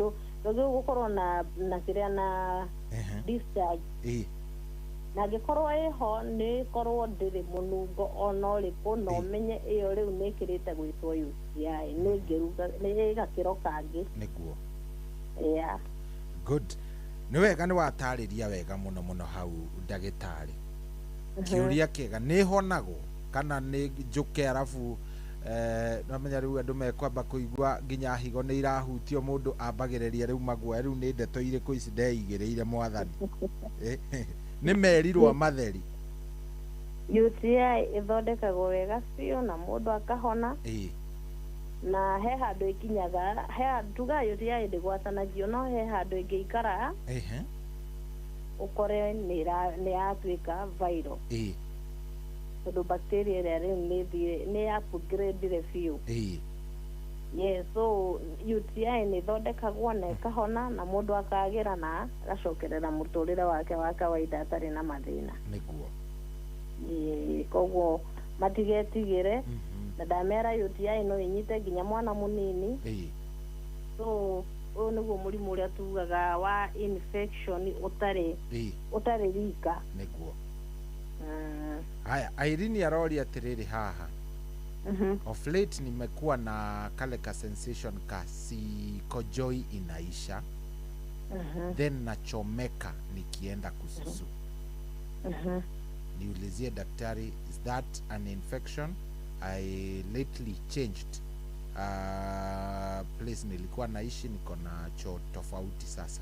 ndũgĩgũkorwo na kĩrĩa na discharge. Na angĩkorwo ĩho nĩ ĩkorwo ndĩrĩ mũnungo ona ũrĩkũ, na ũmenye ĩyo rĩu nĩ ĩkĩrĩte gwĩtwo UTI, nĩ ngĩruga nĩ gakĩro kangĩ. Nĩguo. Yeah. Good. Nĩ wega nĩ watarĩria wega mũno hau ndagĩtarĩ. Kĩũria kĩega, nĩ honagwo? kana nĩ njuke arabu nomenya rĩu andũ mekwamba kũigua nginya higo nĩ irahutio mũndũ ambagĩrĩria rĩu maguoya rĩu nĩ ndeto irĩkũ ici ndeigĩrĩire mwathani nĩ merirwo matheri. UTI ithondekagwo wega biũ na mũndũ akahona na he handũ ikinyaga he handũ tuga UTI ndĩgwatanagio no he handũ ĩngĩikara ukore nĩ yatuĩka viral tondũ bacteria ĩrĩa rĩu nĩ upgrade biũ. Yes, so UTI nĩ ithondekagwo na ĩkahona na mũndũ akagĩra na agacokerera mũtũrĩre wake wa kawaida atarĩ na mathĩna. Nĩguo. Koguo matigetigĩre na ndamera UTI no inyite nginya mwana mũnini. So ũyũ nĩguo mũrimũ ũrĩa tugaga wa infection ũtarĩ rika. Nĩguo. Haya, Irene aroria atĩrĩrĩ haha. Of late nimekuwa na kale ka sensation ka sikojoi inaisha. Then nachomeka nikienda kususu. Niulizie daktari, is that an infection? I lately changed place nilikuwa naishi, niko na choo tofauti sasa.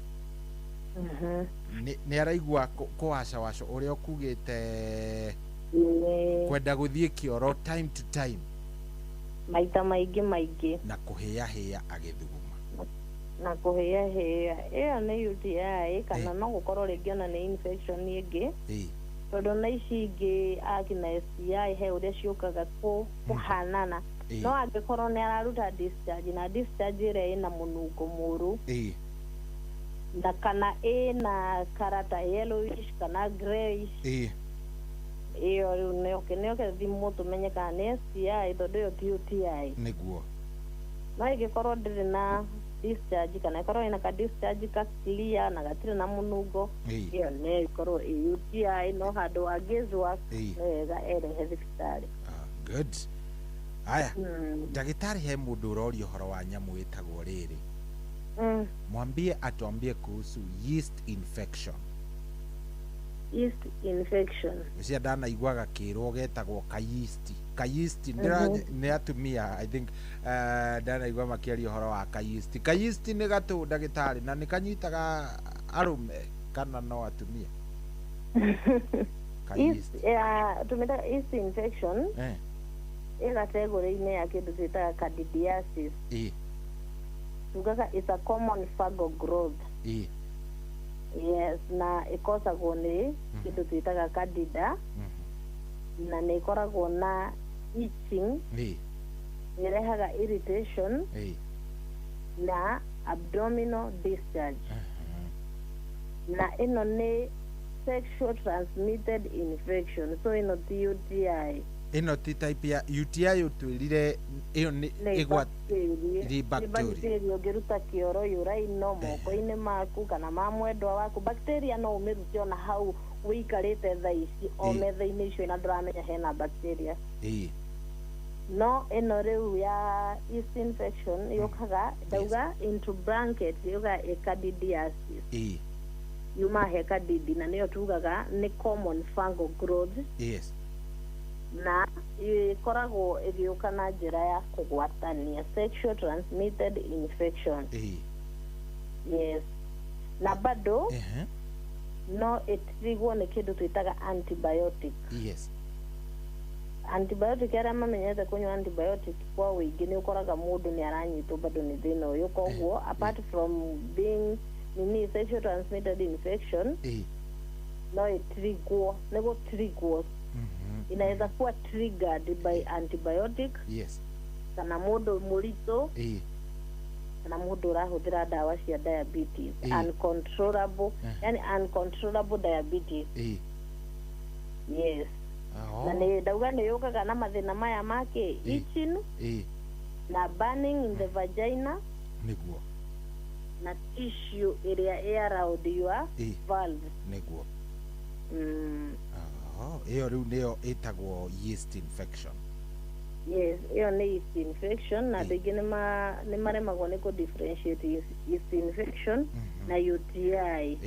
Nĩ araigua kũwacawacwo ũrĩa ũkugĩte kwenda gũthiĩ kĩoro time to time maita maingĩ na kũhĩahĩa agĩthuguma na kũhĩahĩa. Ĩyo nĩ UTI kana no gũkorwo rĩngĩ ona nĩ infection ĩngĩ tondũ na ici ingĩ akina STI he ũrĩa ciũkaga kũhanana no angĩkorwo nĩ araruta discharge na discharge ĩrĩa ĩna mũnungo mũru na kana ĩna karata yellowish kana grayish iyo rĩu nĩoke thimũ tũmenye kana nĩ STI tondũ ĩyo ti UTI. Nĩguo. No ĩngĩkorwo ndĩrĩ na discharge kana ĩkorwo ĩna ka discharge ka clear na gatirĩ na mũnungo iyo nĩ ĩkorwo UTI no handũ angĩzwa wega erehe thibitarĩ. Good. Aya, ndagĩtarĩ he mũndũ ũroria ũhoro wa nyamũ ĩtagwo rĩrĩ. Mwambie atuambie kuhusu yeast infection. Yeast infection. Cia ndanaiguaga kĩrwo getagwo kayisti. Kayisti nĩ atumia I think ndanaigua makĩaria ũhoro wa kayisti. Kayisti nĩ gatũ ndagĩtarĩ na nĩ kanyitaga arũme kana no atumia. Tumĩta yeast infection ĩgategũrĩ-inĩ ya kĩndũ twĩtaga candidiasis. Tugaga it's a common fungal growth. Yes, na ĩkosagwo nĩ kĩndũ twĩtaga candida na nĩ ĩkoragwo na itching ĩrehaga irritation na abdominal discharge na ĩno nĩ sexual transmitted infection, so ĩno ti UTI. Ĩno ti type ya UTI ũtwĩrire ĩyo nĩ bacteria ũngĩruta kĩoro yũra-ino moko-inĩ maku kana ma mwendwa waku. Bacteria no ũmĩrute ona hau wĩikarĩte thaa ici o metha-inĩ icio na ndũramenya hena bacteria. No ĩno rĩu ya yeast infection yũkaga ndauga into blanket yũkaga candidiasis. Yuma he candidi na nĩyo tugaga nĩ common fungal growth. Na ĩkoragwo ĩgĩũka na njĩra ya kũgwatania, sexual transmitted infection. Yes. Na bado no ĩtirigwo nĩ kĩndũ twĩtaga antibiotic. Antibiotic arĩa mamenyete kũnyua antibiotic kwa wĩingĩ nĩ ũkoraga mũndũ nĩ aranyitwo bado nĩ thĩna ũyũ. Koguo apart from being sexual transmitted infection no ĩtirigwo nĩ gũtirigwo inaweza kuwa triggered by antibiotic. Kana mũndũ mũritũ kana mũndũ ũrahũthĩra ndawa cia diabetes uncontrollable yani uncontrollable diabetes. Yes. Na nĩ ndauga nĩ yũkaga na mathĩna maya make itching na burning in the vagina nĩguo na tissue ĩrĩa ĩ around your valve nĩguo. Ĩyo rĩu nĩyo ĩtagwo yeast infection. Yes, ĩyo nĩ yeast infection na andũ aingĩ nĩ maremagwo nĩ kũ differentiate yeast infection na UTI.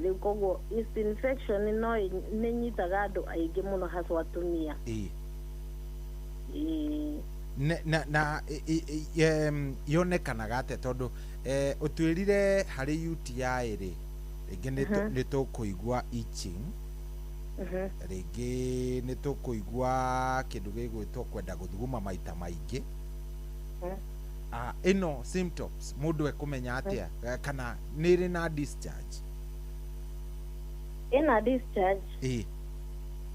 Riu koguo yeast infection no ninyitaga andu aingi muno haswa atumia. Na yonekanaga ate tondu utwirire hari UTI ri ringi ni tukuigua itching ringi ni tukuigua kindu gigwitwo kwenda guthuguma maita maingi ino symptoms mundu ekumenya atia kana niri na discharge ina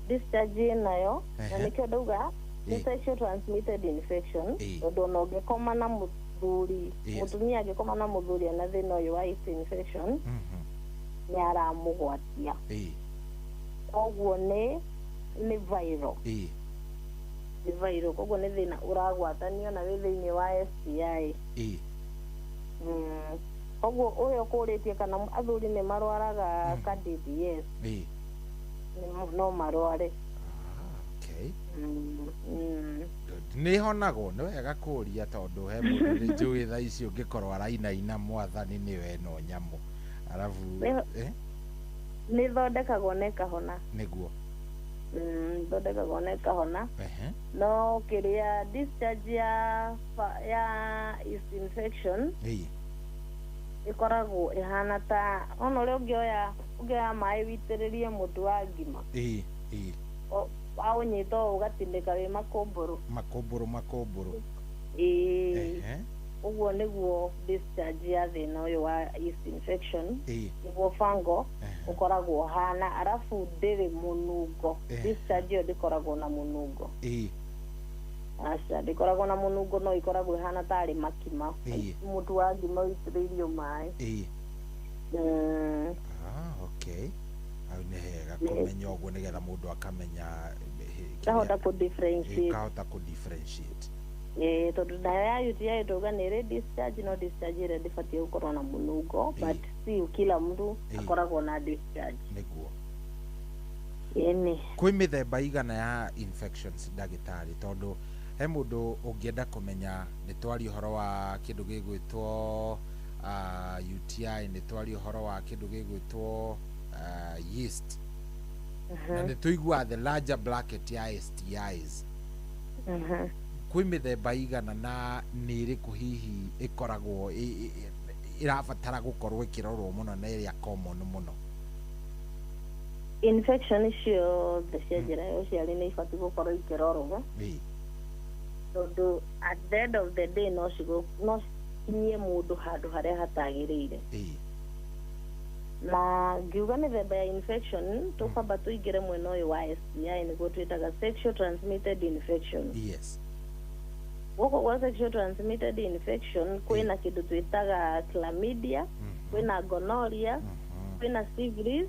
discharge nayo na nikio ndauga ni sexual transmitted infection tondu no ngikoma na muthuri mutumia angikoma na muthuri na thina uyu wa yeast infection ni aramugwatia koguo ni viral ni viral koguo ni thina uragwatanio na wi thiini wa STI koguo uyo kuritie kana athuri ni marwaraga DDS no marware nä honagwo nä wega kå ria tondå he må ndå nä njå ä tha icio ngä korwo arainaina mwathani nä we no nyamå arabu nä thondekagwo na ĩkahona nä guo thondekagwo na ĩkahona no kä rä a discharge ya yeast infection ĩkoragwo ĩhana ta ona ũrĩa ũngĩoya maĩ witĩrĩrie mũtu wa ngima waũnyita ũgatindĩka wĩ makũmbũrũ ũguo nĩguo discharge ya thĩna ũyũ wa yeast infection nĩguo fungal ũkoragwo hana arabu ndĩrĩ mũnungo discharge ĩyo ndĩkoragwo na mũnungo aca ndĩkoragwo na mũnungo no ĩkoragwo ĩhana tarĩ makima mũtu wa ngima witĩrĩirio maĩ au nä hega kåmenya å guo nä getha må ndå akamenya kahota kå differentiate tondå nayo ya UTI tauga nä rä discharge no discharge ĩrĩa ndĩbatiĩ gũkorwo na mũnungo but si kila mtu akoragwo na discharge nĩguo ĩnĩ kwĩ mĩthemba igana ya infections ndagĩtarĩ tondũ he mũndũ ũngĩenda kũmenya nĩ twaria ũhoro wa kĩndũ gĩgwĩtwo UTI nĩ twaria ũhoro wa kĩndũ gĩgwĩtwo yeast na nĩ tũigua the larger bracket ya STIs kwĩ mĩthemba igana na nĩ ĩrĩkũ hihi ĩkoragwo ĩrabatara gũkorwo ĩkĩrorwo mũno na ĩrĩa common mũno infection ciothe cia njĩra ya ũciari nĩ ibatiĩ gũkorwo ikĩrorwo tondũ at the end of the day no cikinyie mũndũ handũ harĩa hatagĩrĩire na ngiuga mĩthemba ya infection tũkwamba tũingĩre mwena ũyũ wa STI nĩguo twĩtaga sexual transmitted infection gũkũ gwa sexual transmitted infection kwĩna kĩndũ twĩtaga chlamydia kwĩna gonorrhea kwĩna syphilis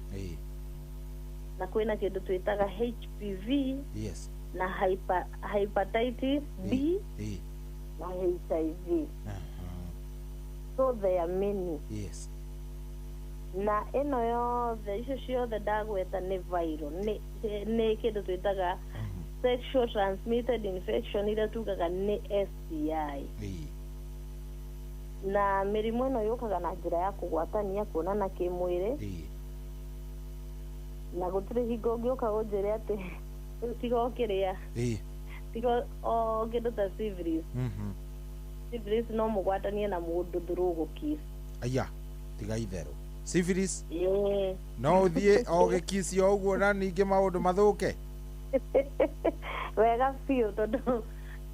na kwĩna kĩndũ twĩtaga HPV na hepatitis B na HIV so there are many na ĩno yothe icio ciothe ndagweta nĩ viral nĩ kĩndũ twĩtaga sexual transmitted infection iria tugaga nĩ STI na mĩrimũ ĩno yũkaga na njĩra ya kũgwatania kuonana kĩmwĩrĩ na gũtirĩ hingo ũngĩũka ũnjĩre atĩ tiga ũkĩrĩa tiga kĩndũ ta syphilis no mũgwatanie na mũndũ through kiss aya tiga itherũ syphilis no ũthiĩ o gĩkisi o ũguo na ningĩ maũndũ mathũke wega biũ tondũ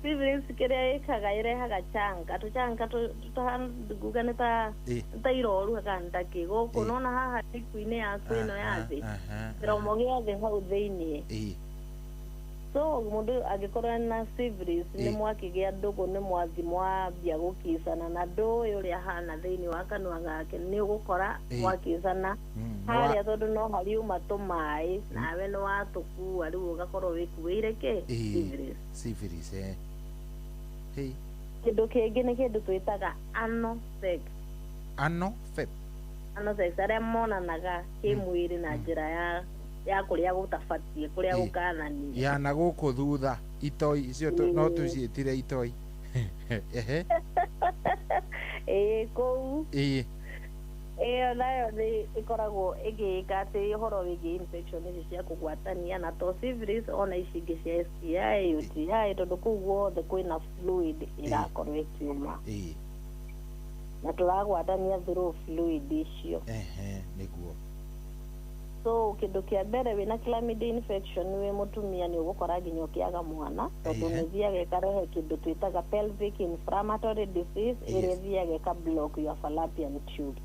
syphilis kĩrĩa ĩkaga ĩrehaga changa tũchanga nguga nĩ ta iroru kana ta kĩgũkũ nona haha ikuinĩ yaku ĩno ya thĩ kĩromo gĩa thĩ hau thĩinĩ so mũndũ angĩkorwo na syphilis nĩ mwakĩgĩa ndũgũ nĩ mwathi mwambia gũkisana na ndũĩ ũrĩa hana thĩinĩ wa kanua gake nĩ ũgũkora mwakisana harĩa tondũ no hariuma tũmaĩ nawe nĩ watũkua rĩu ũgakorwo wĩkuĩire syphilis kĩndũ kĩngĩ nĩ kĩndũ twĩtaga anal sex arĩa monanaga kĩmwĩrĩ na njĩra ya kũrĩa gũtabatiĩ kũrĩa gũkanania ya na gũkũ thutha itoi icio no tũciĩtire itoi kũu nayo nĩ ĩkoragwo ĩgĩka atĩ ũhoro wĩgiĩ infection ici cia kũgwatania na to syphilis ona ici ingĩ cia STI, UTI tondũ kũu guothe kwĩna fluid ĩrakorwo ĩkiuma na tũragwatania through fluid icio nĩguo. So kĩndũ kĩa mbere wĩna chlamydia infection wĩ mũtumia nĩ ũgũkora nginya ũkĩaga mwana tondũ nĩ thiaga ĩkarehe kĩndũ twĩtaga pelvic inflammatory disease ĩrĩa thiaga ĩka-block your fallopian tube.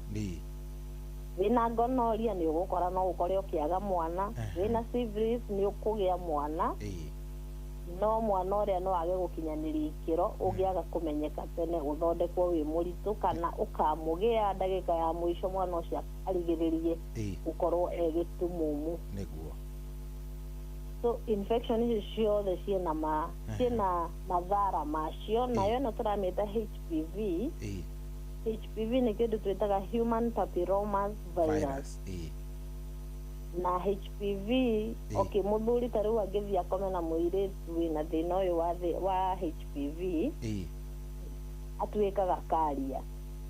Wĩna gonorrhea nĩ ũgũkora no ũkore ũkĩaga mwana. Wĩna syphilis nĩ ũkũgĩa mwana no mwana ũrĩa no age gũkinyanĩria ikĩro ũngĩaga kũmenyeka tene ũthondekwo wĩ mũritũ kana ũkamũgĩa ndagĩka ya mũico mwana ũcio arigĩrĩrie gũkorwo gĩtumumu nĩguo. So infection ici ciothe ciĩna mathara macio nayo ĩno tũramĩta HPV. HPV nĩ kĩndũ twĩtaga human papilloma virus. Na HPV mũthuri ta rĩu angĩthiĩ akome na mũirĩtu wĩna thĩna ũyũ wa HPV atuĩkaga carrier.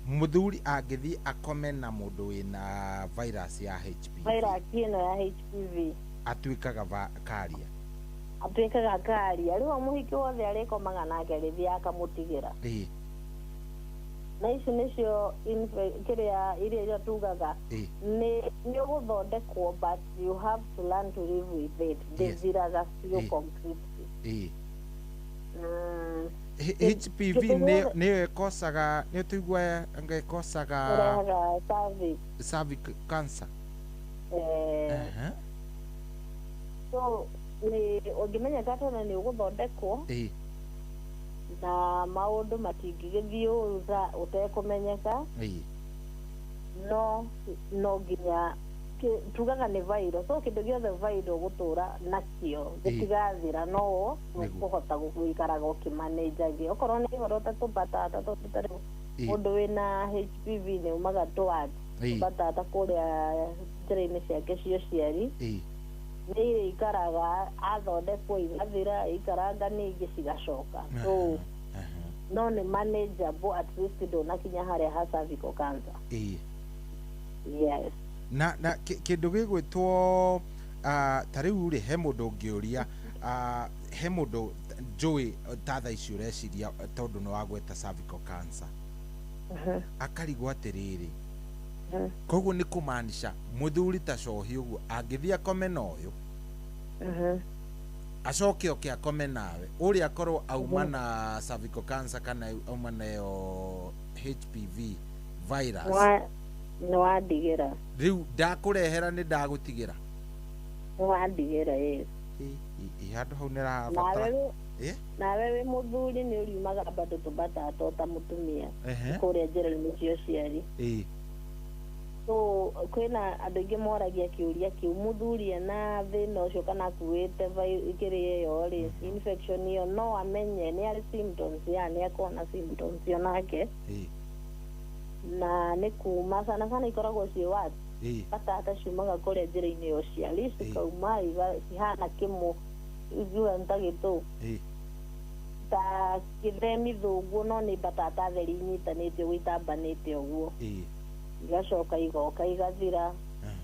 Mũthuri angĩthiĩ akome na mũndũ wĩna virus ya HPV, virus ĩno ya HPV atuĩkaga carrier. Atuĩkaga carrier. Rĩu mũhiki wothe arĩkomaga nake rĩrĩa akamũtigĩra. Na ici nĩcio iria tugaga nĩ ũgũthondekwo but you have to learn to live with it. Ndĩthiraga biũ completely. HPV nĩyo ĩkosaga nĩ tũigua ĩkosaga cervic cancer. So ũngĩmenyeka tondũ nĩ ũgũthondekwo na maũndũ matingĩgĩthiĩ ũtekũmenyeka no nginya tugaga nĩ virus. So kĩndũ gĩothe virus ũgũtũra nakĩo gĩtigathira no ũkũhota gũikaraga ũkĩmanĩnjagia okorwo nĩ ũhoro ta tũbatata tũtarĩ mũndũ wĩna HPV nĩ umaga tũbatata kũrĩa njĩra-inĩ ciake cia ũciari nĩ ikaraga athondekwo igathira ikaranga ningĩ cigacoka. So no nĩ manageable at least ndũnakinya harĩa ha cervical cancer. Yes. Na kĩndũ gĩgwĩtwo ta rĩu rĩ he mũndũ ũngĩũria he mũndũ njũĩ ta thaa ici ũreciria tondũ nĩ wagweta cervical cancer akarigwo atĩrĩrĩ koguo nĩ kũmaanisha mũthuri ta cohi ũguo angĩthiĩ akome na ũyũ acoke oke akome nawe ũrĩa akorwo auma na cervical cancer kana auma nayo HPV virus nĩ wandigĩra rĩu ndakũrehera nĩ ndagũtigĩra nĩ wandigĩra handũ hau nĩ rabatara nawe wĩ mũthuri nĩ ũriumaga bado tũbatata ta mũtumia kũrĩa njĩra-inĩ cia ũciari. So kwĩna andũ aingĩ moragia kĩũria kĩu mũthuri ena thĩna ũcio kana akuĩte kĩrĩa ĩyo rĩ infection ĩyo no amenye nĩ arĩ symptoms nĩ akona symptoms ĩyo nake na nĩ kuma sana sana ikoragwo ciĩ watu batata ciumaga kũrĩa njĩra-inĩ ya ũciari cikauma cihana kĩmũ iguo ntagĩtũ ta kĩthemithũguo no nĩ batata theri inyitanĩte ũguo itambanĩte ũguo igacoka igoka igathira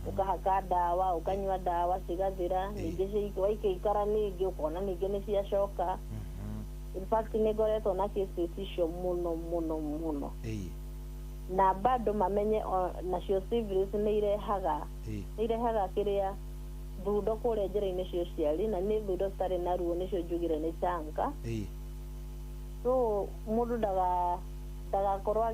ũkahaka ndawa ũkanyua ndawa cigathira ningĩ waikaikara ningĩ ũkona ningĩ nĩ ciacoka. In fact nĩ ngoretwo na cases icio mũno na bado mamenye nacio syphilis nĩ irehaga kĩrĩa thundo kũrĩa njĩra-inĩ cia ũciari na nĩ thundo citarĩ na ruo nĩcio njugire nĩ canka. So mũndũ ndagakorwo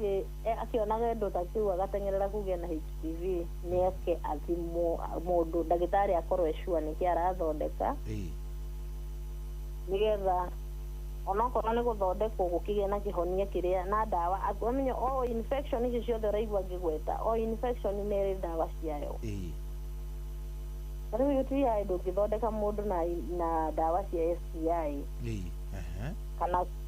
akĩonaga ũndũ ta kĩu agateng'erera kũgĩa na HPV nĩ eke athimwo mũndũ ndagĩtarĩ akorwo ecua nĩkĩ arathondeka nĩgetha onokorwo nĩ gũthondekwo gũkĩgĩa na kĩhonia kĩrĩa na ndawa amenye infection icio ciothe ũraigua ngĩgweta infection nĩ ĩrĩ ndawa ciayo. Rĩu UTI ndũngĩthondeka mũndũ na ndawa cia STI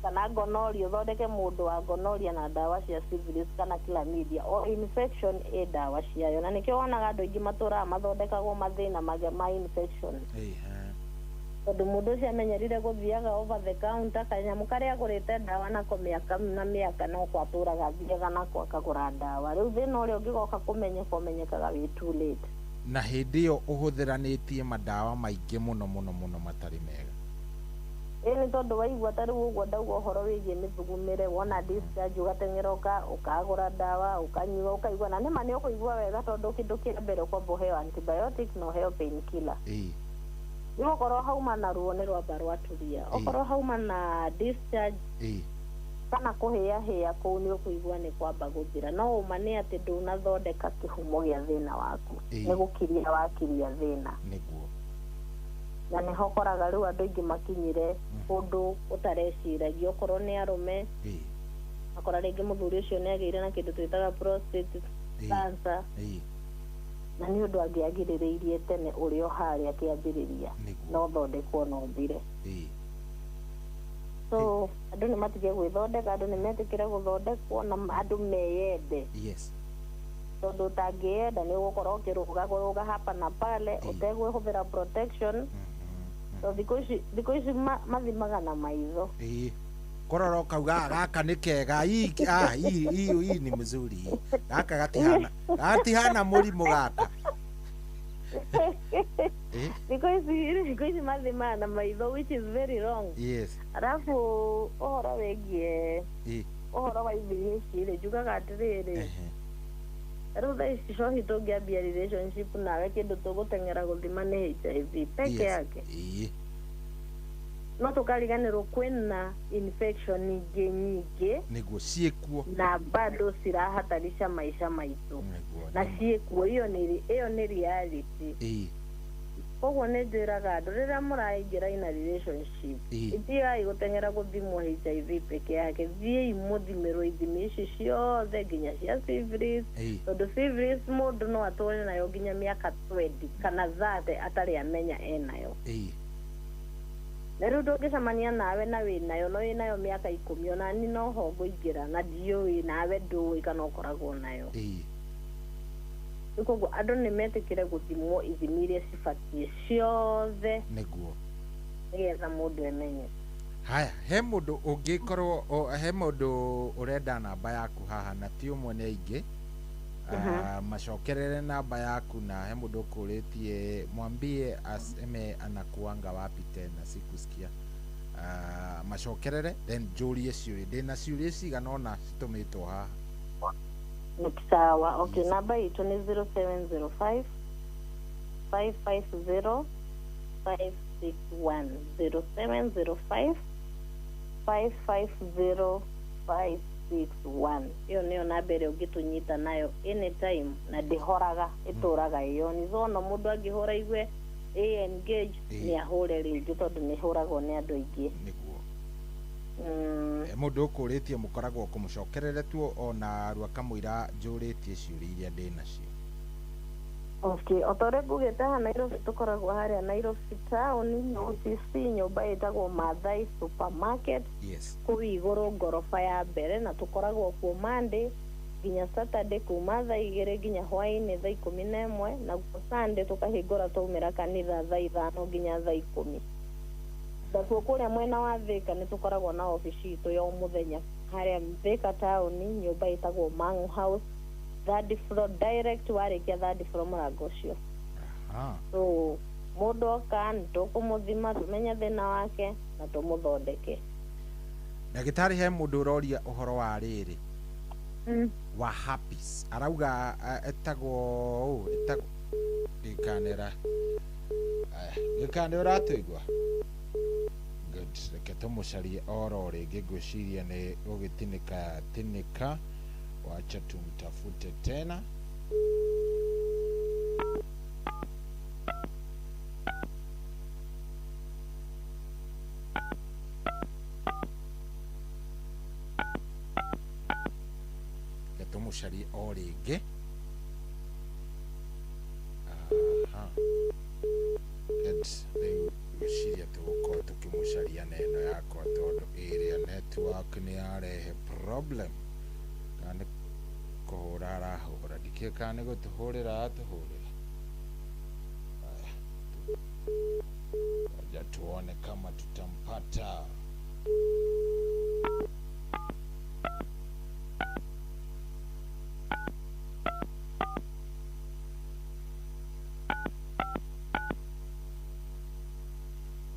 kana gonorrhea ũthondeke mũndũ wa gonorrhea na ndawa cia syphilis kana chlamydia infection ndawa ciayo na nĩkĩo wonaga andũ aingĩ matũraga mathondekagwo mathĩna ma infection tondu mundu ucio amenyerire guthiaga over the counter kanyamu karia agurite ndawa nako miaka na miaka no kwaturaga athiaga nako akagura ndawa riu thina uria ungigoka kumenyeka umenyekaga wi too late na hindi iyo uhuthiranitie madawa maingi muno matari mega ni tondu waigua tari uguo ndauga uhoro wigie mithugumire wona discharge ugatengeroka ukagura ndawa ukanyua ukaigua na nima ni ukuigua wega tondu kindu kia mbere ukwamba uheo antibiotic no heo painkiller Okorwo hauma na ruo ni rwamba rwaturia okorwo hauma na discharge kana kuhia kuu ni ukuigua ni kwamba guthira no uma ni ati ndunathondeka kihumo gia thina waku ni gukiria wakiria thina niguo na ni hokoraga riu andu ingi makinyire kundu utareciragia okorwo ni arume akora ringi muthuri ucio ni agire na kindu twitaga prostate cancer na ni undu angiagirireirie tene urio hari akiambiriria no thondekwo no thire so andu ni matige gwithondeka andu ni metikire guthondekwo na andu meyende tondu utangienda ni ugukorwo ukiruga hapa na pale utegwihũthĩra protection so thikũ ici mathimaga na maitho korora ukauga gaka ni kega hii ni mzuri gaka gatihana murimu gaka thikũ ici mathimaga na maitho which is very wrong arafu ũhoro wĩgiĩ ũhoro wa ici rĩ njugaga atĩrĩrĩ riu thaa ici cohi tũngĩambia relationship nawe kĩndũ tũgũteng'era gũthima nĩ HIV peke yake no tũkariganĩrwo kwĩna infection nyingĩ nĩguo ciĩkuo na bado cirahatarisha maisha maitũ na ciĩkuo ĩyo nĩ reality koguo nĩ njĩraga andũ rĩrĩa mũraingĩra ina relationship itigai gũteng'era gũthimwo HIV peke yake thiĩi mũthimĩrwo ithimi ici ciothe nginya cia syphilis tondũ syphilis mũndũ no atũre nayo nginya mĩaka 20 kana 30 atarĩ amenya enayo na rĩu ndũngĩcemania nawe na wĩnayo no wĩnayo mĩaka 10 onani noho ngũingĩra na ndiũĩ nawe ndũĩ kana ũkoragwo nayo koguo andũ nĩ metĩkire gũthimwo ithimi iria cibatiĩ ciothe nĩguo nĩgetha mũndũ emenye haya he mũndũ ũngĩkorwo he mũndũ ũrenda namba yaku haha na ti ũmwe nĩ aingĩ macokerere namba yaku na he mũndũ ũkũrĩtie mwambie aseme anakuanga wapi tena sikusikia macokerere then njũrie ciũria ndĩna ciũria cigana ona citũmĩtwo haha sawa okay namba itu ni 0705 550 561 0705 550 561 iyo niyo namba ĩrĩa ũngĩtũnyita nayo anytime na ndĩhoraga ĩtũraga iyo ni zono mũndũ angĩhora igue engage ni ahũre rĩngĩ tondũ nĩ hũragwo nĩ andũ aingĩ mũndũ ũkũrĩtie mũkoragwo kũmũcokerere tu ona rwa kamũira njũrĩtie ciũria iria ndĩ nacio okay otore ngugĩte ha Nairobi tũkoragwo harĩa Nairobi town OCC nyũmba ĩtagwo Maathai Supermarket kũu igũrũ ngorofa ya mbere na tũkoragwo kuo Monday nginya Saturday kuma thaa 2 nginya hwaĩ-inĩ thaa 11 na Sunday tũkahingũra twaumĩra kanitha thaa 5 nginya thaa 10 Ndakuo kũrĩa mwena wa Thika nĩ tũkoragwo na ofici itũ ya mũthenya harĩa Thika town nyũmba ĩtagwo Mangu House third floor direct warĩkia third floor mũrango ũcio so mũndũ oka nĩtũkũmũthima tũmenye thĩna wake na tũmũthondeke ndagĩtarĩ he mũndũ ũroria ũhoro wa rĩrĩ wa herpes arauga etagwo gĩkanĩra ũratũigua good reke tũmũcarie oro rĩngĩ ngwĩciria nĩ gũgĩtinĩka wacha tumtafute tena tumucarie o rĩngĩ rĩu gwĩciria tũgũkorwo tũkĩmũcaria na ĩno yakwa tondũ ĩrĩa network nĩ yarehe problem kana kuhura arahura ndikĩũĩ kana nĩ gũtũhũrĩra aratũhũrĩra aja tuone tuone kama tutampata.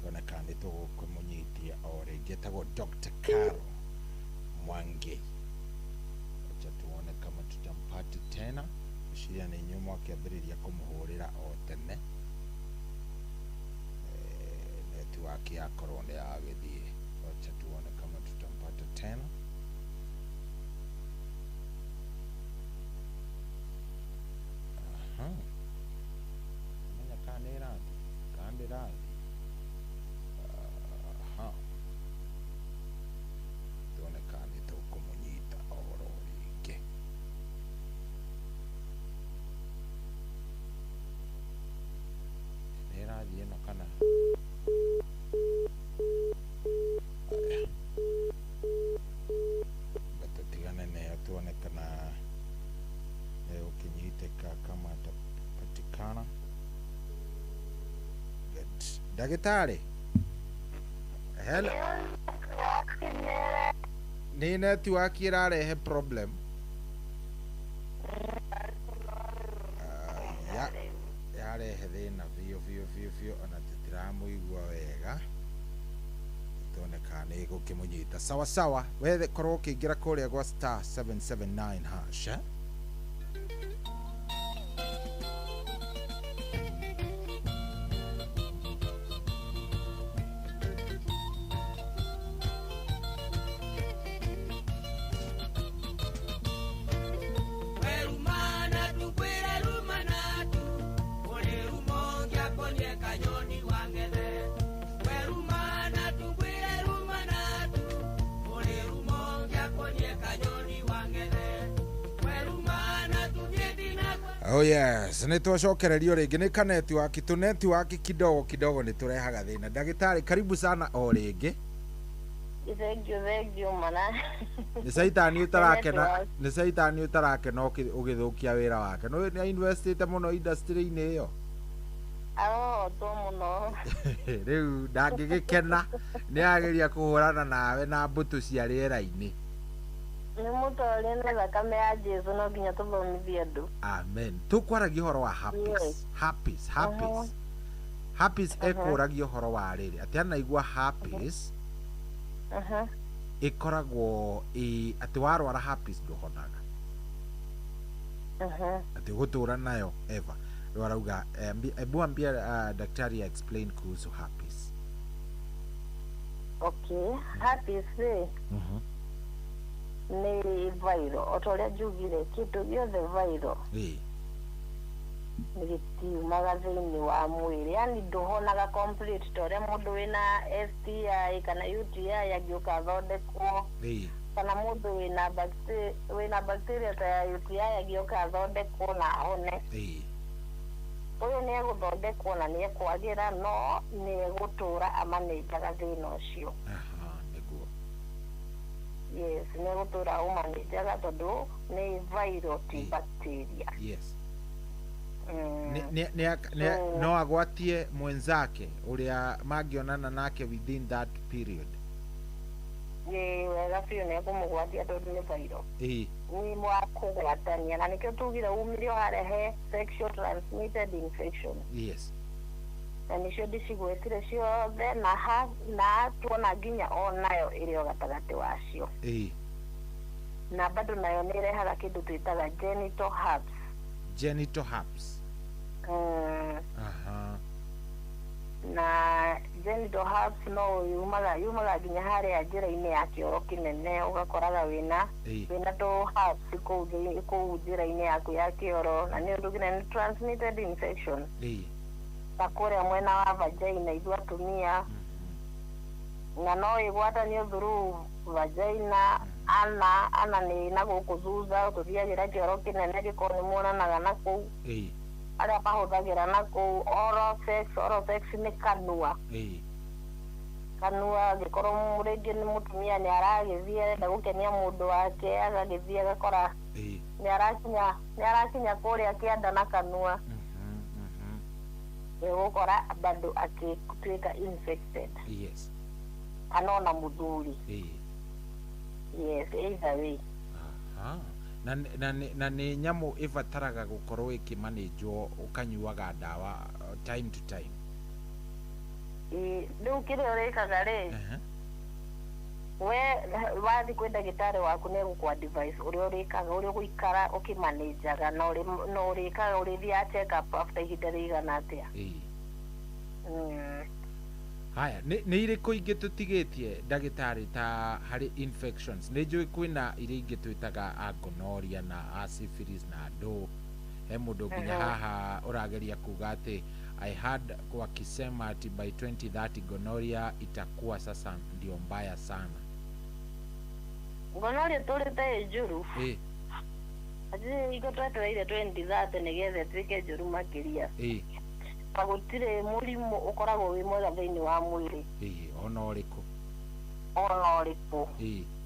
Tuone kandi tukumũnyitia o rĩngĩ tagwo Dr. Carol Mwangi. Acha tuone kama tutampata tena. Cia nĩ nyuma akĩambĩrĩria kũmũhũrĩra o tene. Netiwaki yakorwo nĩ yagĩthiĩ. Acha tuone kama tutampata tena. Menya kana nĩ ĩrathi. Kana ndĩrathi. Tuone kana nĩ tũkũmũnyita o ro rĩngĩ. Nĩ ĩrathiĩ ĩno kana tutigane nayo tuone kana ũkĩnyitĩka kama atapatikana. Good. Ndagĩtarĩ, hello. Nĩ network ĩrarehe problem. Yarehe thĩna biũ ona tũtiramũigua wega. Tuone kana nĩ gũkĩmũnyita. Sawa sawa, wethe korwo ũkĩingĩra kũrĩa gwa star 779 hash. Oh yes, nĩ twacokererio rĩngĩ nĩ kanetiwaki tũnetiwaki kidogo nĩ tũrehaga thĩna. Ndagĩtarĩ, karibu sana o rĩngĩ. Thank you mana. Nĩ caitani ũtarakena ũgĩthũkia wĩra wake. Nĩ investĩte mũno industry-inĩ ĩyo. To mũno. Rĩu ndangĩgĩkena nĩ ageria kũhũrana nawe na mbũtũ cia rĩera-inĩ. Nĩ mũtũũria na thakame ya Jesu no nginya tũthomithie andũ. Amen. Tũkwaragia ũhoro wa Happy's ekũragia ũhoro wa rĩrĩ. Atĩ anaigua Happy's ĩkoragwo atĩ warwara Happy's ndũhonaga. Atĩ gũtũũra nayo ever. Warauga ebu ambia daktari explain kuhusu Happy's. Okay, Happy's nĩ viral. O ta ũrĩa njugire kĩndũ gĩothe viral nĩ gĩtiumaga thĩinĩ wa mwĩrĩ, yani ndũhonaga complete ta ũrĩa mũndũ wĩna STI kana UTI angĩũka athondekwo, kana mũndũ wĩna bacteria ta ya UTI angĩũka athondekwo na ahone. Ũyũ nĩ egũthondekwo na nĩ ekwagĩra, no nĩ egũtũũra amanĩnjaga thĩna ũcio. Yes, nĩ egũtũũra ũmanĩnjaga tondũ nĩ viral ti bacteria. Yes. No agwatie mwenzake ũrĩa mangĩonana nake within that period. Wega biũ nĩ ekũmũgwatia tondũ nĩ viral. Nĩ wa kũgwatania, na nĩkĩo tugire umire harehe sexual transmitted infection. Yes. Na nĩcio ndicigwĩtire ciothe na tuona nginya o nayo ĩrĩ o gatagatĩ wacio. Na bado nayo nĩ ĩrehaga kĩndũ twĩtaga genital herpes. Genital herpes. Na genital herpes no yumaga nginya harĩa njĩra-inĩ ya kĩoro kĩnene, ũgakoraga wĩna tũ herpes kũu njĩra-inĩ yaku ya kĩoro, na nĩ ũndũ nginya nĩ transmitted infection. Ta kũrĩa mwena wa vagina ithuĩ atumia, na no ĩgwatanio through vagina, ana nĩ na gũkũ thutha tũthiagĩra kĩoro kĩnene gĩkorwo nĩ muonanaga na kũu. Arĩa mahũthagĩra na kũu oral sex nĩ kanua. Kanua angĩkorwo rĩngĩ nĩ mũtumia nĩ aragĩthiĩ arenda gũkenia mũndũ wake, agagĩthiĩ agakora nĩ arakinya kũrĩa kĩanda na kanua. gukora bado akituika infected. Yes. Anona muthuri. Yes, either way. Aha. Na nĩ nyamũ ĩbataraga gũkorwo ĩkĩmanĩjwo ũkanyuaga ndawa time to time. Rĩu kĩrĩa ũrĩkaga rĩ, we wathi kwĩ ndagĩtarĩ waku nĩ egũkũ-advise ũrĩa ũrĩkaga, ũrĩa ũgũikara ũkĩmanajaga na ũrĩkaga ũrĩthiaga check up after ihinda rĩigana atĩa. Haya, nĩ irĩkũ ingĩ tũtigĩtie ndagĩtarĩ ta harĩ infections? Nĩ njũĩ kwĩna iria ingĩ twĩtaga gonorrhea na syphilis na ndũ. He mũndũ nginya haha ũrageria kuga atĩ I heard wakisema ati by 2030 gonorrhea itakuwa sasa ndio mbaya sana. Gonorrhea tũrĩte njũru. Ati iko twetereire 2030 nĩgetha ĩtuĩke njũru makĩria. Gũtirĩ mũrimũ ũkoragwo wĩ mwega thĩinĩ wa mwĩrĩ. Ona ũrĩkũ. Ona ũrĩkũ.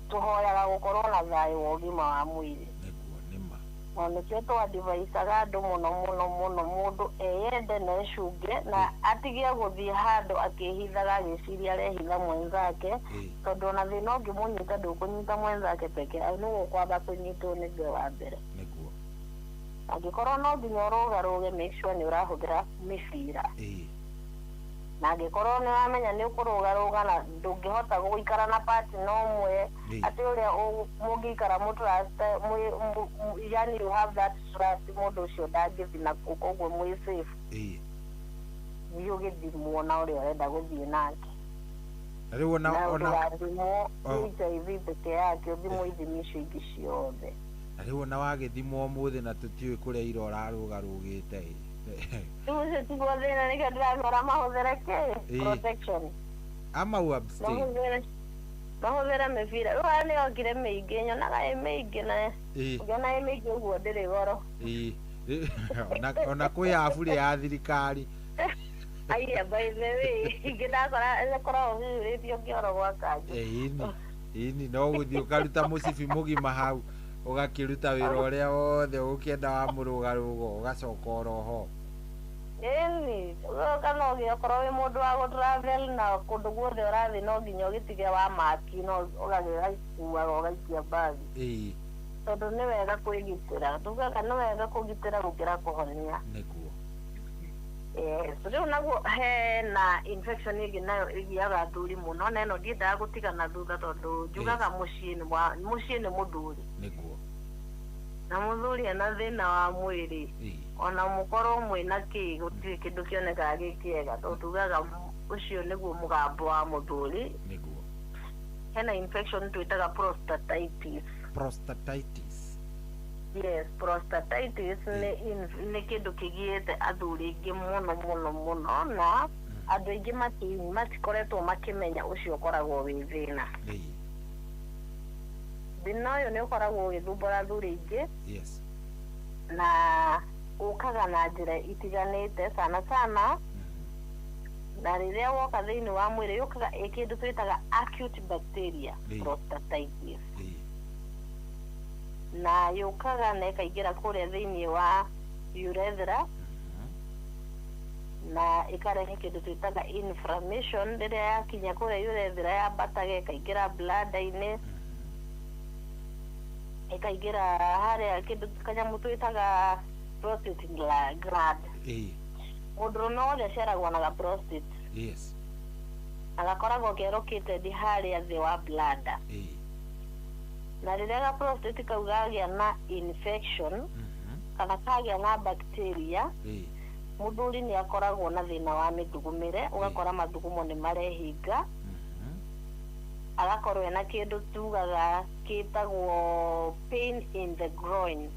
Tũhoyaga gũkorwo na thayũ wa ũgima wa mwĩrĩ. Na nĩkĩo tũ-advisaga andũ mũno mũndũ eyende na ecunge na atige gũthiĩ handũ akĩhithaga agĩciria arehitha mwenzake, tondũ ona thĩna ũngĩmũnyita ndũkũnyita mwenzake peke, nĩguo kwamba kũnyitwo nĩ we wa mbere. Angĩkorwo no nginya ũrũgarũge, make sure nĩ ũrahũthĩra mĩbira. Na angĩkorwo nĩ wamenya nĩ ũkũrũgarũga na ndũngĩhota gũikara na partner ũmwe, atĩ ũrĩa mũngĩikara mũtrust, yani you have that trust, mũndũ ũcio ndangĩthiĩ na koguo mwĩ safe. Nĩ ũgĩthimwo na ũrĩa ũrenda gũthiĩ nake. Rĩu ona thimwo HIV peke yake, ũthimwo ithimi icio ingĩ ciothe. Na rĩu ona wagĩthimwo ũmũthĩ na tũtiũĩ kũrĩa ira ũrarũgarũgĩte. Tuuze tiguo thĩna nĩkĩo ndĩramera mahũthĩre kĩ? Protection. Ama u-abstain. Mahũthĩre mĩbira. Rĩu aya nĩyokire mĩingĩ, nyonaga ĩ mĩingĩ na ngĩona ĩ mĩingĩ ũguo ndĩrĩ goro. Ona kwĩ aburi ya thirikari. Aya, by the way, ingĩ ndakora ĩkoragwo hihurĩtio kĩoro gwa kanjũ. Ini no gũthiĩ ũkaruta mũcibi mũgima hau, ũgakĩruta wĩra ũrĩa wothe ũkĩenda wa mũrũgarũgo, ũgacoka oroho. Kana ũgĩkorwo wĩ mũndũ wa gũ-travel na kũndũ guothe ũrathiĩ no nginya ũgĩtige wa maki, no ũgagĩkuaga ũgaikia mbagi. Tondũ nĩ wega kwĩgitĩra, tugaga nĩ wega kũgitĩra gũkĩra kũhonia. Rĩu naguo hena infection ĩngĩ nayo ĩgiaga athuri mũno, na ĩno ndiendaga gũtigana thutha tondũ njugaga mũciĩ nĩ mũthuri. Na mũthuri ena thĩna wa mwĩrĩ, ona mũkorwo mwĩna kĩ, gũtirĩ kĩndũ kĩonekaga gĩ kĩega, tondũ tugaga ũcio nĩguo mũgambo wa mũthuri. Hena infection twĩtaga prostatitis. Prostatitis. Yes, prostatitis nĩ kĩndũ kĩgiĩte athuri aingĩ mũno na andũ aingĩ matikoretwo makĩmenya ũcio ũkoragwo wĩ thĩna. Thĩna ũyũ nĩ ũkoragwo ũgĩthumbũra athuri aingĩ na ũkaga na njĩra itiganĩte sana na rĩrĩa woka thĩinĩ wa mwĩrĩ yũkaga kĩndũ twĩtaga acute bacteria prostatitis. Na yũkaga na ĩkaingĩra kũrĩa thĩinĩ wa urethra na ĩkarehe kĩndũ twĩtaga inflammation. Rĩrĩa yakinya kũrĩa urethra yambataga ĩkaingĩra bladder-inĩ, ĩkaingĩra harĩa kĩndũ kanyamũ twĩtaga prostate gland. Mũndũrũme wothe aciaragwo na prostate. Agakoragwo kerũkĩte harĩa thĩ wa bladder. Na rĩrĩa prostate kau gagĩa na infection kana kagĩa na bacteria, mũthuri nĩ akoragwo na thĩna wa mĩthugumĩre, ũgakora mathugumo nĩ marehinga, agakorwo ena kĩndũ tugaga kĩtagwo pain in the groin,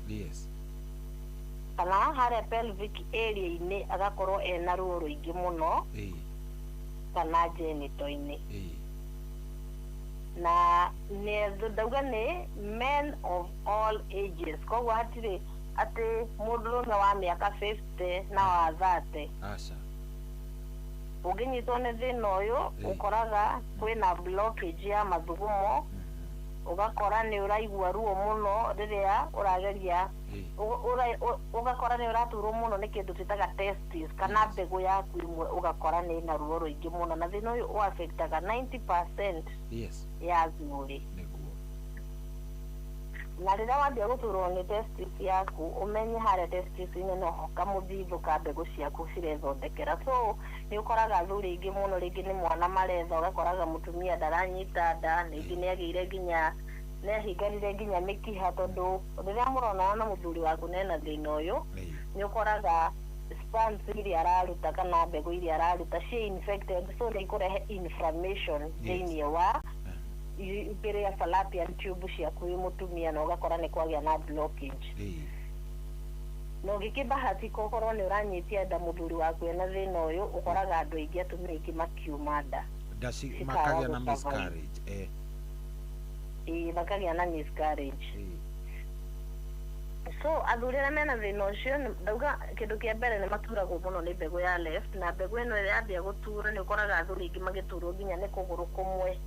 kana harĩa pelvic area-inĩ agakorwo ena ruo rũingĩ mũno, kana genital-inĩ. Na ndauga nĩ men of all ages, koguo hatirĩ atĩ mũndũrũme wa mĩaka 50 na wa 30 ũngĩnyitwo nĩ thĩna ũyũ, ũkoraga kwĩna blockage ya mathugumo ugakora ni uraigua ruo muno riria urageria ugakora ni uraturwo muno ni kindu twitaga testis kana mbegu yaku imwe ugakora ni na ruo ruingi muno na thina uyu affectaga 90% ya athuri na rĩrĩa wambia gũturwo nĩ testis yaku umenye harĩa testis-inĩ noho kamũthithũ ka mbegũ ciaku cirethondekera so nĩ ũkoraga athuri aingĩ mũno rĩngĩ nĩ mwana maretha ũgakoraga mũtumia ndaranyita nda rĩngĩ nĩagĩire nginya nĩahinganire nginya mĩkiha tondũ rĩrĩa mũronana na mũthuri waku nena thĩna ũyũ nĩ ũkoraga sperms iria araruta kana mbegũ iria araruta ciĩ infected so nĩ ikũrehe inflammation thĩinĩ wa ikiria fallopian tube ciaku mutumia na ugakora ni kwagĩa na blockage no gikibahati kokorwo ni uranyitia nda muthuri waku ena thina uyu ukoraga andu aingi atumia aingi makiuma nda makagĩa na miscarriage makagĩa na miscarriage so athuri arĩa mena thina ucio ndauga kindu kia mbere ni maturagwo muno ni mbegũ ya left na mbegũ ĩno ĩrĩa yambia gutura ni ukoraga athuri aingi magiturwo nginya ni kũgũrũ kũmwe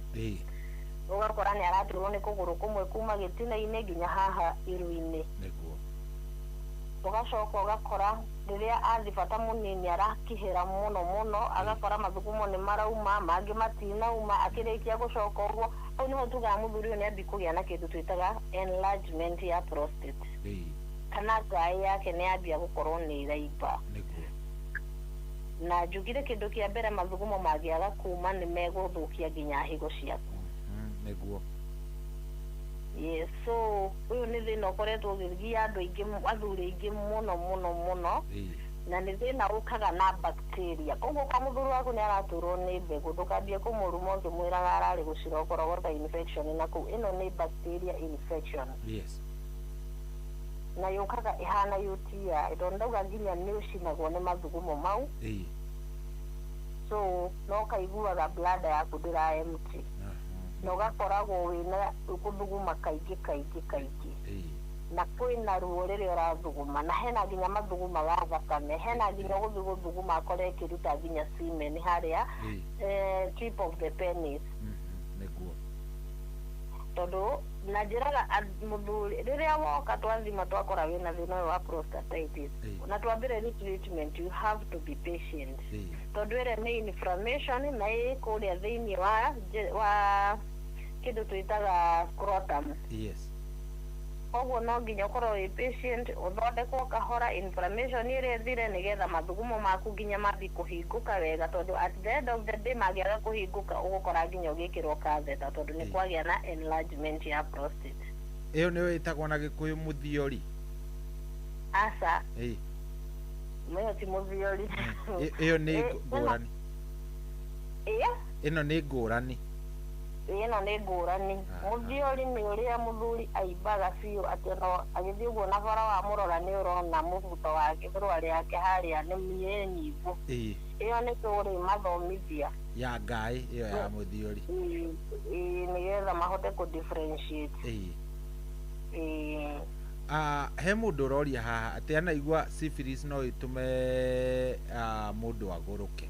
ugakora ni araturwo ni kũgũrũ kũmwe kuma gĩtina-inĩ nginya haha iru-inĩ ugacoka ugakora rĩrĩa athi bata mũnini arakihĩra mũno agakora mathugumo nĩ marauma mangĩ matinauma akĩrĩkia gũcoka ũguo hau nĩho tugaga mũthuri ũyũ nĩambi kũgĩa na kĩndũ twĩtaga enlargement ya prostate kana ngaĩ yake nĩyambia gũkorwo nĩ iraimba na njugire kĩndũ kĩa mbere mathugumo mangĩaga kuma nĩ megũthũkia nginya higo ciaku neguo so uyu ni thina ukoretwo ũgĩgia andũ aingĩ athuri aingĩ mũno na nĩ thina ũkaga na bacteria koguo kwa mũthuri waku nĩ araturwo nĩ mbegũ ndũkambie kũmũruma ũkĩmwĩraga ararĩ gũcira ũkorogota infection na kũu ĩno nĩ bacteria infection na yũkaga ĩhana UTI tondũ ndauga nginya nĩ ũcinagwo nĩ mathugumo mau so no kaiguaga bladder yaku ndĩra empty na ũgakoragwo wĩna gũthuguma kaingĩ na kwĩna ruo rĩrĩa ũrathuguma na hena nginya mathuguma ga thakame hena nginya gũthuguma akore ĩkĩruta nginya semen harĩa tip of the penis tondũ na njĩraga mũthuri rĩrĩa woka twathima twakora wĩna thĩna ũyũ wa prostatitis na twambĩrĩria treatment you have to be patient tondũ ĩrĩa nĩ inflammation na ĩ kũrĩa thĩinĩ wa kĩndũ twĩtaga scrotum koguo no nginya ũkorwo wĩ patient ũthondekwo kahora inflammation ĩrĩa ĩthire nĩgetha mathugumo maku nginya mathi kũhingũka wega tondũ at the end of the day mangĩaga kũhingũka ũgũkora nginya ũgĩkĩrwo catheter tondũ nĩ kwagĩa na enlargement ya prostate ĩyo nĩyo ĩtagwo na Gĩkũyũ mũthiori aca ĩyo ti mũthiori ĩyo nĩ ngũrani ĩno nĩ ngũrani ĩno nĩ ngũrani mũthiori nĩ ũrĩa mũthuri aimbaga biũ atĩ no agĩthiĩ ũguo na bara wa mũrora nĩ ũrona mũbuto wake rware yake harĩa nĩ nyimbu ĩyo nĩ tũrĩ mathomithia ya ngaĩ ĩyo ya mũthiori nĩgetha mahote kũ differentiate he mũndũ ũroria haha atĩ anaigua syphilis no ĩtũme mũndũ agũrũke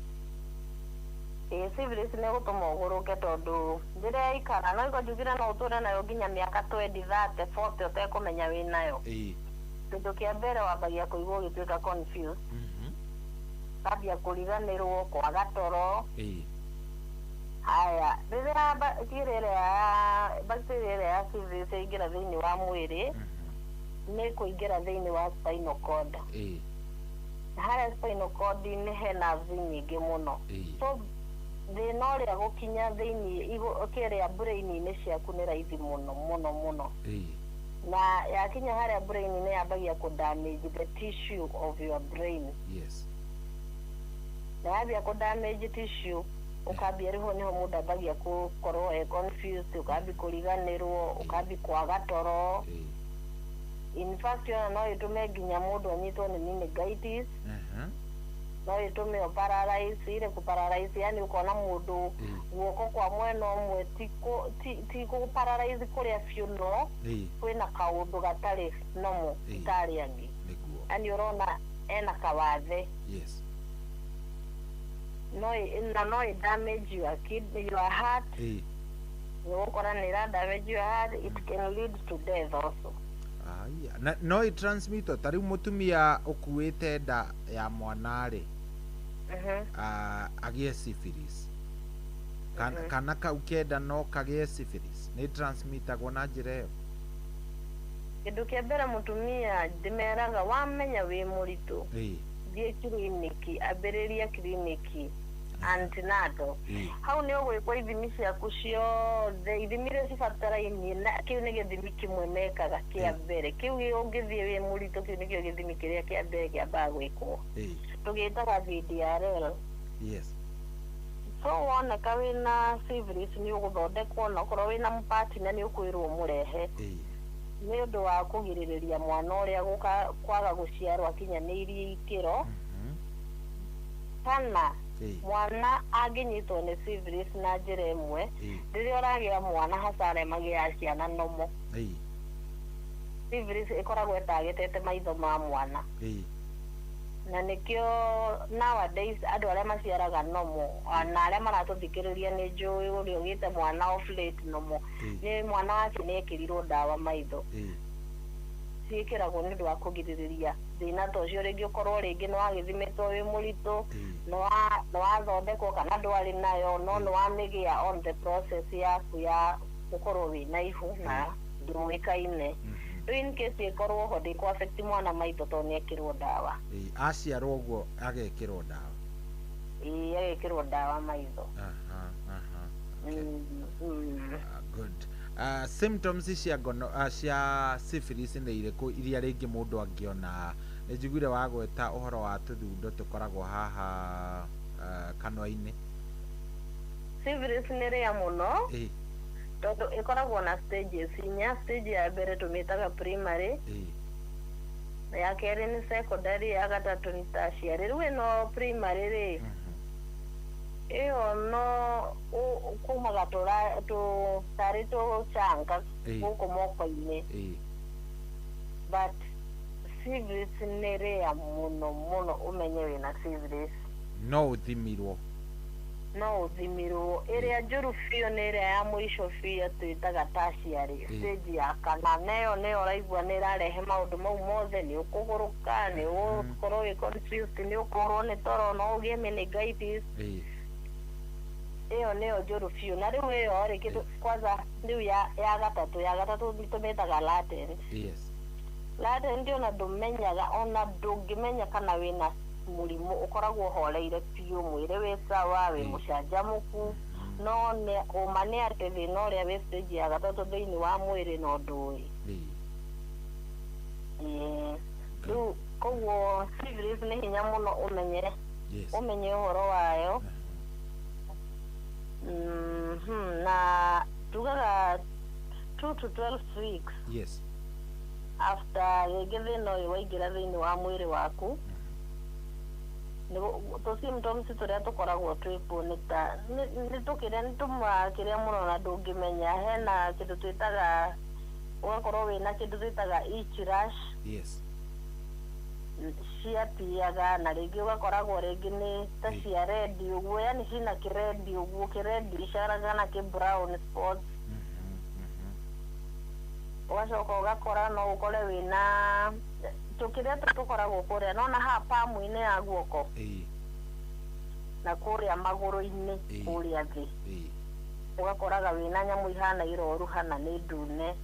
syphilis nĩ gũtũma ũgũrũke tondũ rĩrĩa ikara no ikajugire no ũtũre nayo nginya mĩaka 20 30 40 ũtekũmenya wĩ nayo kĩndũ kĩa mbere wambagia kũigua ũgĩtuĩka confused wambia kũriganĩrwo kwaga toro haya rĩrĩa bacteria ĩrĩa ya syphilis ĩingĩra thĩinĩ wa mwĩrĩ nĩ kũingĩra thĩinĩ wa spinal cord harĩa spinal cord-inĩ he nerves nyingĩ mũno so thĩna ũrĩa gũkinya thĩinĩ kĩrĩa brain-inĩ ciaku nĩ raithi mũno na yakinya harĩa brain-inĩ yambagia kũ damage the tissue of your brain na yambia kũ damage tissue ũkambia rĩho nĩho mũndũ ambagia gũkorwo confused ũkambi kũriganĩrwo ũkambi kwaga toro in fact no ĩtũme nginya mũndũ anyitwo nĩ meningitis no ĩtũme paralyze ile kuparalyze yani ukona mũndũ guoko kwa mwena ũmwe ti paralyze kũrĩa biũ no kwĩna kaũndũ gatarĩ nomo itarĩ angĩ yani ũrona ena kawathe no damage your kidney your heart Ukora nira damage your heart, it can lead to death also. Aya, no i transmit tari mutumia ukuite nda ya mwanari. Agie syphilis. Kana ka ukenda no kagie syphilis. Ni transmitagwo na njira iyo. Kindu kia mbere mutumia ndimeraga wamenya wi muritu. Thie kiriniki, ambiriria kiriniki. Antenatal. Hau ni ugwikwa ithimi ciaku ciothe ithimi iria cibatarainie na kiu ni githimi kimwe mekaga kia mbere kiu ungithie wi muritu kiu nikio githimi kiria kia mbere kiambaga gwikwo tugitaga VDRL. Yes. So woneka wina syphilis ni uguthondekwo na ukorwo wina partner ni ukwirwo murehe ni undu wa kugiririria mwana uria kwaga guciarwo akinyaniirie ikiro kana mwana anginyitwo ni syphilis na njira imwe riria uragia mwana hasara magia ciana nomo. Syphilis ikoragwo etagitete maitho ma mwana na nikio nowadays andu aria maciaraga nomo na aria maratuthikiriria ni njui uria ugite mwana off late nomo ni mwana wake ni ekirirwo ndawa maitho ciikiragwo ni ndu wa kugiririria thina ta ucio ringi ukorwo ringi ni wagithimitwo wi muritu no wathondekwo kana ndwari nayo no ni wamigia on the process yaku ya gukorwo wina ihu na ndumuikaine. In case ikorwo ho ndiko affect mwana maitho to ni ekirwo ndawa. Aciarwo uguo agekirwo ndawa. Agekirwo ndawa maitho. Good. Symptoms cia gono cia syphilis ni iriku iria ringi mundu angiona ni njiguire wagweta uhoro wa tuthundo tukoragwo haha kanwa-ini. Syphilis ni ria muno tondu ikoragwo na stages inya. Stage ya mbere tumitaga primary, ya keri ni secondary, ya gatatu ni tertiary. Riu ino primary ri iyo no kumaga tari changa guku moko-ini but syphilis ni ria muno muno umenye wina syphilis no uthimirwo iria njuru fio ni iria ya muico fio twitaga tertiary stage ya kana neyo ni uraigua ni irarehe maundu mau mothe ni ukuguruka ni ukorwo wi confused ni ukorwo ni toro no ugie meningitis iyo niyo njuru fio na riu iyo ri kindu kwanza riu ya gatatu tumitaga latent. Latent ndio na ndumenyaga ona ndungimenya kana wina murimu ukoragwo horeire piu mwire wi sawa wi mucanjamuku no ne umane ati thina uria wi stage ya gatatu thiini wa mwiri no ndui. Riu koguo syphilis ni hinya muno umenye uhoro wayo. Na tugaga 2 to 12 weeks. Yes. After thina uyu waingira thiini wa mwiri waku to symptoms turia tukoragwo twipo ni ta ni tukire ni tumakiria muno na ndungimenya hena kindu twitaga ugakorwo wina kindu twitaga itch rash. Yes. Ciatiaga na ringi ugakoragwo ringi ni ta cia red uguo yani cina kiredi uguo kiredi icaraga na ki brown spots. Ugacoka ugakora no ukore wina tukiria tukoragwo kuria nona ha pamu-ini ya guoko na kuria maguru-ini kuria thi ugakoraga wina nyamu ihana iroru hana ni ndune.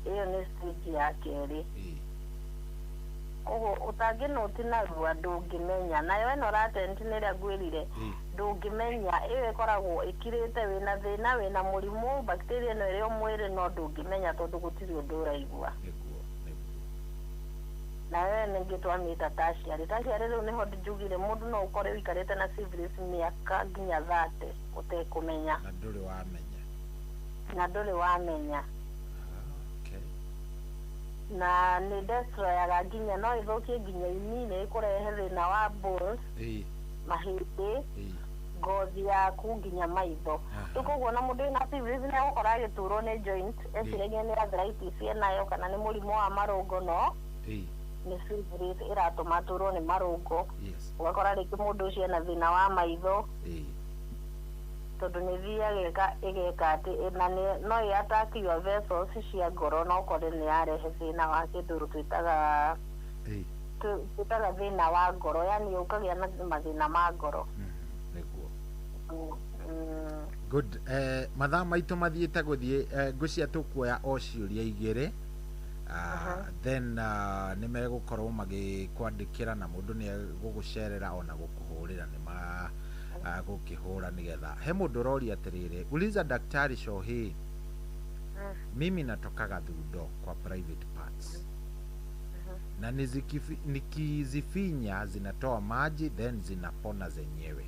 Iyo ni stage ya keri. Koguo utanginoti na ruo ndungimenya nayo ino latent ni ria ngwirire ndungimenya iyo ikoragwo ikirite wina thina wina murimu bacteria ino iri mwiri no ndungimenya tondu gutiri undu uraigua. Na wewe ningi twamita tertiary riu niho njugire mundu no ukore wikarite na syphilis miaka nginya 30 utekumenya na nduri wamenya. Na ni destroyaga nginya no ithukie nginya ini ni ikurehe thina wa bones mahindi ngothi yaku nginya maitho. Tukoguo na mundu ina syphilis ni agukora agiturwo ni joint eciragia ni arthritis enayo kana ni murimu wa marungo no ni syphilis iratuma turwo ni marungo. Ugakora riki mundu ucio ena thina wa maitho tondu ni thia igeka ati na no yataki your vessels cia ngoro no kore ni arehe thina wa kiduru twitaga twitaga thina wa ngoro yani ukagia na mathina ma ngoro niguo good mathaa maitu mathiite guthie ngucia tukuoya o ciuria igiri then ni megukorwo magikwandikira na mundu ni gugucerera ona gukuhurira ni ma gukihura nigetha he mundu roria atiriri uliza daktari Shohi mimi natokaga thundo kwa private parts na nikizifinya zinatoa maji then zinapona zenyewe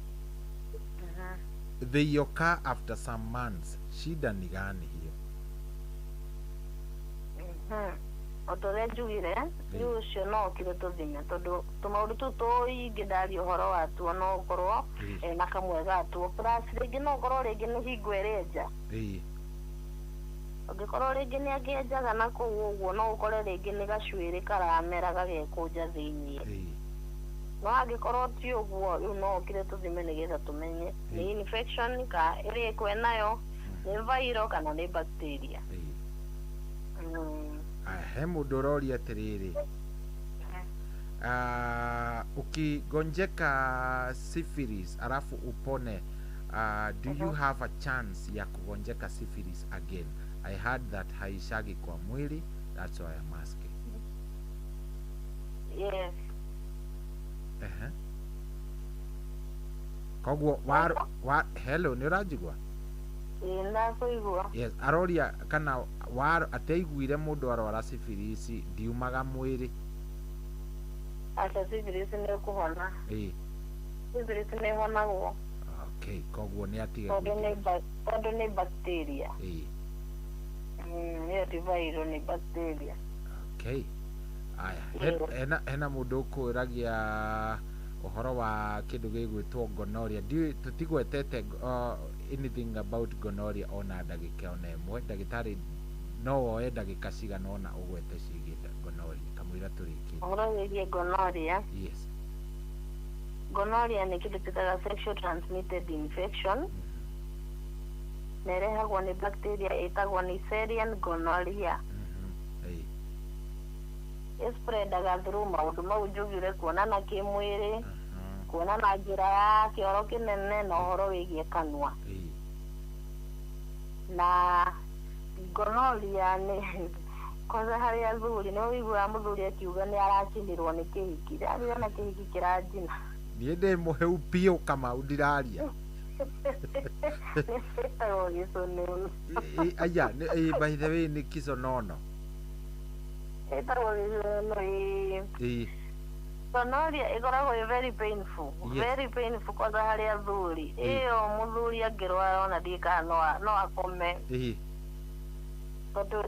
they occur after some months. Shida ni gani hiyo? Otore njugire yu cio no kire tuthime tondu tumaundu tu tuingi ndari uhoro watu no korwo na kamwe gatu plus ringi no korwo ringi ni hingo irenja ungikorwo ringi ni angienjaga na kuu uguo no ukore ringi ni gacwiri karamera gagekunja thiini no angikorwo ti uguo riu no kire tuthime nigetha tumenye ni infection ka iri kwenayo ni viral kana ni bacteria he mundu roria atiriri ukigonjeka syphilis alafu upone do you have a chance ya kugonjeka syphilis again? I heard that haishagi kwa mwili, that's why I'm asking. Yes. Kogwo hello ni urajigwa? Yes, aroria kana ateiguire mundu arwara syphilis ndiumaga mwiri. Ata syphilis ni kuhona. Syphilis ni honagwo. Okay, kogwo ni atiga. Tondu ni bacteria. Ni viral ni bacteria. Okay. Aya, hena mundu kwiragia uhoro wa kindu gigwitwo gonorrhea. Tutigwetete anything about gonorrhea ona ndagika ona imwe. Ndagitari no woe ndagika cigana ona ugwete cigida gonorrhea kamwira turiki. Uhoro wigie gonorrhea? Yes. Gonorrhea ni kindu twitaga sexual transmitted infection. Nerehagwo ni bacteria itagwo Neisseria gonorrhea. Spreadaga through maundu mau njugire kuonana kimwiri, kuonana njira ya kioro kinene na uhoro wigie kanua. Na gonorrhea ni kwanza hari athuri no wigua muthuri akiuga ni aracinirwo ni kihiki rĩrĩa na kihiki kirajina niĩ ndĩ mũheu piũ kama ndiraria aya by the way ni kisonono gonorrhea ikoragwo very painful, very painful kwanza hari athuri iyo muthuri angirwara ona ndikana no akome tondu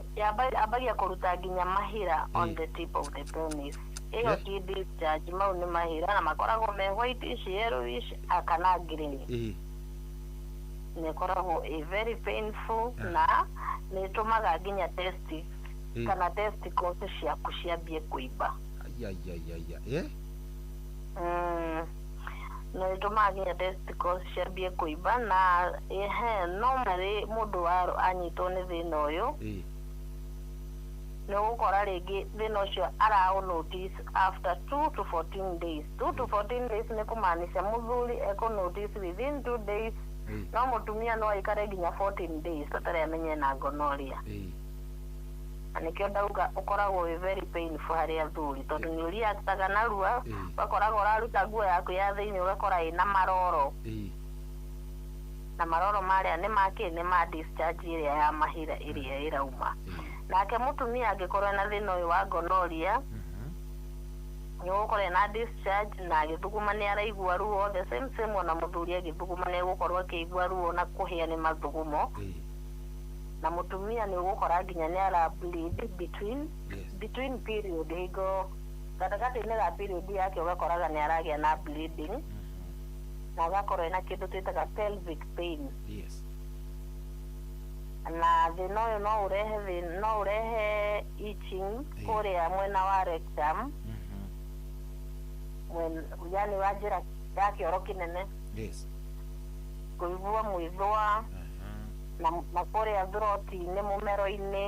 ambagia kuruta nginya mahira on the tip of the penis. Iyo ki discharge mau ni mahira na makoragwo me white yellowish akana green. Ni koragwo very painful na ni tumaga nginya testi kana testicles ciaku ciambie kuimba. No tumaga nginya testicles ciambie kuimba na normally mundu waro anyitwo ni thina uyu no gukora ringi thina ucio ara notice after 2 to 14 days. 2 to 14 days ni kumaanisha muthuri eko notice within 2 days no mutumia no aikare nginya 14 days atari amenye na gonorrhea. Nikio ndauga ukoragwo very painful hari athuri tondu ni uri ataga na rua bakoragwo raruta nguo yaku ya thiini ugakora ina maroro na maroro maria ni make ni ma discharge iria ya mahira iria irauma. Nake mutumia angikorwo na thina uyu wa gonorrhea ni gukora na discharge na agithuguma ni araigua ruo the same ona muthuri agithuguma ni gukorwo akigua ruo na kuhia ni mathugumo na mutumia ni gukora nginya ni ara bleed between period higo katakati ni ga period yake ugakoraga ni aragia na bleeding na agakorwo na kindu twitaga pelvic pain. Na thina uyu no urehe itching kuria mwena wa rectum yani wa njira ya kioro kinene kuigua mwithwa na kũrĩa throat-inĩ mũmero-inĩ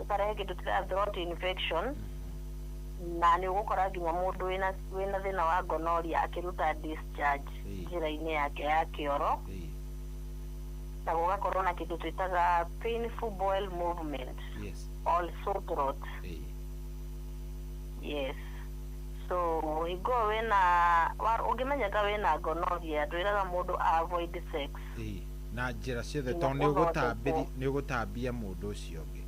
ũkarehe kĩndũ kĩrĩa throat infection na nĩ ũgũkora nginya mũndũ wĩna thĩna wa gonorrhea akĩruta discharge njĩra-inĩ yake ya kĩoro na gũgakorwo na kĩndũ twĩtaga painful bowel movement also throat yes so hingo ũngĩmenyeka wĩna gonorrhea twĩraga mũndũ avoid sex na njĩra ciothe tondũ nĩ ũgũtambia mũndũ ũcio ũngĩ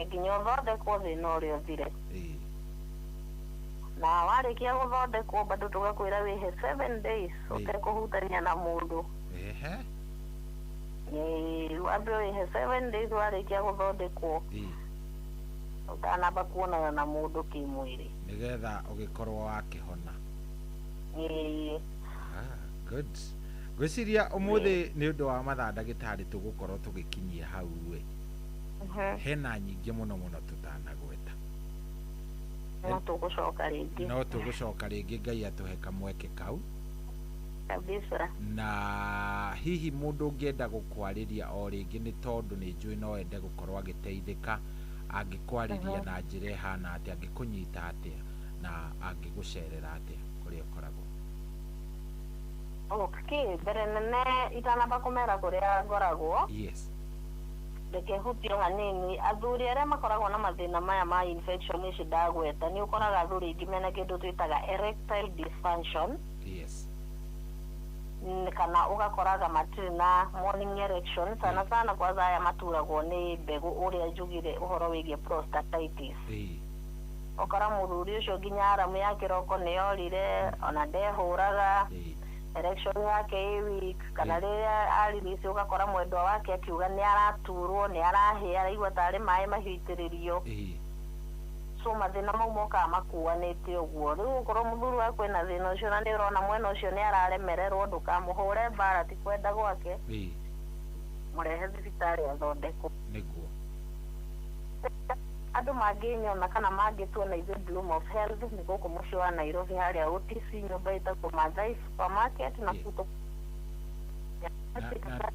nginya ũthondekwo thĩna ũrĩa ũthire na warĩkia gũthondekwo bado tũgakwĩra wĩhe 7 days ũtekũhutania na mũndũ wambe wĩhe 7 days warĩkia gũthondekwo ũtanamba kuonana na mũndũ kĩmwĩrĩ nĩgetha ũgĩkorwo wakĩhona good gwĩciria ũmũthĩ nĩ ũndũ wa mathaa ndagĩtarĩ tũgũkorwo tũgĩkinyia hau we hena nyingĩ mũno tũtanagweta no tũgũcoka rĩngĩ Ngai atũhe kamweke kau na hihi mũndũ ũngĩenda gũkwarĩria o rĩngĩ nĩ tondũ nĩ njũĩ no ende gũkorwo agĩteithĩka angĩkwarĩria na njĩra ĩhana atĩa angĩkũnyita atĩa na angĩgũcerera atĩa kũrĩa ũkoragwo mbere nene itanamba kũmera kũrĩa ngoragwo reke hutio hanini athuri arĩa makoragwo na mathĩna maya ma infection ici ndagweta nĩ ũkoraga athuri aingĩ mena kĩndũ twĩtaga erectile dysfunction kana ũgakoraga matirĩ na morning erection sana kwanza aya maturagwo nĩ mbegũ ũrĩa njugire ũhoro wĩgiĩ prostatitis ũkora mũthuri ũcio nginya aramu ya kĩroko nĩyorire ona ndehũraga erection yake ĩ weak kana rĩrĩa aririci ũgakora mwendwa wake akiuga nĩ araturwo nĩ arahĩa araigua tarĩ maĩ mahiũitĩrĩrio so mathĩna mau mokaga makuanĩte ũguo rĩu ũkorwo mũthuri waku ena thĩna ũcio na nĩ ũrona mwena ũcio nĩ araremererwo ndũkamũhũre mbara ti kwenda gwake mũrehe thibitarĩ athondekwo andũ mangĩnyona kana mangĩtuona ithuĩ Bloom of Health nĩ gũkũ mũciĩ wa Nairobi harĩa OTC nyũmba ĩtagwo Maathai Supermarket na kuto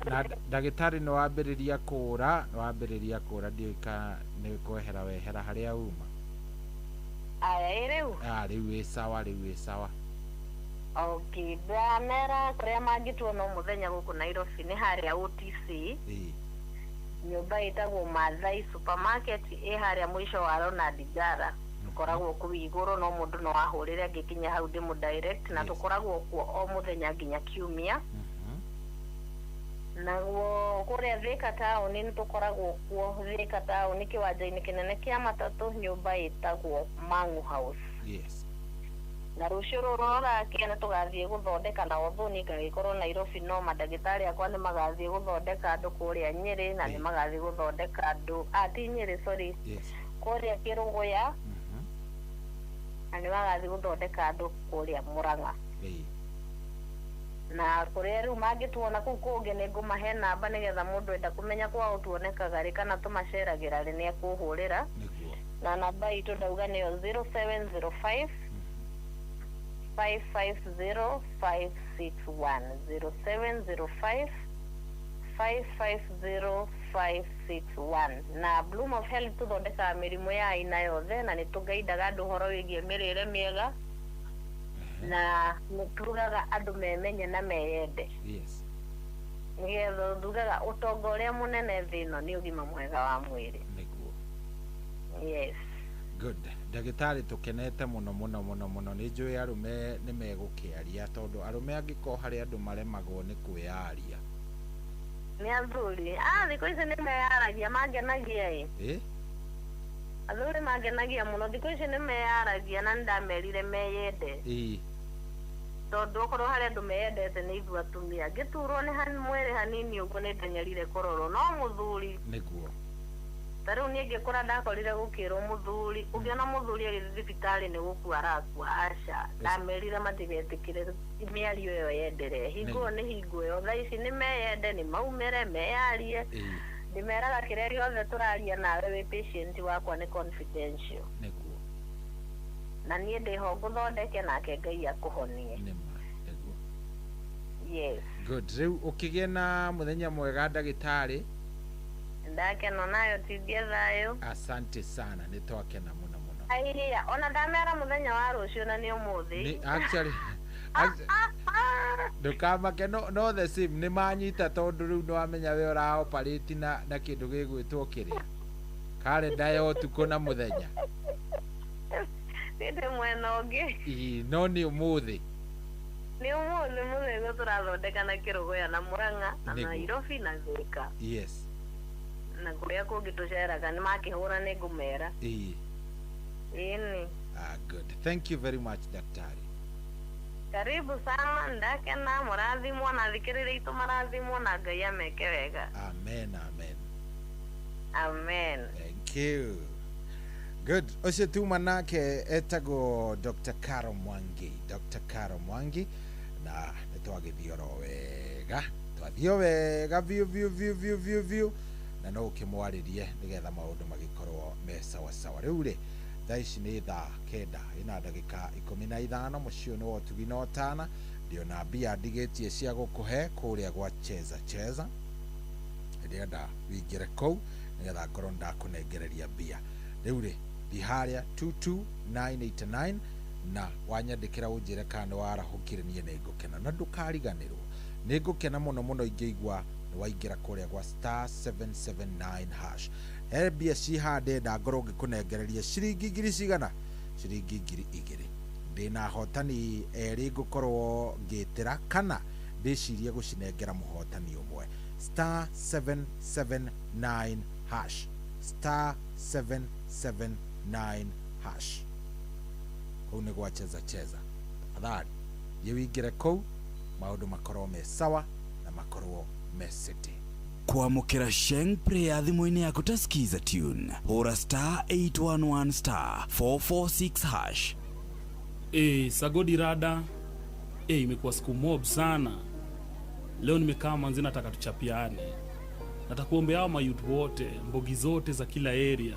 na ndagĩtarĩ nĩ wambĩrĩria kũũra ndiũĩ nĩ kwehera wehera harĩa uma rĩu wĩ sawa okay ndamera kũrĩa mangĩtuona mũthenya gũkũ Nairobi nĩ harĩa OTC nyũmba ĩtagwo Maathai Supermarket ĩ harĩa mũico wa Ronald Ngara tũkoragwo kũu igũrũ no mũndũ no ahũrĩre angĩkinya hau ndĩmũ direct na tũkoragwo kuo o mũthenya nginya kiumia naguo kũrĩa Thika Town nĩ tũkoragwo kuo Thika Town kĩwanja-inĩ kĩnene kĩa matatũ nyũmba ĩtagwo Mang'u House na rũciũ rũrorake nĩ tũgathiĩ gũthondeka na ũthuni ngagĩkorwo Nairobi no mandagĩtarĩ akwa nĩ magathiĩ gũthondeka andũ kũrĩa Nyĩrĩ na nĩ magathiĩ gũthondeka andũ ti Nyĩrĩ sorry kũrĩa Kĩrũgũya na nĩ magathiĩ gũthondeka andũ kũrĩa Mũrang'a na kũrĩa rĩu mangĩtuona kũu kũngĩ nĩ ngũmahe namba nĩgetha mũndũ enda kũmenya kwao tuonekaga rĩ kana tũmaceragĩra rĩ nĩ ekũhũrĩra na namba itũ ndauga nĩyo 0705 550 561 0705 550 561 na Bloom of Health tũthondekaga mĩrimũ ya aina yothe na nĩ tũgaidaga andũ ũhoro wĩgiĩ mĩrĩre mĩega na nĩ tugaga andũ memenye na meyende nĩgetha tugaga ũtonga ũrĩa mũnene thĩ ĩno nĩ ũgima mwega wa mwĩrĩ good ndagĩtarĩ tũkenete mũno nĩ njũĩ arũme nĩ megũkĩaria tondũ arũme angĩkorwo harĩ andũ maremagwo nĩ kwĩyaria nĩ athuri thikũ ici nĩ meyaragia mangenagia athuri mangenagia mũno thikũ ici nĩ meyaragia na nĩndamerire meyende tondũ okorwo harĩ andũ meyendete nĩ ithuĩ atumia ngĩturwo nĩ mwĩrĩ hanini ũguo nĩ ndenyerire kũrorwo no mũthuri nĩguo tarĩu niĩ ngĩkũra ndakorire gũkĩrwo mũthuri ũngĩona mũthuri agĩthiĩ thibitarĩ nĩ gũkua arakua aca ndamerire matigetĩkĩre mĩario ĩyo yendere hingo nĩ hingo ĩyo thaa ici nĩ meyende nĩ maumĩre meyarie ndĩmeraga kĩrĩa gĩothe tũraria nawe wĩ patient wakwa nĩ confidential na niĩ ndĩho ngũthondeke nake Ngai akũhonie Yes. Good. Riu ukigia na muthenya mwega ndagitari. Ndakena nayo tidie thayo. Asante sana, nitwakena muno muno. Aiya, ona ndamera muthenya wa rucio na ni umuthi. Actually ndukamake no the same ni manyita tondu riu no amenya we ora operate na kindu gigwitwo kiria kalenda yo tuko na muthenya Tete mwena ungi no ni umuthi muthenya turathondeka na Kirugoya na Murang'a na Nairobi na Thika. Yes. Na kuria kungi tuceraga ni makihura ni ngumera. Ini. Good. Thank you very much daktari. Karibu sana, ndakena murathimwo na thikirire itu marathimwo na Ngai ameke wega. Amen, amen. Amen. Thank you. Good. Ose tu manake etago Dr. Caro Mwangi. Dr. Caro Mwangi na nitwagithioro wega. Twathio wega view na no ukimwaririe nigetha maundu magikorwo me sawa sawa. Riu ri thaici nĩ thaa kenda ina ndagĩka 15 mũciĩ nĩ wotugi na ũtana ndio na mbia ndigĩtie cia gũkũhe kũrĩa gwa cheza ndĩrenda wĩingĩre kũu nĩgetha ngorwo ndakũnengereria mbia. Rĩu rĩ thi harĩa 22989 na wanyandĩkĩra ũnjĩre kana warahũkire niĩ nĩngũkena na ndũkariganĩrwo. Nĩngũkena mũno ingĩigua nĩ waingĩra kũrĩa gwa *779#. Mbia cihande na ngorwo ngĩkũnengereria ciringi ngiri cigana, ciringi ngiri 2. Ndĩna hotani erĩ ngũkorwo ngĩtĩra kana ndĩcirie gũcinengera mũhotani ũmwe. *779#. *779#. Kũu nĩ gwa cheza. Athari thiĩ wĩingĩre kũu maũndũ makorwo me sawa na makorwo me city. Kwamukira Sheng Prayer thimũ-inĩ yaku ta skiza tune hũra *811*446#. Sagodi rada imekuwa siku mob sana. Leo nimekaa manzi nataka tuchapiane. Natakuombea hao mayouth wote, mbogi zote za kila area.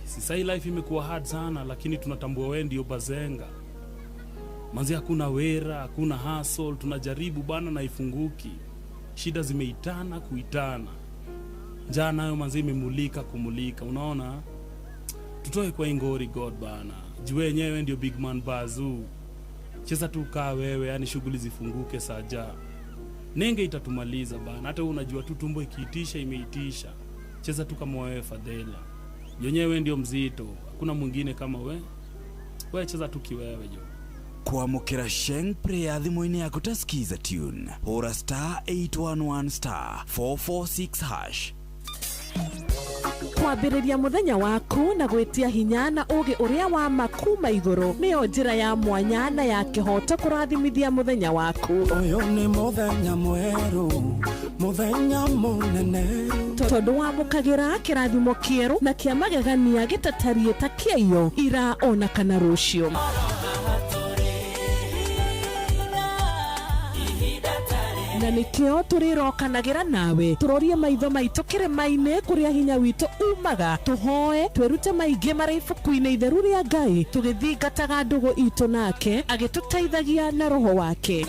Sasa hii life imekuwa hard sana lakini tunatambua wewe ndio bazenga. Manzi hakuna wera, hakuna hustle, tunajaribu bana na ifunguki. Shida zimeitana kuitana. Njaa nayo manzi imemulika kumulika. Unaona? Tutoe kwa ingori God bana. Jue yenyewe ndio big man Bazoo. Cheza tu kaa wewe, yani shughuli zifunguke saja. Nenge itatumaliza bana. Hata unajua tu tumbo ikiitisha imeitisha. Cheza tu kama wewe Fadela. Yenyewe ndio mzito. Hakuna mwingine kama wewe. Wewe cheza tu kiwewe jo. Kwamukira Sheng Prayer thimũ-inĩ yaku ta skiza tune hũra *811*446#. Kwambĩrĩria mũthenya waku na gwĩtia hinya na ũgĩ ũrĩa wa makuma igũrũ nĩyo njĩra ya mwanya na ya kĩhoto kũrathimithia mũthenya waku. Ũyũ nĩ mũthenya mwerũ, mũthenya mũnene, tondũ wamũkagĩra kĩrathimo kĩerũ na kĩa magegania gĩtatariĩ ta kĩayo ira ona kana rũciũ. Na nikio turirokanagĩra nawe turorie maitho maitũ kĩrĩma-inĩ kũrĩa hinya witũ umaga tuhoe twĩrute maingĩ marĩ ibuku-inĩ itheru rĩa Ngai tũgĩthingataga ndũgũ itũ nake agĩtũteithagia na roho wake.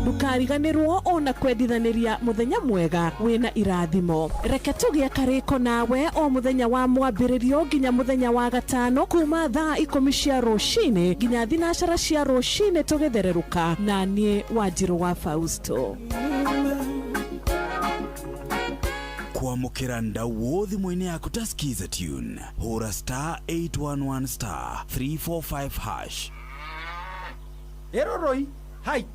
Ndukariganĩrwo ona kwendithanĩria mũthenya mwega wĩna irathimo. Reke tũgĩe karĩko nawe o mũthenya wa mwambĩrĩrio nginya mũthenya wa gatano kuma thaa 10 cia rũcinĩ nginya thinacara cia rũcinĩ tũgĩthererũka na niĩ Wanjirũ wa Fausto. Kwamukira ndau thimũ-inĩ yaku ta skiza tune hũra *811*345#. Eroroi, hai.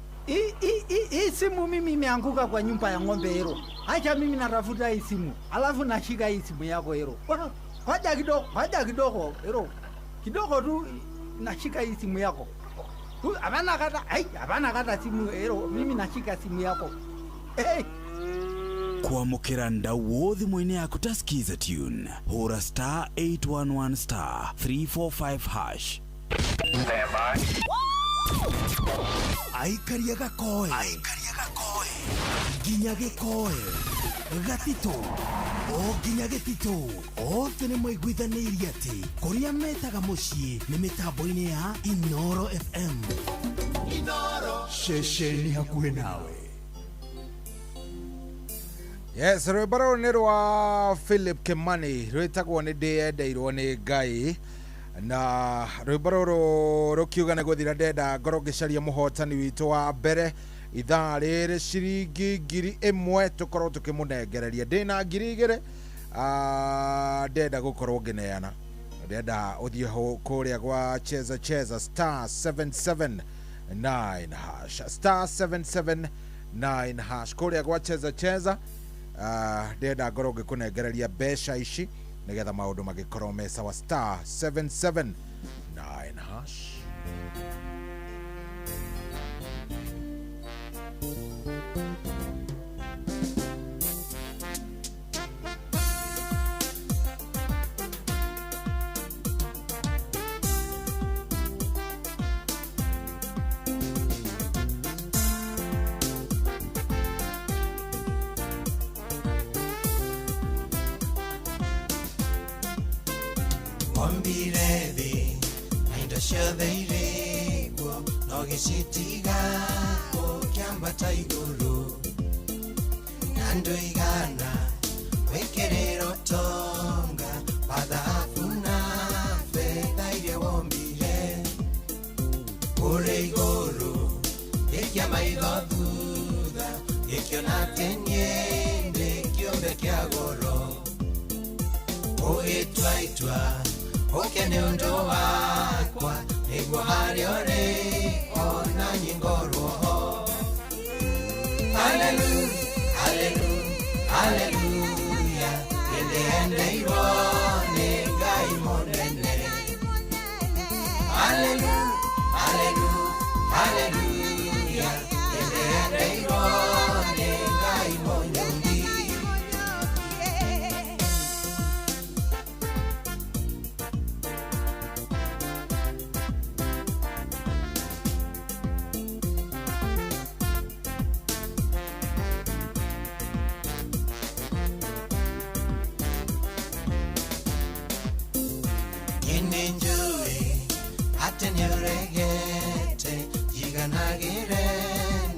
Hii simu mimi imeanguka kwa nyumba ya ng'ombe hero. Acha mimi natafuta hii simu. Alafu nashika hii simu yako hero. Haja kidogo hero. Kidogo tu nashika hii simu yako. Hapana kata simu hero. Mimi nashika simu yako. Hey. Kwamukira ndau thimũ-inĩ yaku ta skiza tune hũra *811*345#. Aikaria gakoe nginya gĩkoe gatito o nginya gitito othe nĩ mwaiguithanĩirie atĩ kũrĩa metaga mũciĩ nĩ mĩtambo-inĩ ya Inoro FM. Inoro ceceni hakuhĩ nawe. Yes, rwĩmbo rũrũ nĩ rwa Philip Kimani rwĩtagwo nĩ ndĩyendeirwo nĩ Ngai, na rwĩmbo rũrũ rũkiuga nĩ gũthira ndenda ngorwo ngĩcaria mũhotani witũ wa mbere ithaa rĩrĩ ciringi 1,000 tũkorwo tũkĩmũnengereria ndĩna 2,000 ndenda gũkorwo ngĩneana ndenda ũthiĩ kũrĩa gwa cheza star 779 hash star 779 hash kũrĩa gwa cheza ndenda ngorwo ngĩkũnengereria mbeca ici nĩgetha maũndũ magĩkorwo me sawa star 779 hash. Wambiredi, ainda shadeirego, nogishitiga, o kiambata iguru. Nando igana, wekerero tonga, pada afuna, feda ire wambire. Ure iguru, ekia maigo duda, ekio natenye, ekio bekia goro. Oitwa, okene undo wakwa niguo hariore ona nyingorwo. Hallelujah, hallelujah, hallelujah, endeirwo nĩ Ngai mũnene. Hallelujah, hallelujah, hallelujah, endeirwo nĩ Ngai mũnyongi. Tenyeregete yiganagire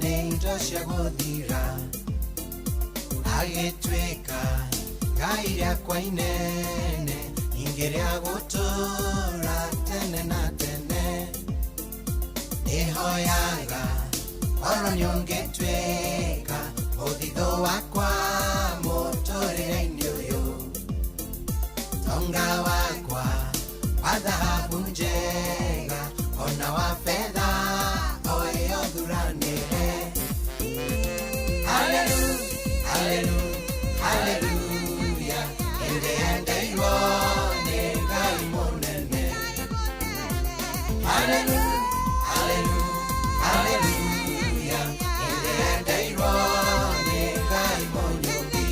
neindo cia guthira agitwika Ngai rĩakwa inene ingĩrĩa gũtũra tene na tene nĩhoyaga oro nĩũngĩtwĩka ũthitho wakwa mũtũrĩre-inĩ ũyũ tonga wakwa wa dhahabu njega ona wa fedha oyo dhuranire. Hallelujah, hallelujah, hallelujah, endeirwo nĩ Ngai mũnene. Hallelujah, hallelujah, hallelujah, endeirwo nĩ Ngai mũnyongi.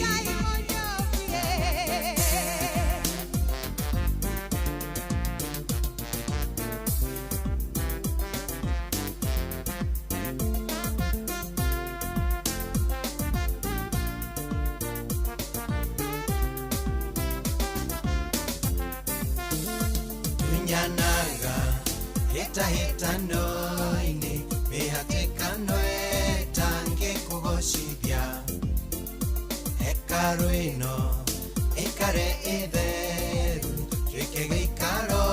Nyanaga hĩtahĩtano-inĩ mĩhatĩkano ĩtange kũgocithia hekarũ ĩno ĩikare ĩtheru gĩke gĩikaro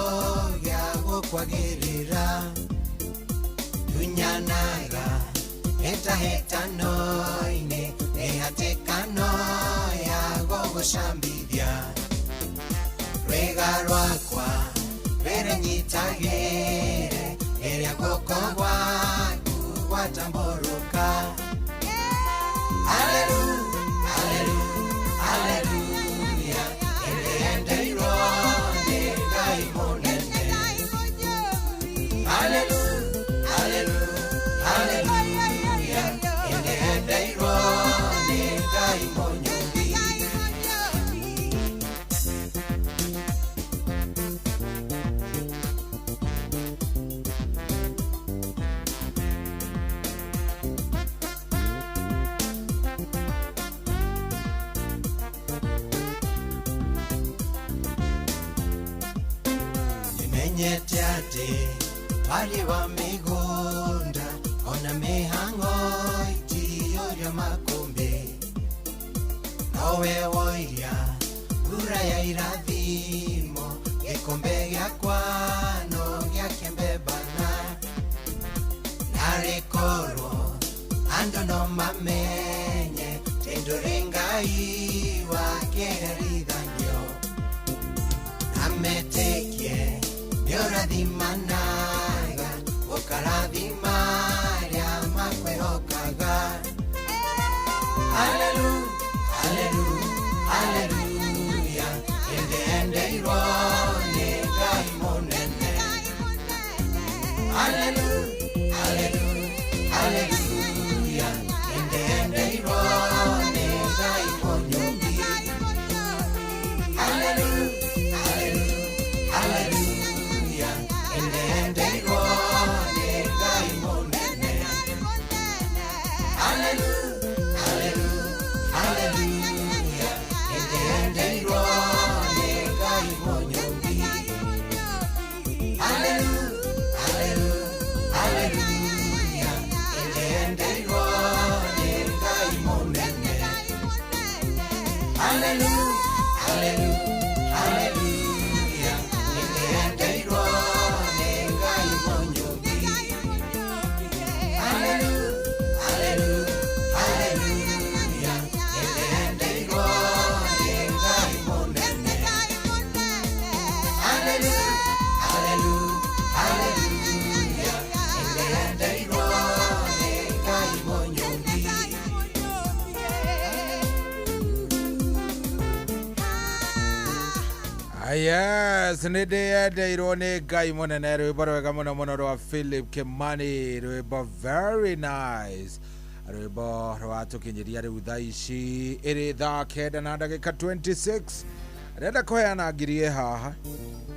gĩa gũkwagĩrĩra. Tunyanaga hĩtahĩtano-inĩ mĩhatĩkano ya gũgũcambithia rwĩga rwakwa Vere nyitagere, ere guoko gwaku gwatamburuka. Hallelujah, hallelujah, hallelujah, endeirwo nĩ Ngai mũnene. Hallelujah, hallelujah, hallelujah, endeirwo nĩ Ngai mũnyongi. menyete ati bari wa migunda ona mihango itiyo makumbi nowe woia ura ya irathimo gikombe gya kwano gya kembebana narekoro ando no mamenye tendorengai wa keridhanyo ametekie yoradhimanaga okaradhimaria makwehokaga hallelujah hallelujah hallelujah ende irone gai monene hallelujah hallelujah hallelujah ende irone gai monyobi hallelujah hallelujah hallelujah ende irone gai monene hallelujah hallelujah hallelujah ende irone gai monyobi hallelujah hallelujah hallelujah ende irone gai monene hallelujah hallelujah hallelujah ende irone gai monyobi hallelujah hallelujah hallelujah ende irone gai monene hallelujah hallelujah hallelujah ende irone gai monyobi Yes, nide irone gai monene rwimbo rwega muno rwa Philip Kimani, rwimbo very nice, rwimbo rwatukinyiria riu thaa ici iri thaa kenda na ndagika 26. Renda kuheana ngirie haha,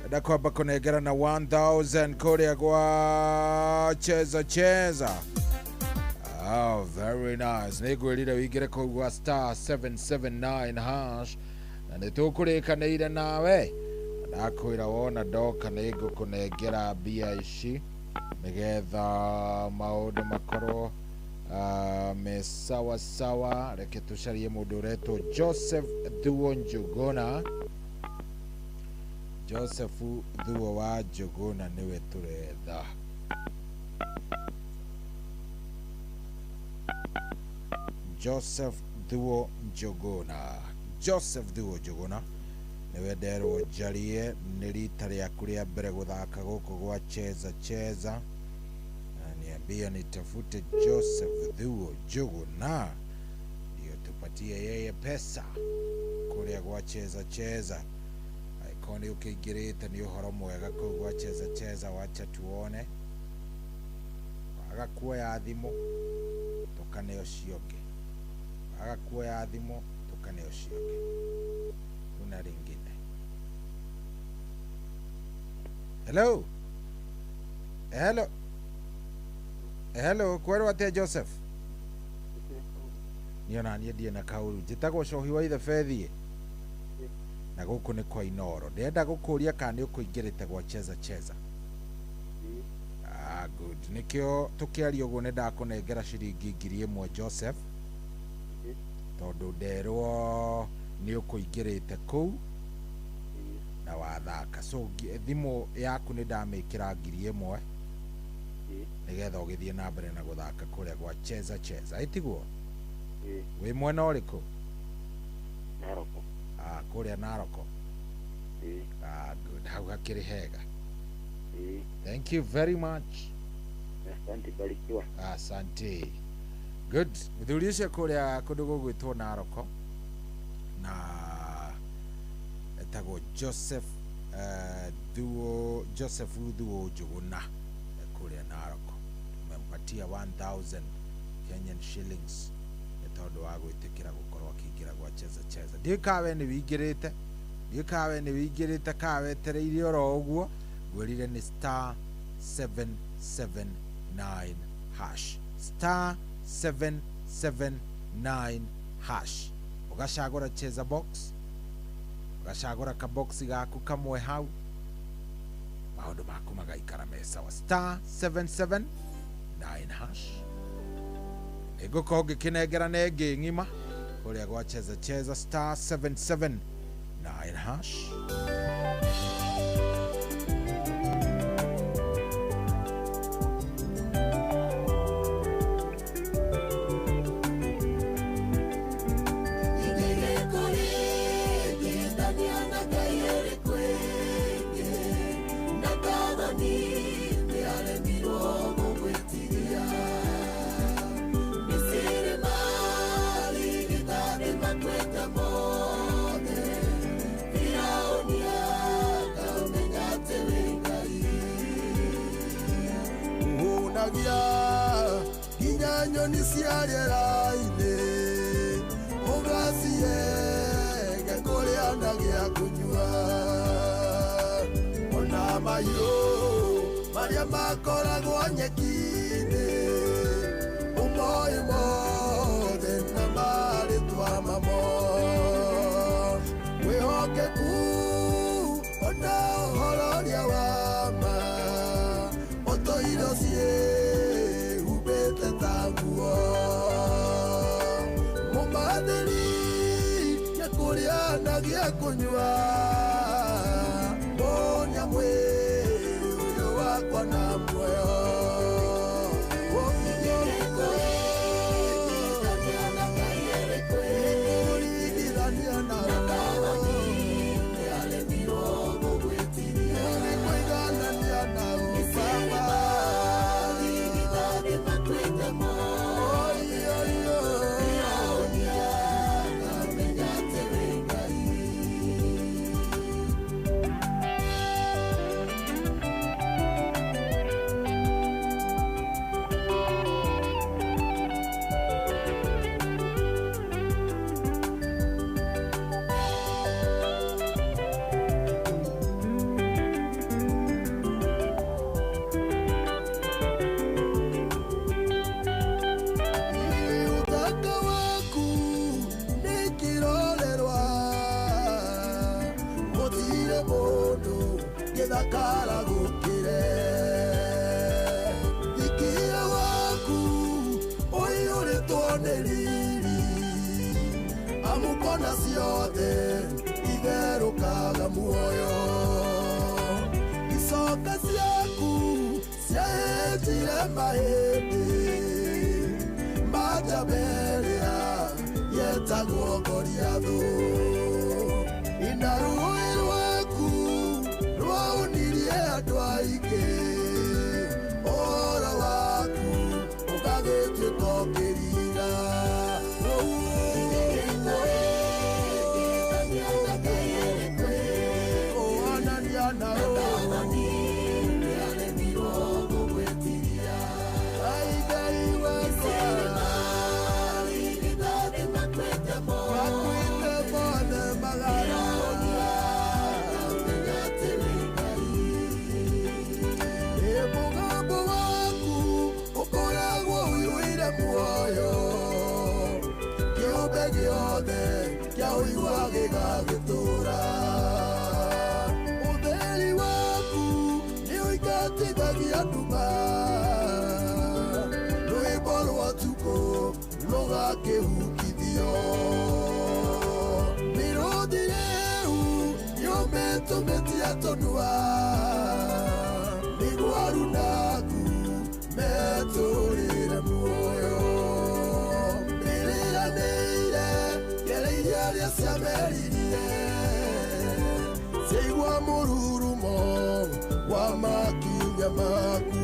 renda kwamba kunengera na 1000 kuria gwa cheza. Oh, very nice. Nigwirire wingire kugwa star 779 hash na nitukurikaniire nawe ndakwira wona ndoka nigukunengera mbia ici nigetha maundu makorwo me sawa. Reke tucarie mundu uretwo Joseph Thuo Njuguna. Joseph Thuo wa Njuguna niwe turetha. Joseph Thuo Njuguna. Joseph Thuo Njuguna niwe nderwo njarie nĩ rita rĩaku rĩa mbere gũthaka gũkũ gwa cheza na niambia nitafute Joseph Thuo Njuguna ndio tupatie yeye pesa kũrĩa gwa cheza. Aikoni ukĩingĩrĩte nĩ ũhoro mwega kũu gwa cheza, wacha tuone agakuoya thimũ tũkaneo cionge, agakuoya thimũ tũkaneo cionge. Kuna ringine. Hello, kwero atia Joseph? Niona niendie na kauru njitagwo cohi wa ithe Fethie na gũkũ nĩ kwa Inoro. Ndenda gũkũria kana nĩ ũkũingĩrĩte gwa cheza. Good. Nikio tukiaria ũguo nĩ ndakũnengera ciringi 1000 Joseph, tondũ nderwo nĩ ũkũingĩrĩte kũu na wathaka. So thimũ yaku nĩ ndamĩkĩra 1000 nigetha ũgĩthiĩ na mbere na gũthaka kũrĩa gwa cheza. Itiguo wĩ mwena ũrĩkũ? Naroko. Kũrĩa Naroko. Good. Hau hakĩrĩ hega. Thank you very much. Asante, barikiwa. Asante. Good. Mũthuri ũcio kũrĩa kũndũ gũgwĩtwo Naroko na etagwo Joseph Thuo Njuguna kũrĩa Naroko. Tumempatia 1000 Kenyan shillings nĩ tondũ wa gwĩtĩkĩra gũkorwo akĩingĩra gwa cheza. Ndikawe nĩ wĩingĩrĩte kawe tereire oro ũguo. Gwĩrire nĩ star 779 hash. Star 779 hash. Ugacagũra cheza box, ugacagũra ka box gaku kamwe hau, maundu maku magaikara me sawa. Star 779 hash. Iguko gikinegera negi ngima kuria gwa cheza star 779 hash. Nyoni ciarĩra ine ũgacie gĩkũrĩa na gĩa kũnyua ona mahiũ marĩa makoragwo nyeki-inĩ ũmoĩ mothe na marĩtwa mamo wĩhokeku ona ũhororia wa ma ũtũire ciĩhumbĩte ta nguo mũmathĩri gĩkũrĩa na gĩa kũnyua mũnyamwĩ ũyũ wakwa na muoyo muoyo icoka ciaku ciaĩnjire mahĩndĩ manjamerĩa yetagwo Goliathũ ina rũĩ rwaku rwaunirie andũ aingĩ ũhoro waku ũgagĩtuĩka kĩriga ũtheri waku nĩ ũingatithagia nduma rwĩmbo rwa tukũ rũgakĩhukithio mĩrũthi rĩu yũmĩtũmĩtie tũnua mĩgwaru naku metũrĩre muoyo mĩrĩranĩire gereire arĩa ciameririe ciaigua mũrurumo wa makinya maku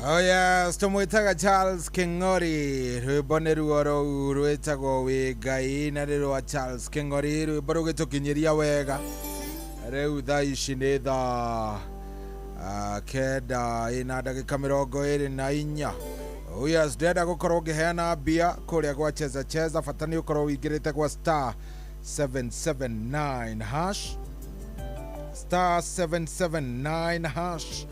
Oh yes, tumwitaga Charles King'ori rwimbo nĩ ruo rũu rwĩtagwo wĩ Ngai na nĩ rwa Charles King'ori rwimbo rũgĩtũkinyĩria wega rĩu thaa ici nĩ thaa kenda ĩna ndagĩka 24. Oh yes, ndĩrenda gũkorwo ngĩheana mbia kũrĩa gwa cheza cheza, bata nĩ ũkorwo wĩingĩrĩte gwa star 779 hash star 779 hash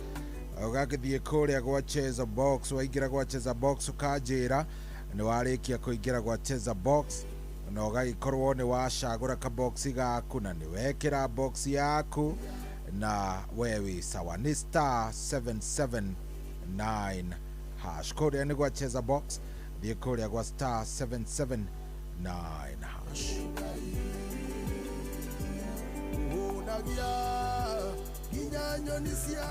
ugagithie kuria gwa cheza box, waingira gwa cheza box ukanjira ni warikia kuingira gwa cheza box na ugagikorwo ni wacagura ka box gaku na ni wekira box yaku na wewe sawa. Ni star 779 hash kuria ni gwa cheza box, thie kuria gwa star 779 hash.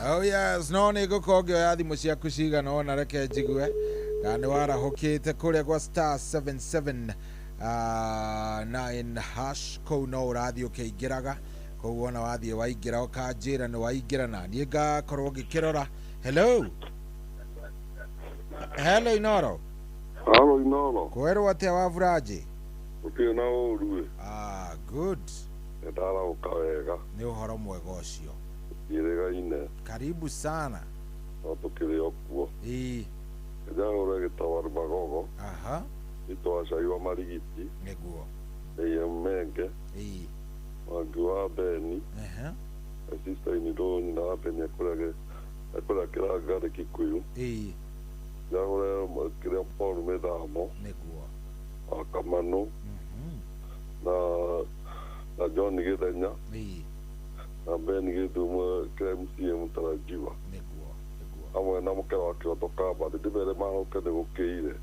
Oh yes, no nĩ gũkongio ya thimũ ciaku cigana ona reke njigue na nĩ warahũkĩte kũrĩa gwa star 779 hash kũu no ũrathiĩ ũkĩingĩraga kũu ona wathiĩ waingĩra ũkanjĩra nĩ waingĩra na niĩ ngakorwo ngĩkĩrora. Hello hello Inoro. Hello Inoro. Kwerwo atĩa wa Vuraji? Ũkĩrĩ na ũru. Good. Ndarauka wega. Nĩ ũhoro mwega ũcio. Ine. Karibu sana. Tukiri okuo. Ejagore gitawaru magogo. Aha. Itwacaiwa marigiti. Nĩguo. Menge. Wangiwa Beni. Sister inironi na Beni akurage kiraga Kikuyu. Jagore kiria Paul Medamo. Nĩguo. Akamano. Na John Githenya. Na Beni Githuma KMC mutarajiwa. Nĩguo. Amwe na mke wake otokaba ndibere mahoke nĩ gũkĩire.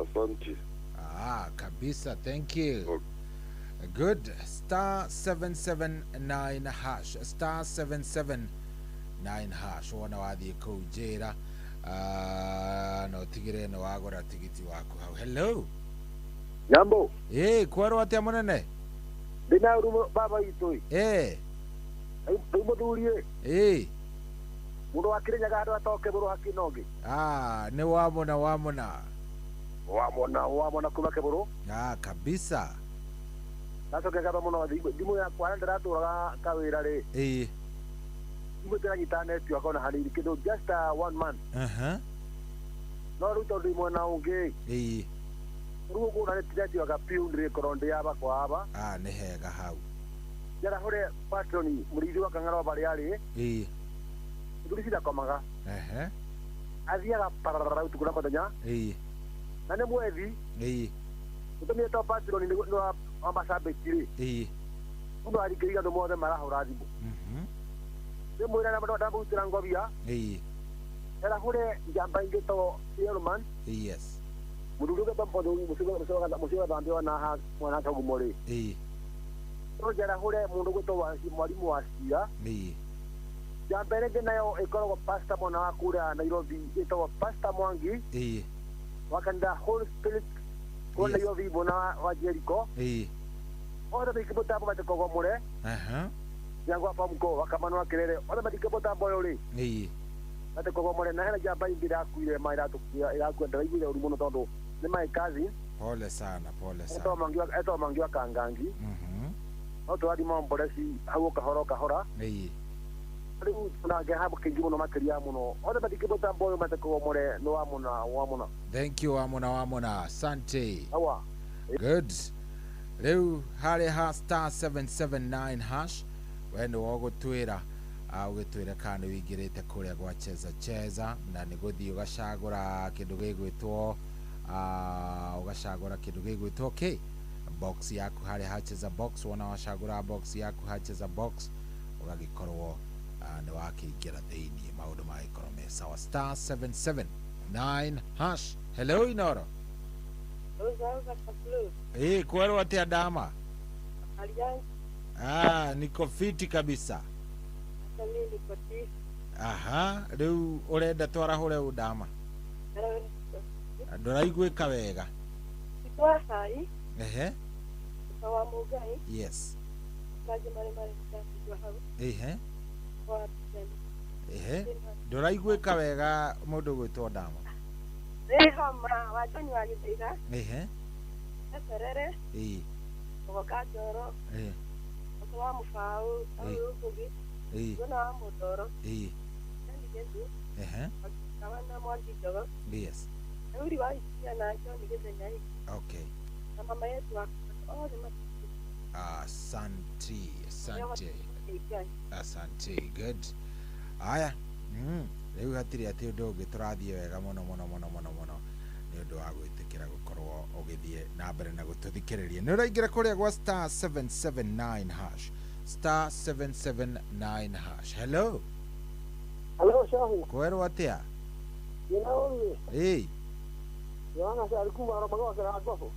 Asante. Kabisa, thank you. Good. Star 779 hash. Star 779 hash. Wona wathiĩ kũu njĩra na ũtigĩre nĩ wagũra tigiti waku hau. Hello. Jambo. Kwerwo atĩa mũnene? Ndĩna rumo baba itũ. Muthuri mundu wakirinyaga andu atoke buru hakinoge. Ni wamona kuma keburu. Kabisa. Natoke gaba muno dimu ya kwa ndaturaga kawira ri. Dimu tena internet yakona halili kido just 1 month. No ruto dimu na unge. Rugo kuna netati waka piundre koronde yaba kwa aba. Ni hega hau. Jara hore patroni murithi wa kangaro bari ari nduricida komaga athiaga parara utukura mathenya na nĩ mwethi utumie to patroni nĩ ambasabetire mundu arikĩria andũ mothe marahũra thimũ nĩ mwĩra na mũndũ ndamũrutĩra ngobia jara hore njamba ingĩ to Yeroman mundu ũrĩa ũgĩtamba mũciĩ thambio na mwana kagumore no jara hore mundu gwitwo mwarimu wa cia jambere ngi nayo ikoragwo pastor mwana wa kura Nairobi itagwo Pastor Mwangi wakanda Holy Spirit kwa Nairobi bona wa Jericho othe mĩkĩmũtambo matikogomore jangwa pamko wakamano akirere othe matikĩmũtambo yori matikogomore na hena jamba ingĩ irakuire mairatukia irakwenda igire uri muno tondu nĩ my cousin. Pole sana. Eto mangi wa kangangi. No twadi momboresi hau kahora. Riu tunaga hapo kingi muno makiria muno. Othe batikibota boyo matakogomore no wamuna. Thank you wamuna. Asante. Awa. Good. Riu harĩ ha star 779 hash wendo wogũtwĩra ũgĩtwĩra kana wĩingĩrĩte kũrĩa gwa cheza na nĩ gũthiĩ ũgacagũra kĩndũ gĩgwĩtwo ugacagura kindu gigwitwo box yaku hari hacheza box wona wacagura box yaku hacheza box ugagikorwo ni wakiingira thiini maundu magikorwo me sawa. Star 779 hash. Hello Inoro. Kwerwo atĩa ndama? Niko fiti kabisa. Riu urenda twarahũre ndama? Ndũraiguĩka wega. Twahai. Wa Mugai. Yes. Maji mare ndakigwa hau. Kwa nduraiguĩka wega mũndũ gwĩtwo Ndama. homa wajoni wa Githiga eterere Ogoka Njoro Oto wa Mufau Arugugi Gona wa Mudoro Ndigezu Kawana Mwangi Njogo Yes. Uri wa Isia na John Githenya. Okay. Na mama yetu wa Asante. Good. Aya. Rĩu hatirĩ atĩ ũndũ ũngĩ tũrathiĩ wega mũno nĩ ũndũ wa gwĩtĩkĩra gũkorwo ũgĩthiĩ na mbere na gũtũthikĩrĩria. Nĩ ũraingĩra kũrĩa gwa star 779 hash. Star 779 hash. Hello. Hello, Shahi. Kwerwo atĩa? Hey. Yohana Shari kuma Romagoa kwa Gofu.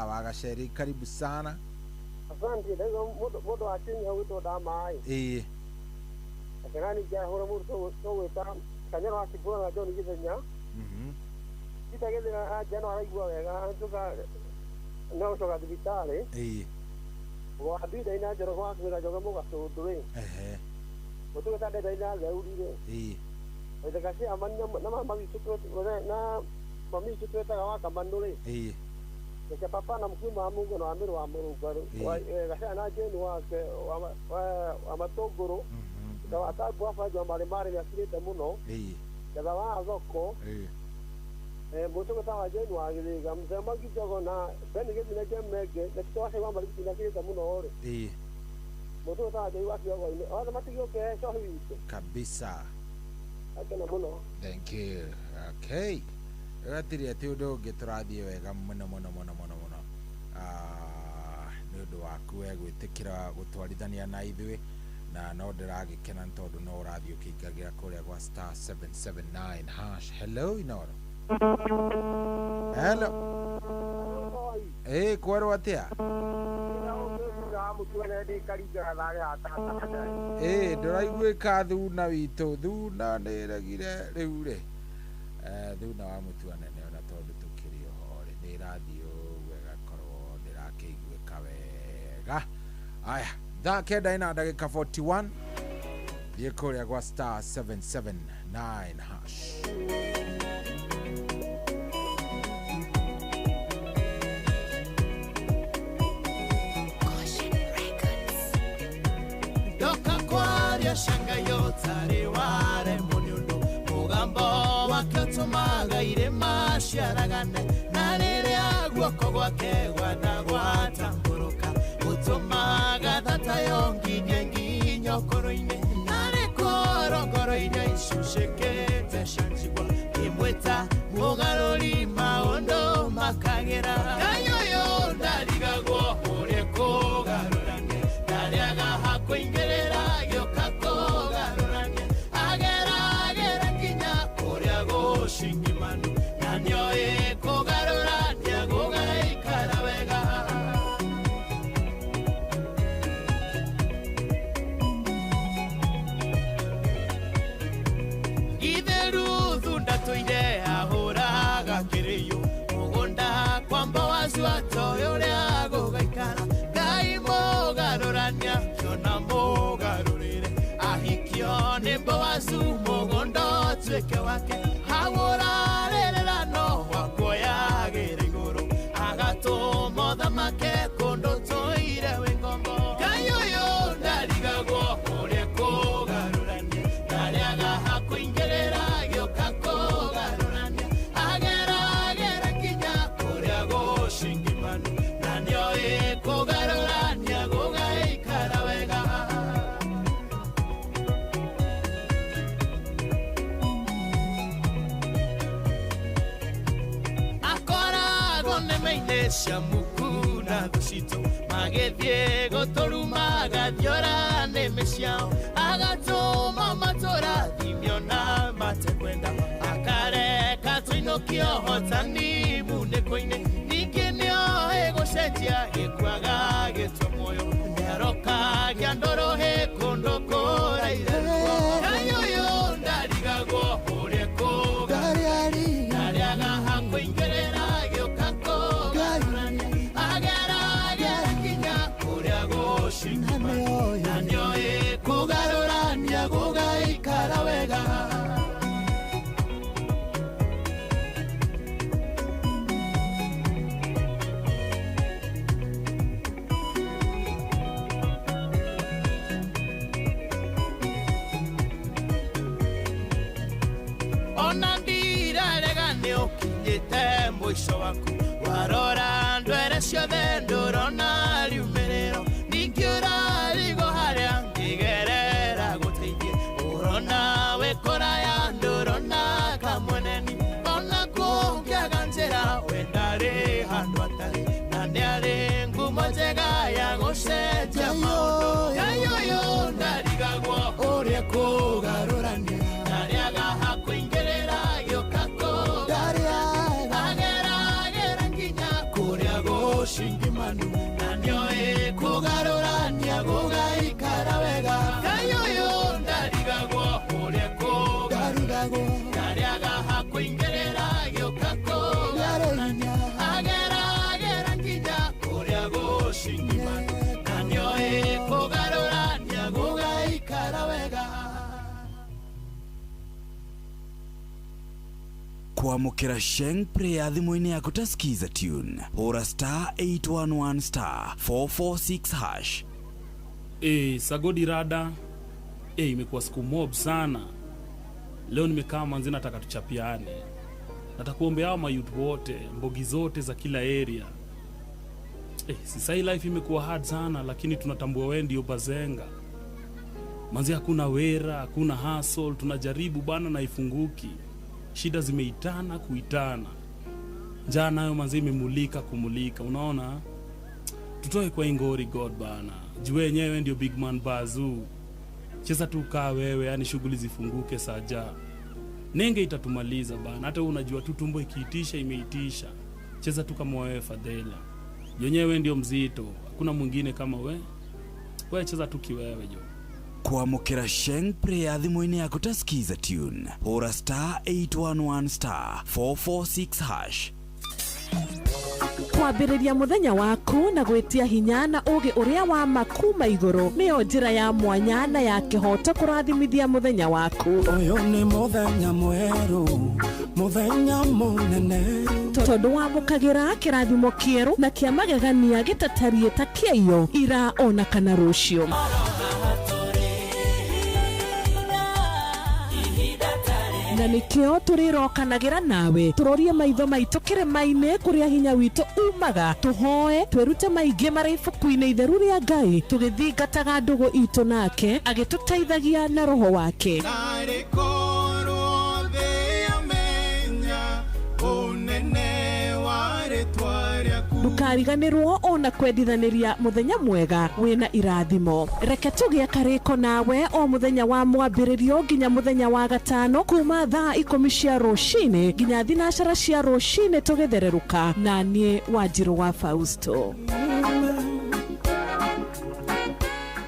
Wagaceri karibu sana. Asante, ndio modo wa chini hauto Ndama ai. Akanani ja hora muto so weta kanyaro akibona John Githenya. Kitagethera jana araigua wega antuka no coka thibitari. Wa bida ina njoro kwa kwira joga muga cunduri. Mutu ta ndenda ina leurire. Wetagasi amanya na mama bitu na mami kitwetaga wa kamandure. Kwa papa na mkuma Mungu na amiru wa Mungu. Gasa na jeni wake wa matogoro. Kwa atabu afa jo mare ya kirete muno. Kada wa thoko. Mutu kata jeni wa Githiga mzema kijogo na beni githina jemege na kitwa wa mari kitina kirete muno ore. Mutu kata jeni wa kijogo ni ona matigio ke so hivi. Kabisa. Akena muno. Thank you. Okay. Ratiri ati ũndũ ũngĩ tũrathiĩ wega mũno nĩ ũndũ waku we gwĩtĩkĩra gũtwarithania na ithuĩ na no ndĩragĩkena tondũ no ũrathiĩ ũkĩingagĩra kũrĩa gwa star 779 hash. Hello Inoro. Hello. Kwerwo atĩa? Ndũraiguĩka thuna witũ, thuna nĩregire rĩu rĩ. Thuna wa mũtuane ona tondũ tũkĩrĩ oho nĩ rathiĩ wega korwo ndĩrakĩiguĩka wega. Aya, thaa kenda ina ndagĩka 41 thiĩ kũrĩa gwa star 779 hash. Doka kwaria shanga yotare ware munyundo mugambo wakiotumaga irema ciaragane na rĩrĩa guoko gwake gwatamburuka ũtũmaga thata yongirie nginya ũkũrũ-inĩ narĩ ngoro-inĩ icucĩkĩte cianjigua imwĩta mũgarũri maũndũ makagĩra Ngai ũyũ ndarigagwo ũrĩa kũgarũrania ndarĩaga hakũingĩrĩra gĩoka kũgarũrania agera nginya kũrĩa gũcingimanu na nĩoĩ kũgarũrania gũgaikara wega itherũ thunda tũire ahũraga kĩrĩyo mũgũnda kwamba wacuatoĩ ũrĩa gũgaikara Ngai mũgarũrania kĩona mũgarũrĩre ahikio nĩ Boazu mũgũnda ũtuĩke wake hagũrarĩrĩra no wakuoyagĩra igũrũ agatũma ũthamake kũndũ tũire wĩ ngombo Ngai ũyũ ndarigagwo ũrĩa kũgarũrania ndarĩaga hakũingĩrĩra gĩoka kũgarũrania agera nginya kũrĩa gũcingimanu na nĩoĩ kũgarũrania gũgaikara wega akoragwo nĩme-inĩ cia muku na thũ citũ magĩthiĩ gũtũruma agathiora nĩmĩ ciao agatũma matũrathimio na matekwenda akareka tũinũkio hotani munĩko-inĩ ningĩ nĩoĩ gũcenjia gĩkwaga gĩtua muoyo nĩarokagia ndũrũhĩ kũndũ kũraire Ngai ũyũ ndarigagwo ũrĩa ndarĩaga hakũingĩrĩra gĩoka kũgarũrania agera nginya kũrĩa gũcingimanu na nĩoĩ kũgarũrania gũgaikara wega muico waku warora ndwere ciothe ndurona riumiriro ningĩ ũrarigo harĩa ngĩgerera gũteithie ũrona wĩ kũraya ndũrona kamweneni ona kũngĩaga njĩra we ndarĩ handũ atarĩ na nĩarĩ ngumo njega ya gũcenjia maũndũ yayoyo ndarigagwo ũrĩa kũgarũrania ndarĩaga hakũingĩrĩra gĩũka kũgarĩa ageragera nginya kũrĩa gũcingimanu na nĩoĩ kũgarũrania gũgaikara wega yayoyo ndarigagwo ũrĩa kũgarũragwo ndarĩaga hakũingĩrĩra gĩũka kũgarũrania ageragera nginya kũrĩa gũcingimanu na nĩoĩ kũgarũrania gũgaikara wega. Kwamũkĩra Sheng Prayer thimũ-inĩ yaku ta skiza tune hũra star 811 star 446 hash. Sagodi rada imekuwa siku mob sana. Leo nimekaa manzi nataka tuchapiane. Natakuombea hao mayouth wote, mbogi zote za kila area. Sasa hii life imekuwa hard sana, lakini tunatambua wewe ndio bazenga. Manzi hakuna wera, hakuna hustle, tunajaribu bana na ifunguki. Shida zimeitana kuitana. Njaa nayo manzi imemulika kumulika. Unaona? Tutoe kwa ingori God bana. Jue yenyewe ndio big man Bazoo. Cheza tu kaa wewe, yani shughuli zifunguke saja. Nenge itatumaliza bana. Hata unajua tu tumbo ikiitisha imeitisha. Cheza tu kama wewe Fadela. Yenyewe ndio mzito. Hakuna mwingine kama wewe. Wewe cheza tu kiwewe jo. Kwamũkĩra Sheng Prayer thimũ-inĩ yaku ta skiza tune hũra star 811 star 446 hash. Kwambĩrĩria mũthenya waku na gwĩtia hinya na ũgĩ ũrĩa wa makuma igũrũ nĩyo njĩra ya mwanya na ya kĩhoto kũrathimithia mũthenya waku. Ũyũ nĩ mũthenya mwerũ, mũthenya mũnene, tondũ wamũkagĩra kĩrathimo kĩerũ na kĩa magegania gĩtatariĩ ta kĩayo ira ona kana rũciũ. Na nikio turirokanagĩra nawe turorie maitho maitũ kĩrĩma-inĩ kũrĩa hinya witũ umaga tuhoe twĩrute maingĩ marĩ ibuku-inĩ itheru rĩa Ngai tũgĩthingataga ndũgũ itũ nake agĩtũteithagia na roho wake. Ndukariganĩrwo ona kwendithanĩria mũthenya mwega wĩna irathimo. Reke tũgĩe karĩko nawe o mũthenya wa mwambĩrĩrio nginya mũthenya wa gatano kuma thaa 10 cia rũcinĩ nginya thinacara cia rũcinĩ tũgĩthererũka na niĩ Wanjirũ wa Fausto.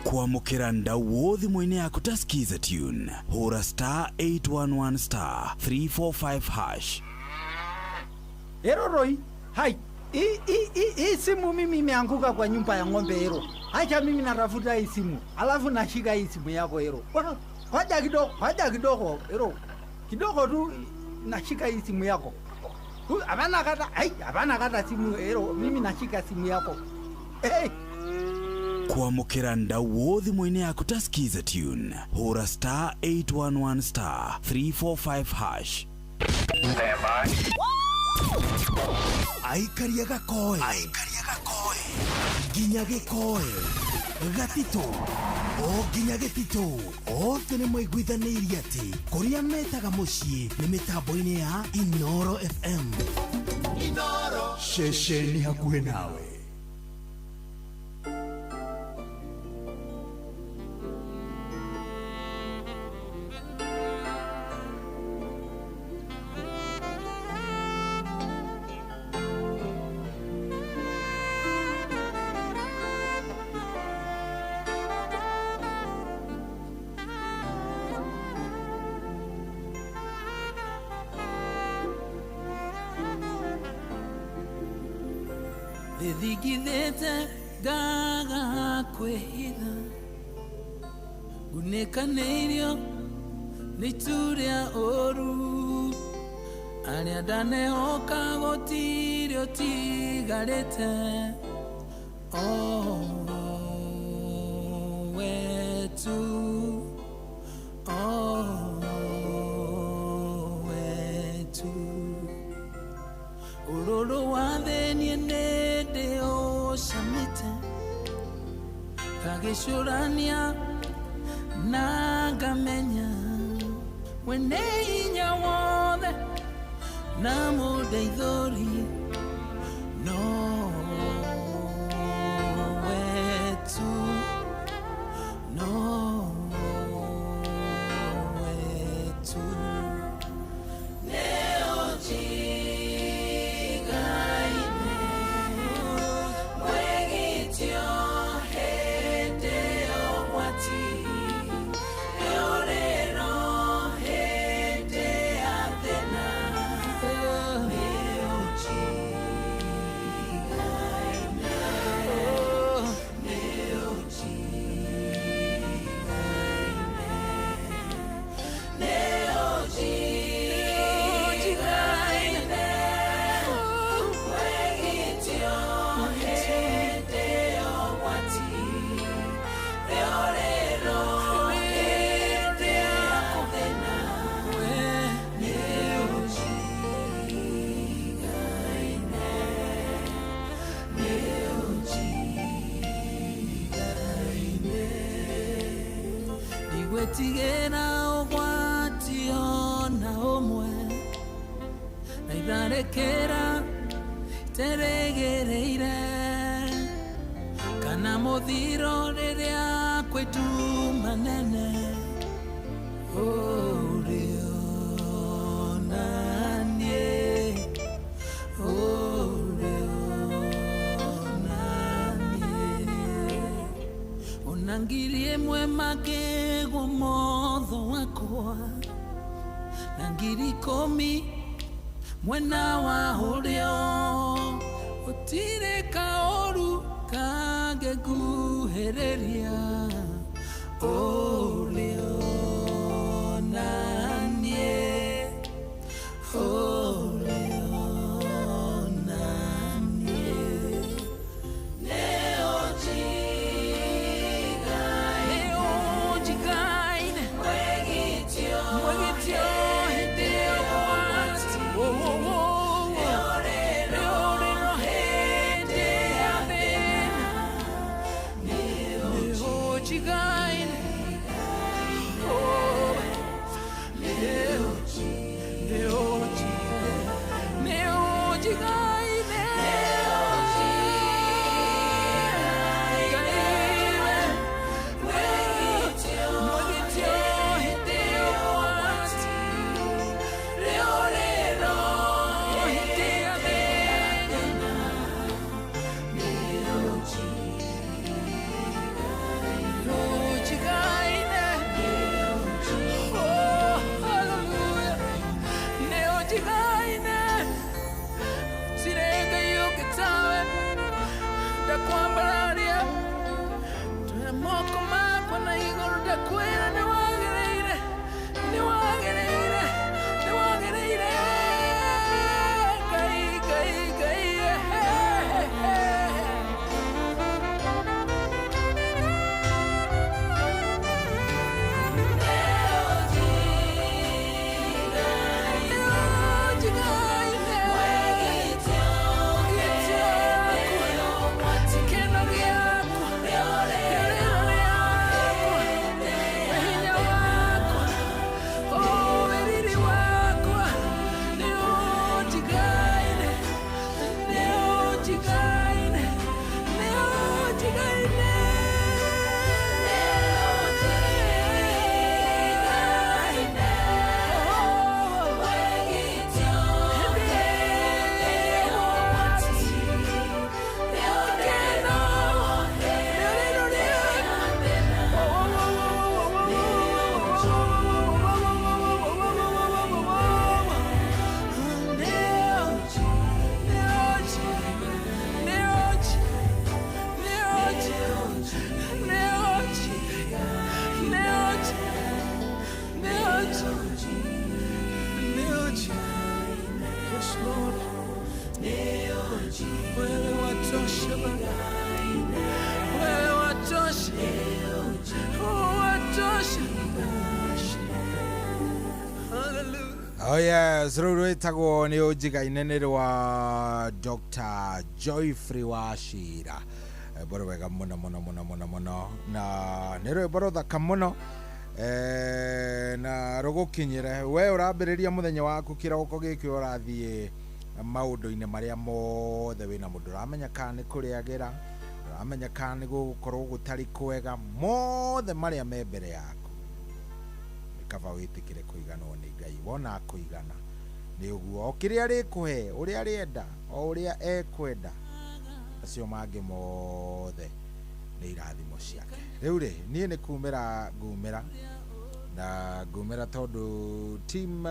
Kwamũkĩra ndau thimũ-inĩ yaku ta skiza tune hũra star 811 star 345 hash. Eroroi, hai. Hii simu mimi imeanguka kwa nyumba ya ng'ombe hero. Acha mimi natafuta hii simu. Alafu nashika hii simu yako hero. Haja kidogo hero. Kidogo tu nashika hii simu yako. Hapana kata simu hero. Mimi nashika simu yako. Kwamũkĩra ndau thimũ-inĩ yaku ta skiza tune hũra star 811 star 345 hash. Stand by. Aikaria gakoe nginya gĩkoe gatito o nginya gĩtito othe nĩ maiguithanĩirie atĩ kũrĩa metaga mũciĩ nĩ mĩtambo-inĩ ya Inoro FM. Inoro ceceni hakuhĩ nawe. Thigithete gaga kwĩhitha gunĩkanĩirio nĩ itu rĩa ũru arĩa ndanehoka gũtirĩ ũtigarĩte wetu wetu ngĩcũrania na ngamenya we nĩ hinya wothe na mũndeithũri no wetu no wetu tigena ũgwati ona ũmwe na itharĩkĩra teregereire kana mũthiro rĩrĩa kwĩtu manene ũrĩ onanie ũrĩ onanie onangiri ĩmwe magĩgwo motho wakwa na ngiri 10 mwena wa ũrĩo gũtirĩ kaũru kangĩkuhĩrĩria ũrĩ onanie ũrĩ Oh yes, rũrwĩtagwo nĩ ũnjigaine nĩ rwa Dr. Joyfrey Wachira boro wega muno muno muno muno muno na nero boro thaka muno na rugukinyire we urambiriria muthenya waku kiroko giki urathie maundu-ini maria mothe wina mundu uramenya kana ni kuriagira uramenya kana ni gukorwo gutari kwega mothe maria me mbere yaku nikaba witikire kuiganwo ni Ngai wona kuigana ni uguo okiria rikuhe uria rienda o uria ekwenda acio mangi mothe ni irathimo ciake riu ri nie ni kumira ngumira na ngumira tondu team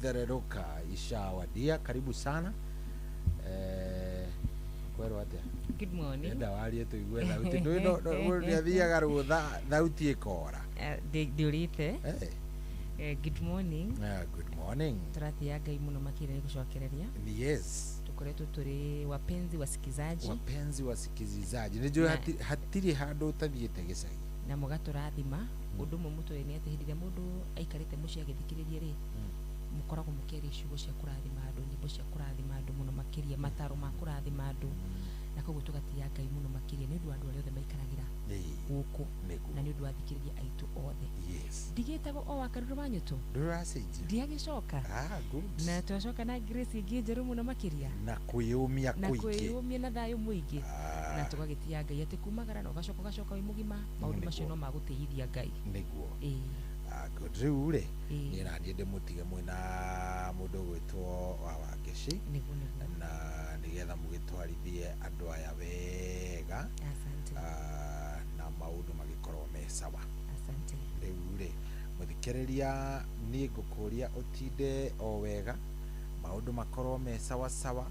Thereruka ishawadia karibu sana kwero atia good morning enda warie tuigue thauti ndu ni athiaga rutha thauti ikora ndiurite good morning good morning turatia Ngai muno makire gucokereria yes tukoretwo turi wapenzi wasikizaji nijue hatiri handu utathiite gicagi na mugaturathima undu mwe mutwe ni atihirire mundu aikarite muci agithikiririe ri mukoragwo mukeri ciugo cia kurathima andu nyimbo cia kurathima andu muno makiria mataro ma kurathima andu na koguo tugatia Ngai muno makiria ni andu aria othe maikaragira guku na ni undu athikiriria aitu othe ndigitago o wakaruru manyutu nduracenjia ndiagicoka good na twacoka na Grace ingi njeru muno makiria na kuyumia kuingi na kuyumia na thayo muingi na tugagitia Ngai ati kumagara na ugacoka wi mugima maundu macio no magutithia Ngai niguo good riu ri ni na ndie ndimutige mwina mundu gwitwo wa Wangeci na nigetha mugitwarithie andu aya wega na maundu magikorwo me sawa riu ri muthikiriria ni ngukuria utinde o wega maundu makorwo me sawa sawa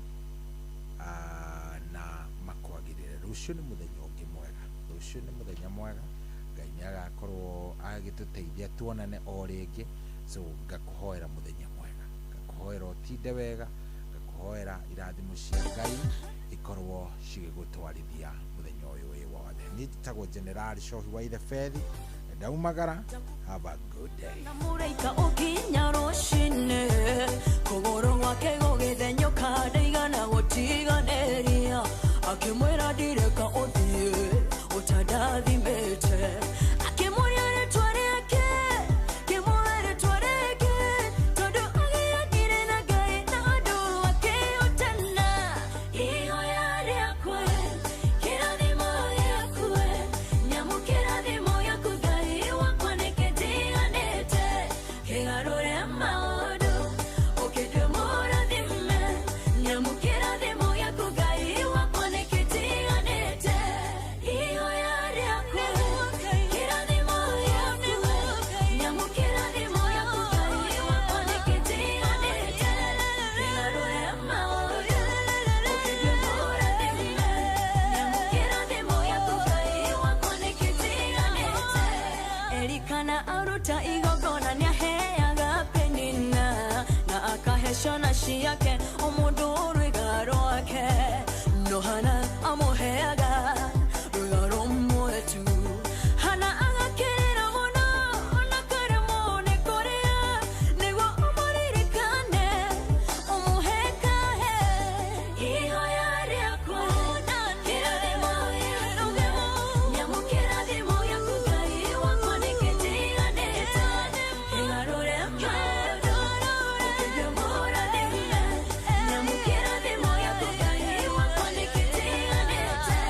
na makwagirire rucio ni muthenya ungi mwega rucio ni muthenya mwega Ngai ni agakorwo agituteithia tuonane o ringi so ngakuhoera muthenya mwega ngakuhoera utinde wega ngakuhoera irathimo cia Ngai ikorwo cigigutwarithia muthenya uyu wi wothe ni tagwo General Shohi wa Ithe Fethi ndaumagara have a good day na muraika ukinya rucine kuguru gwake gugithenyoka ndaigana gutiganeria akimwira ndireka uthie utadathimite akimwira ritwa riake kimwira ritwa riake tondu agiagire na Ngai na andu ake utena ihoya riakwe kirathimo riakwe nyamukira thimo yaku Ngai wakwa nikitiganite kigarure maundu ukindumura thime nyamukira thimo yaku Ngai wakwa nikitiganite ihoya riakwe kirathimo riakwe nyamukira thimo yaku Ngai wakwa nikitiganite kigarure maundu ukindumura thime nyamukira thimo yaku Ngai wakwa nikitiganite erikana aruta igogona niaheaga penina na akaheshona ciake omundu rwigaro wake nohana amuheaga rwigaro mwetu hana agakirira muno na karimo ni korea niguo umuririkane umuhekahe ihoya riakwe kirathimo riakwe nyamukira thimo yaku Ngai wakwa nikitiganite kigarure maundu ukindumura thime nyamukira thimo yaku Ngai wakwa nikitiganite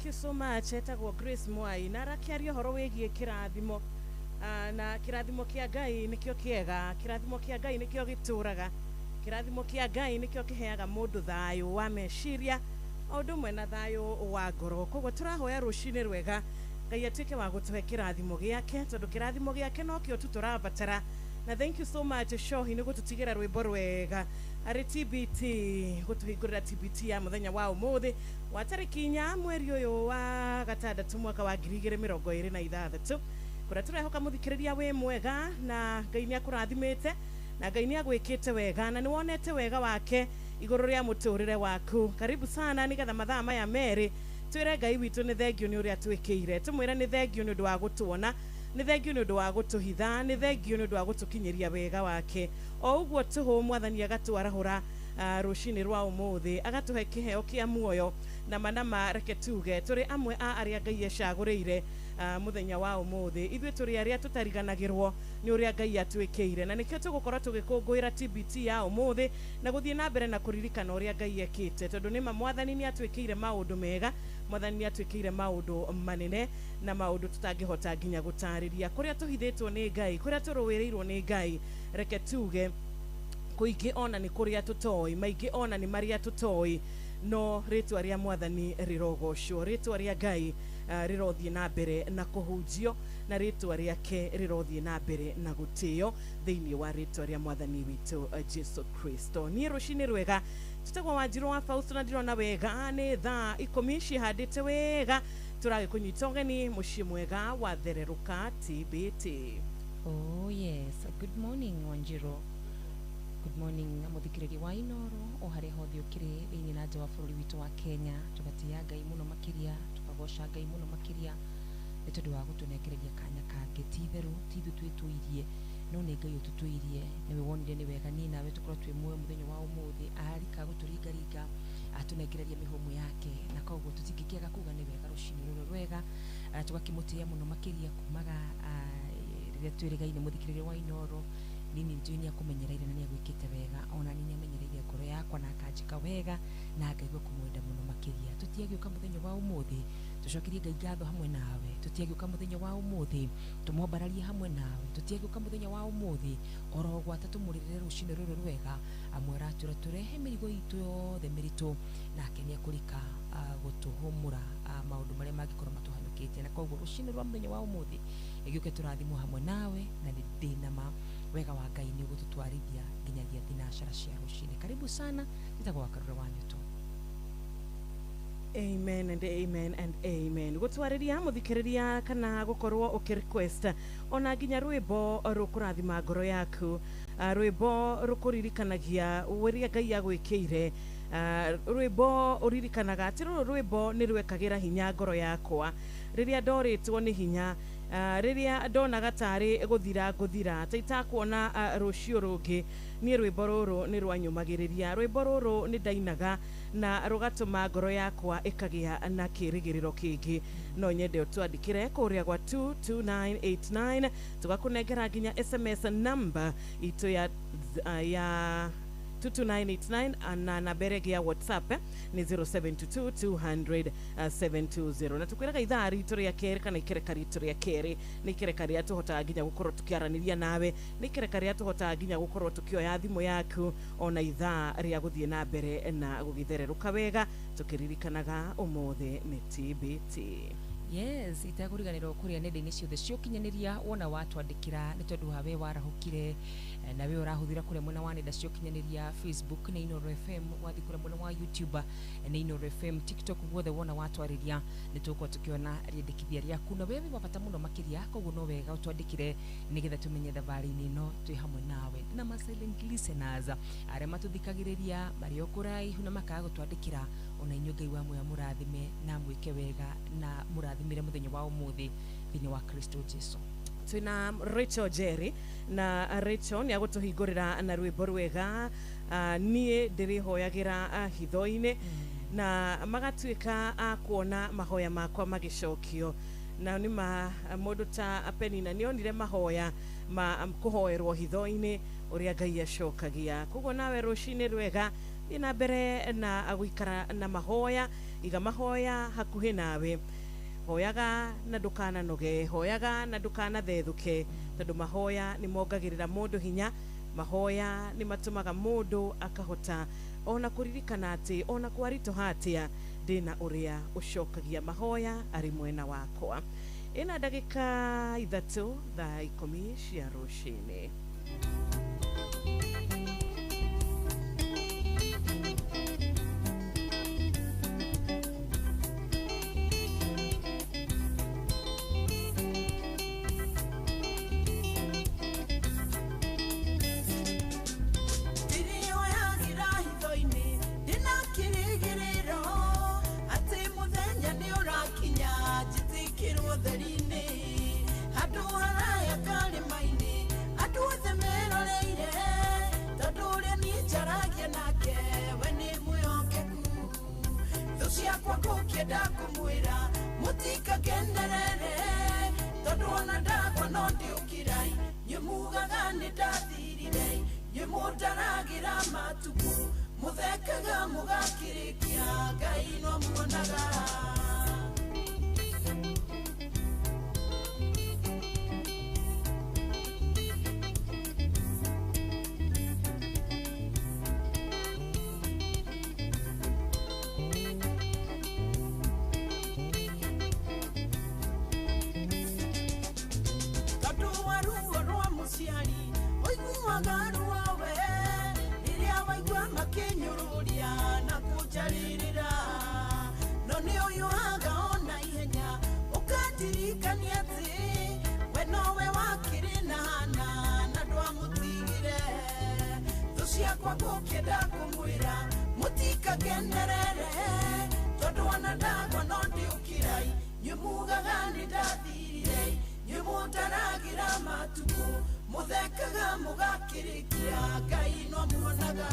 you so much. Etagwo Grace Mwai na rakiario horo wigie kirathimo na kirathimo kia Ngai nikio kiega, kirathimo kia Ngai nikio gituraga, kirathimo kia Ngai nikio kiheaga mundu thayo wa meciria ondu mwe na thayo wa ngoro. Koguo turahoya rucini rwega Ngai atuike wa gutuhe kirathimo giake tondu kirathimo giake no kio tuturabatara. Na thank you so much Shohi ni gututigira rwimbo rwega ari TBT gutuhingurira TBT ya muthenya wa umuthi wa tariki 4 mweri uyu wa gatandatu mwaka wa 2026 kuria turehoka muthikiriria we mwega na Ngai ni akurathimite na Ngai ni agwikite wega na ni wonete wega wake iguru ria muturire waku. Karibu sana nigetha mathaa maya meri twire Ngai witu ni thengio ni uria twikire tumwira ni thengio ni undu wa gutuona ni thengio ni undu wa gutuhitha ni thengio ni undu wa gutukinyiria wega wake o uguo tuhu mwathani agatwarahura rucini rwa umuthi agatuhe kiheo kia muoyo na manama reke tuge turi amwe a aria Ngai ecaguriire muthenya wa umuthi ithwe turi aria tutariganagirwo ni uria Ngai atwikire na nikio tugukorwo tugikungwira TBT ya umuthi na guthie na mbere na kuririkana uria Ngai ekite tondu ni mwathani ni atwikire maundu mega mwathani ni atwikire maundu manene na maundu tutangihota nginya gutariria kuria tuhithitwo ni Ngai kuria turuwirirwo ni Ngai reke tuge kuingi ona ni kuria tutoi maingi ona ni maria tutoi no ritwa ria mwathani rirogocwo ritwa ria Ngai rirothie na mbere na kuhunjio na ritwa riake rirothie na mbere na gutio thiini wa ritwa ria mwathani witu Jesu Kristo. Ni rucini rwega tutagwa Wanjiru wa Fausto na ndirona wega ni thaa 10 cihandite wega turagikunyita ugeni mucii mwega wa Thereruka TBT. Oh yes, good morning Wanjiru. Good morning muthikiriri wa Inoro o hare hothe ukiri thiini na nja wa bururi witu wa Kenya tugatia Ngai muno makiria tukagoca Ngai muno makiria ni tondu wa gutunekereria kanya kange titheru tithu twituirie no ni Ngai ututuirie ni we wonire ni wega ni nawe tukorwo twi muoyo muthenya wa umuthi arika guturingaringa atunekereria mihumu yake na koguo tutingikiaga kuga ni wega rucini ruru rwega tugakimutia muno makiria kumaga riria twirigaine muthikiriri wa Inoro nini njunia kumenyeraire na ni agwikite wega ona nini amenyereire ngoro yakwa na akanjika wega na ngaigua kumwenda muno makiria tutiagiuka muthenya wa umuthi tucokirie Ngai ngatho hamwe nawe tutiagiuka muthenya wa umuthi tumwombararie hamwe nawe tutiagiuka muthenya wa umuthi oro gwata tumurire rucini ruru rwega amwera turehe mirigo itu yothe miritu nake ni akurika gutuhumura maundu maria mangikorwo matuhanukite na koguo rucini rwa muthenya wa umuthi igiuke turathimwo hamwe nawe na ndinama wega wa Ngai ni gututwarithia nginyagia thinashara cia rucini. Karibu sana nitagwa Karura wa Nyuto. Amen and amen and amen. Gutwariria muthikiriria kana gukorwo ukirequest ona nginya rwimbo rukurathima ngoro yaku rwimbo rukuririkanagia uria Ngai agwikire rwimbo uririkanaga ati rwimbo ni rwekagira hinya ngoro yakwa riria ndoritwo ni hinya riria ndonaga tari guthira taitakuona rucio rungi ni rwimbo ruru ni rwanyumagiriria rwimbo ruru ni ndainaga na rugatuma ngoro yakwa ikagia na kirigiriro kingi no nyende utwandikire kuria gwa 22989 tugakunengera nginya SMS number itu ya 22989 na naberege ya WhatsApp ni 0722200720 na tukwiraga ithaa ritu ria keri kana ikereka ritu ria keri ni ikereka ria tuhota nginya gukorwo tukiaraniria nawe ni ikereka ria tuhota nginya gukorwo tukioya thimu yaku ona ithaa ria guthie na mbere na gugithererũka wega tukiririkanaga umuthi ni TBT. Yes, itaguriganirwo kuria nenda-ini ciothe ciokinyaniria wona watwandikira ni tondu hawe warahukire na we urahuthira kuria mwena wa nenda ciokinyaniria Facebook na Inoro FM wathi kuria mwena wa YouTube na Inoro FM TikTok guothe wona watwariria ni tukwa tukiona riendekithia riaku na wewe wabata muno makiria koguo no wega utwandikire nigetha tumenye thabari-ini no twi hamwe nawe na ma silent listeners aria matuthikagiriria mari okuraihu na makaga gutwandikira ona inyu Ngai wa mwe murathime na mwike wega na murathimire muthenya wa umuthi thini wa Kristo Jesu. Twina Rachel Jerry na Rachel ni agutuhingurira na rwimbo rwega nie ndirihoyagira hitho-ini na magatuika akuona mahoya makwa magicokio na ni mundu ta Penina ni onire mahoya ma kuhoerwo hitho-ini uria Ngai acokagia koguo nawe rucini rwega ina mbere na agwikara na mahoya iga mahoya hakuhi nawe hoyaga na ndukana noge hoyaga na ndukana thethuke tondu mahoya ni mongagirira mundu hinya mahoya ni matumaga mundu akahota ona kuririkana ati ona kwarito hatia ndina uria ucokagia mahoya ari mwena wakwa ina ndagika 3 thaa 10 cia rucini. Keda kumwira mutika genderere todona ndakwa nondi ukirai nyemugaga nitathirire nyemutaragira matuku muthekaga mugakirikia Ngai no muonaga kwa kukeda kumwira mutika genderere todwana ndagwa nondi ukirai nyumugaga nitathirire nyumutaragira matuku muthekaga mugakirikia Ngai no muonaga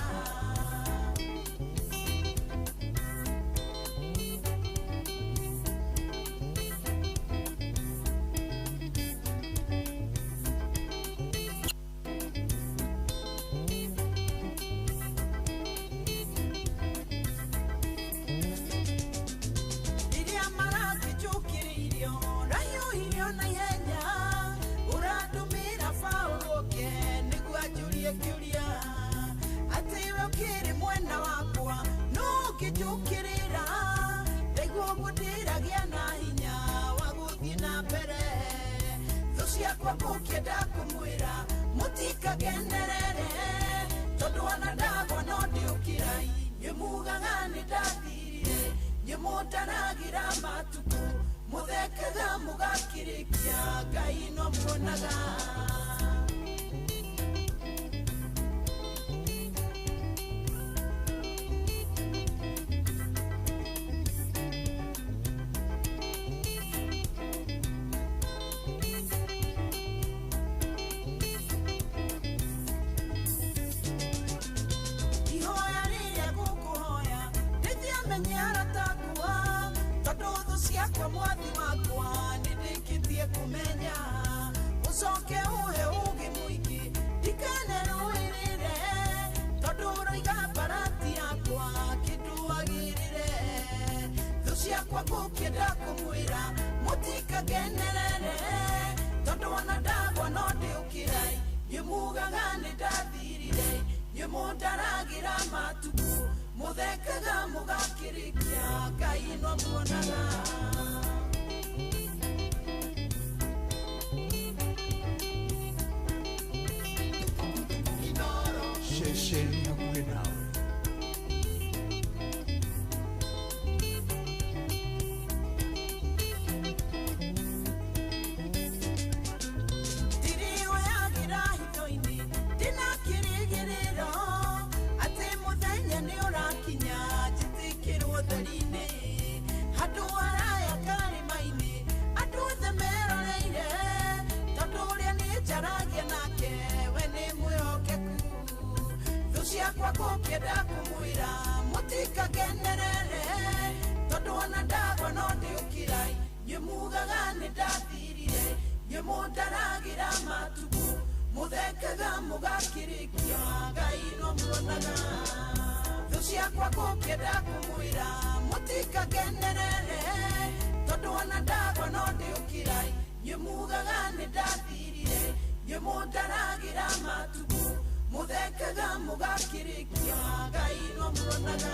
kwa kukeda kumwira mutika genderere todwana ndagwa nondi ukirai nyumugaga nitathirire nyumutaragira matuku muthekaga mugakirikia Ngai no muonaga kwa mwathi wakwa nidikitie kumenya ucoke uhe ugi muingi ndikane ruirire tondu roiga barati yakwa kinduagirire thu ciakwa ngukenda kumwira mutikagenerere tondu ona ndagwa no ndi ukirai nyumugaga nindathirire nyumutaragira matuku muthekaga mugakirikia Ngai no muonaga Shesheni hakuhe nawe Diriwe agira hitoini dinakirigiriro ati muthenya ni urakinya jitikirwo tharine handu haraya karimaini andu othe meroreire tondu uria ni njaragia nake we ni mwihokeku thu ciakwa ngukenda kumwira mutikagenerere tondu ona ndagwa no ndi ukirai nyumugaga nindathirire nyumutaragira matuku muthekaga mugakirikia Ngai no muonaga ciakwa ngũkĩenda kũmwĩra mũtikakenerere tondũ ona ndagwa no ndĩũkirai nyũmugaga nĩ ndathirire nyũmũndaragĩra matugu mũthekaga mũgakĩrĩkia Ngai no muonaga.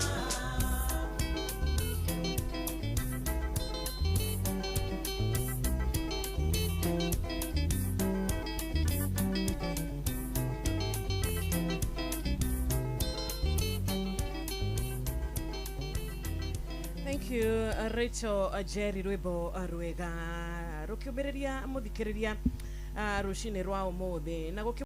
Thank you Rachel Jerry rwimbo rwega rukiumiriria muthikiriria rucini rwa umuthi na